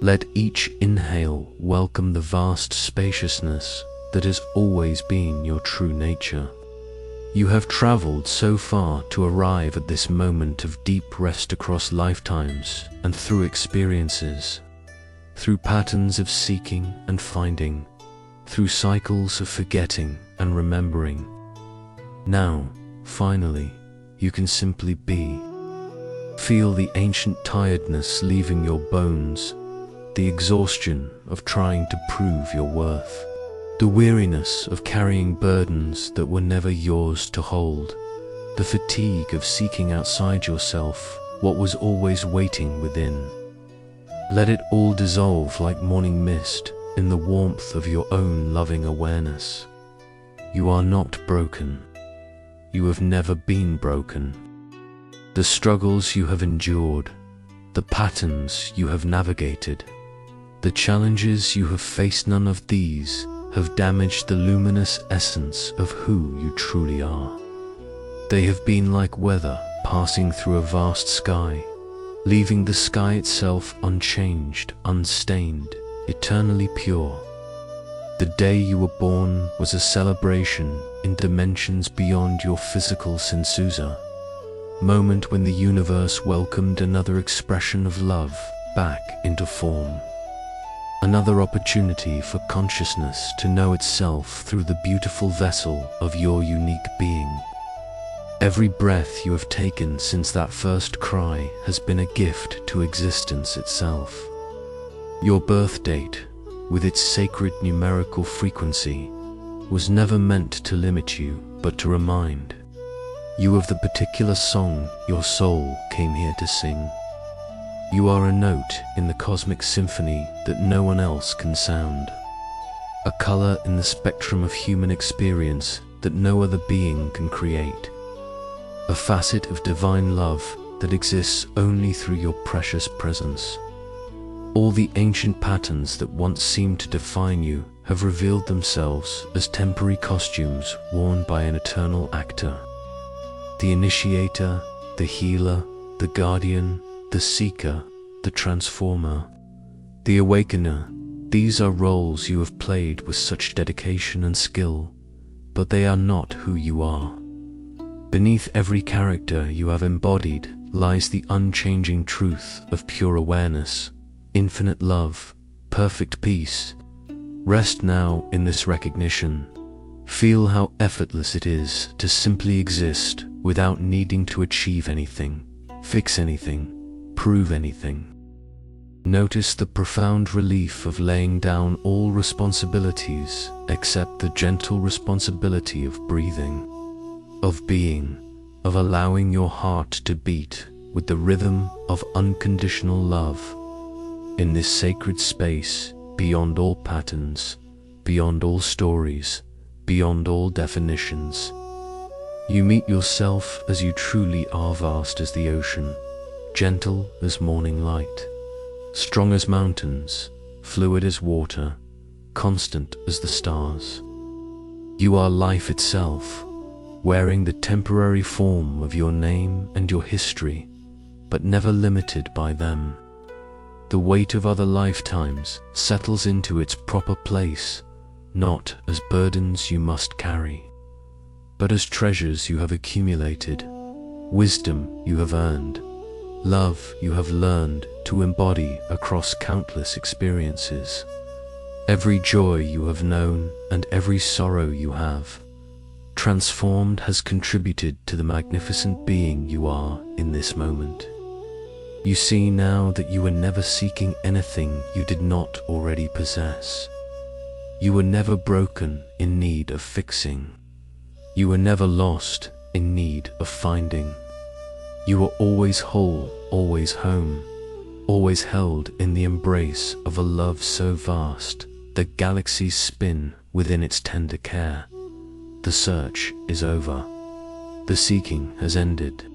A: Let each inhale welcome the vast spaciousness that has always been your true nature. You have traveled so far to arrive at this moment of deep rest across lifetimes and through experiences, through patterns of seeking and finding, through cycles of forgetting and remembering. Now, finally, you can simply be. Feel the ancient tiredness leaving your bones, the exhaustion of trying to prove your worth, the weariness of carrying burdens that were never yours to hold, the fatigue of seeking outside yourself what was always waiting within. Let it all dissolve like morning mist in the warmth of your own loving awareness. You are not broken. You have never been broken. The struggles you have endured, the patterns you have navigated, the challenges you have faced, none of these have damaged the luminous essence of who you truly are. They have been like weather passing through a vast sky, leaving the sky itself unchanged, unstained, eternally pure. The day you were born was a celebration in dimensions beyond your physical sensuza, moment when the universe welcomed another expression of love back into form. Another opportunity for consciousness to know itself through the beautiful vessel of your unique being. Every breath you have taken since that first cry has been a gift to existence itself. Your birth date, with its sacred numerical frequency, was never meant to limit you, but to remind you of the particular song your soul came here to sing. You are a note in the cosmic symphony that no one else can sound, a color in the spectrum of human experience that no other being can create, a facet of divine love that exists only through your precious presence. All the ancient patterns that once seemed to define you have revealed themselves as temporary costumes worn by an eternal actor. The initiator, the healer, the guardian, the seeker, the transformer, the awakener. These are roles you have played with such dedication and skill, but they are not who you are. Beneath every character you have embodied lies the unchanging truth of pure awareness, infinite love, perfect peace. Rest now in this recognition. Feel how effortless it is to simply exist without needing to achieve anything, fix anything, prove anything. Notice the profound relief of laying down all responsibilities except the gentle responsibility of breathing, of being, of allowing your heart to beat with the rhythm of unconditional love. In this sacred space, beyond all patterns, beyond all stories, beyond all definitions, you meet yourself as you truly are, vast as the ocean, gentle as morning light, strong as mountains, fluid as water, constant as the stars. You are life itself, wearing the temporary form of your name and your history, but never limited by them. The weight of other lifetimes settles into its proper place, not as burdens you must carry, but as treasures you have accumulated, wisdom you have earned, love you have learned to embody across countless experiences. Every joy you have known and every sorrow you have transformed has contributed to the magnificent being you are in this moment. You see now that you were never seeking anything you did not already possess. You were never broken in need of fixing. You were never lost in need of finding. You were always whole, always home, always held in the embrace of a love so vast that galaxies spin within its tender care. The search is over. The seeking has ended.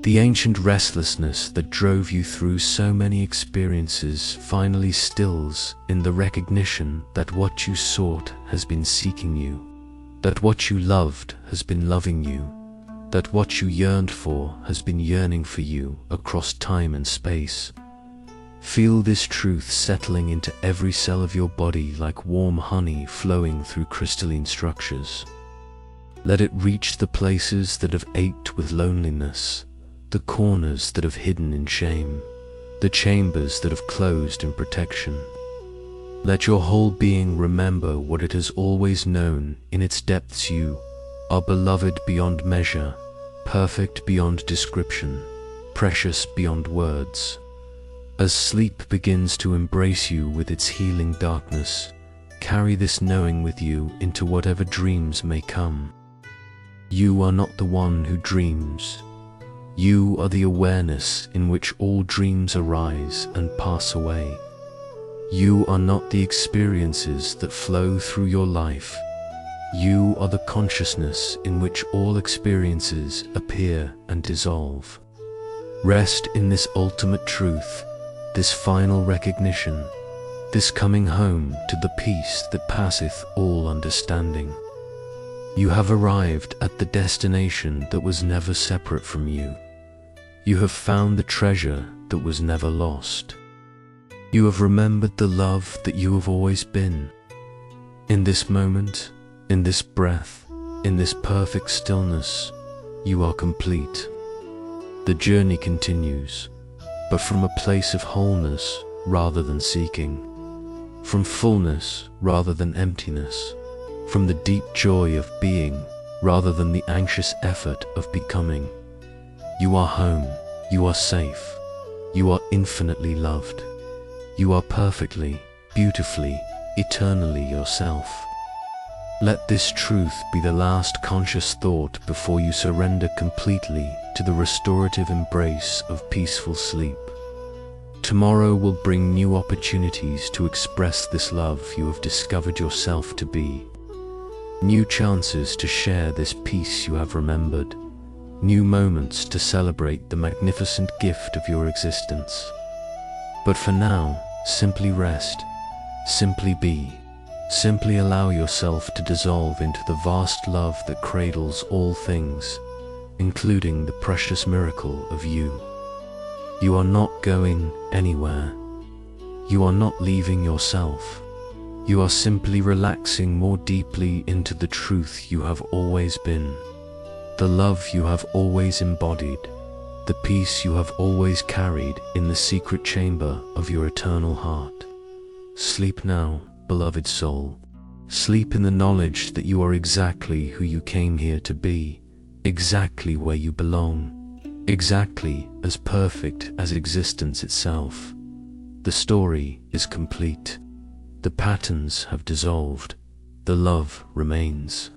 A: The ancient restlessness that drove you through so many experiences finally stills in the recognition that what you sought has been seeking you, that what you loved has been loving you, that what you yearned for has been yearning for you across time and space. Feel this truth settling into every cell of your body like warm honey flowing through crystalline structures. Let it reach the places that have ached with loneliness, the corners that have hidden in shame, the chambers that have closed in protection. Let your whole being remember what it has always known in its depths. You are beloved beyond measure, perfect beyond description, precious beyond words. As sleep begins to embrace you with its healing darkness, carry this knowing with you into whatever dreams may come. You are not the one who dreams. You are the awareness in which all dreams arise and pass away. You are not the experiences that flow through your life. You are the consciousness in which all experiences appear and dissolve. Rest in this ultimate truth, this final recognition, this coming home to the peace that passeth all understanding. You have arrived at the destination that was never separate from you. You have found the treasure that was never lost. You have remembered the love that you have always been. In this moment, in this breath, in this perfect stillness, you are complete. The journey continues, but from a place of wholeness rather than seeking, from fullness rather than emptiness, from the deep joy of being rather than the anxious effort of becoming. You are home, you are safe, you are infinitely loved. You are perfectly, beautifully, eternally yourself. Let this truth be the last conscious thought before you surrender completely to the restorative embrace of peaceful sleep. Tomorrow will bring new opportunities to express this love you have discovered yourself to be. New chances to share this peace you have remembered. New moments to celebrate the magnificent gift of your existence. But for now, simply rest, simply be, simply allow yourself to dissolve into the vast love that cradles all things, including the precious miracle of you. You are not going anywhere. You are not leaving yourself. You are simply relaxing more deeply into the truth you have always been, the love you have always embodied, the peace you have always carried in the secret chamber of your eternal heart. Sleep now, beloved soul. Sleep in the knowledge that you are exactly who you came here to be, exactly where you belong, exactly as perfect as existence itself. The story is complete. The patterns have dissolved. The love remains.